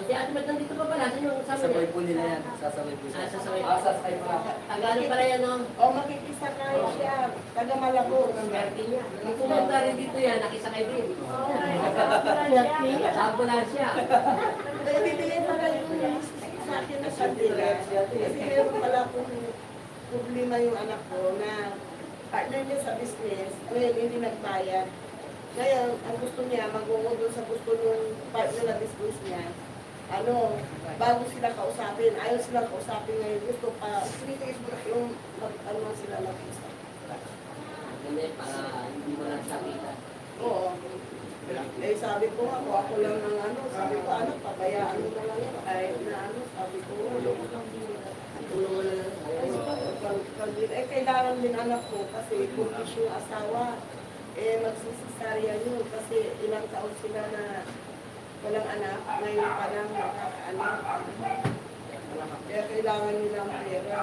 Si Ate Mat nandito pa pala, sino ang kasama niya? po nila yan. Sasabay po Ah, sasabay. Sasabay pa. Tagalog pala yan, no? O makikisakay siya, taga Malabo. Swerte niya. Nung pumunta rin dito yan, nakisakay din. Sa ambulansya. Kaya bibigyan pala yung sa akin na sandila. Kasi meron pala akong problema yung anak ko na partner niya sa business, ngayon hindi nagbayad. Ngayon, ang gusto niya, mag-uungo doon sa gusto ng partner na business niya. Bago sila kausapin, ayaw sila kausapin ngayon, gusto pa, yung ano sila mag-usap. Hindi, para hindi mo lang sakita. Oo. Eh sabi ko nga, kung ako lang ng sabi ko, anak, pabayaan mo na lang yan. Kahit na sabi ko, Tulong mo na lang. kailangan din anak ko kasi buntis yung asawa. Magsisisarya yun kasi ilang taon sila na walang anak, ngayon pa lang nakakaanak. Kaya kailangan nilang pera.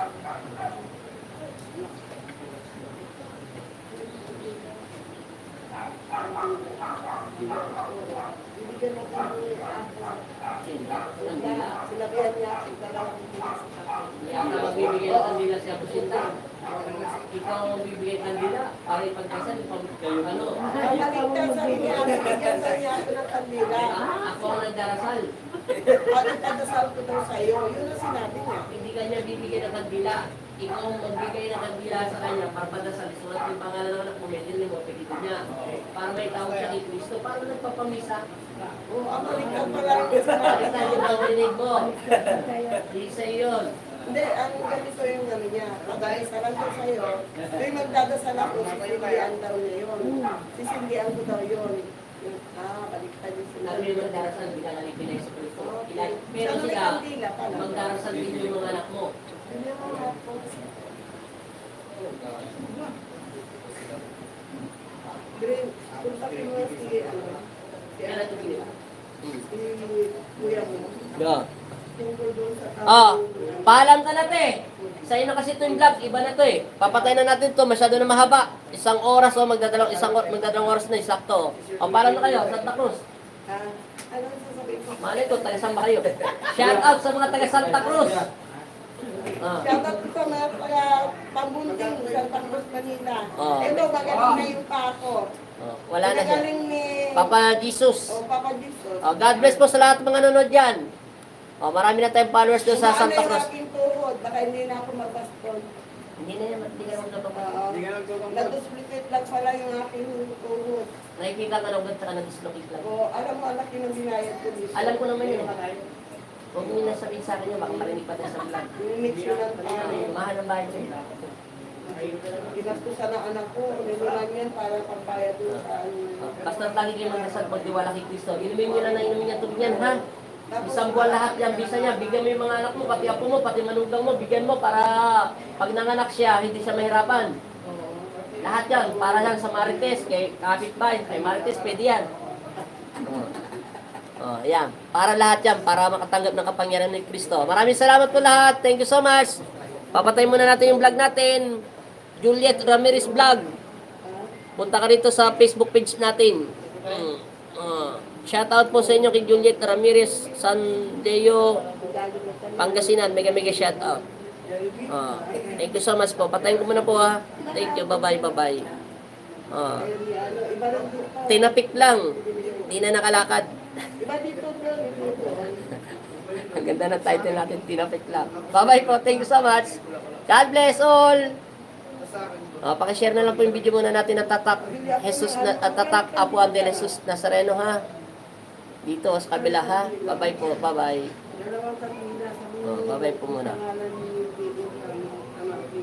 Bibigyan ng kami sinabihan niya ako dalawang bilis sa akin. Yata magbibigay ng kandila si Abusinta. Ikaw ang magbibigay ng kandila para ipagkasal. Ano? Maligtas sa niya, bibigyan sa niya ako ng kandila. Ako ang nagdarasal. At itadasal ko daw sa'yo. Yun ang sinabi niya. Hindi kanya bibigyan ng kandila. Ikaw ang magbigay ng kandila sa kanya para padasal. Sulat yung pangalan ng anak mo, may din mo, pagkita niya. Para may tawag siya kay Kristo. Para nagpapamisa. Oo, ang maligtas pala yung Bakit sinabi tayo niya. ang rinig mo? Hindi sa'yo yun. Hindi, ang ganito yung niya. Pag-aisa lang ko sa'yo. May magdadasal ako, sisindihan daw niya yun. Sisindihan ko daw yun. Baliktad yung Sabi sinabi yung magdarasal, hindi ka nalig pinay sa Kristo. Pero Sana may sila, kandila pala. magdarasal din yung mga anak mo. Hindi mo nga po. Green, kontakin mo si Kaya ito pinila. si kuya mo. Yeah. Tungkol doon sa Ah, paalam ka na, te. Sa'yo na kasi ito yung vlog, iba na to eh. Papatay na natin to, masyado na mahaba. Isang oras o magdadalawang oras na isakto. O, paalam na kayo, Santa Cruz. Ano ang sasabihin ko? Malay ko, taga-saan ba kayo? Shout out sa mga taga Santa Cruz. Ah. Shoutout ko sa mga pambunting Santa Cruz, Manila. Oh. Ito, magaling na yung pako. Oh, wala na siya. Magaling ni Papa Jesus. Papa Jesus. Oh, God bless po sa lahat ng mga nanonood dyan. Oh, marami na tayong followers doon sa Santa Kung Cruz. ano yung aking tuhod, baka hindi na ako magbaston. Hindi na yan, hindi ka naman napapagod. Hindi ka nagtutungkol. Nag-duplicate lang pala yung aking tuhod. Nakikita ka na ugat, saka na-dislocate lang. O, alam mo, ang laki ng binayad ko dito. Alam ko naman yun. Huwag mo yung nasabihin sa akin yun, baka marinig pa tayo sa vlog. Mimix yun ang pare. Mahal ng bahay ko. Ginastusan ng anak ko, nilunan yan para pagbayad doon sa ano. Basta lagi kayo magdasal pagdiwala kay Kristo. Inumin nyo lang na inumin niya tubig yan, ha? Isang buwan lahat yan, bisa niya. Bigyan mo yung mga anak mo, pati apo mo, pati manugang mo, bigyan mo para pag nanganak siya, hindi siya mahirapan. Lahat yan, para yan sa Marites, kay kapitbahay, kay Marites, pwede yan. Oh, yan. Para lahat yan, para makatanggap ng kapangyarihan ni Kristo. Maraming salamat po lahat. Thank you so much. Papatay muna natin yung vlog natin. Juliet Ramirez Vlog. Punta ka dito sa Facebook page natin. Shout out po sa inyo kay Juliet Ramirez Sandeo Pangasinan. Mega shout out. Thank you so much po. Patayin ko muna po ha. Thank you. Bye-bye. Bye-bye. Tinapik lang. Di na nakalakad. Iba dito doon, dito doon. Ang ganda ng title natin, Tinapik lang. Bye-bye po. Thank you so much. God bless all. Pakishare na lang po yung video muna natin na tatak tatak Apuan de Jesus Nazareno ha. Dito sa kabila ha. Bye-bye po. Bye-bye. Dalawang kapila sa Bye-bye po muna. pangalan ni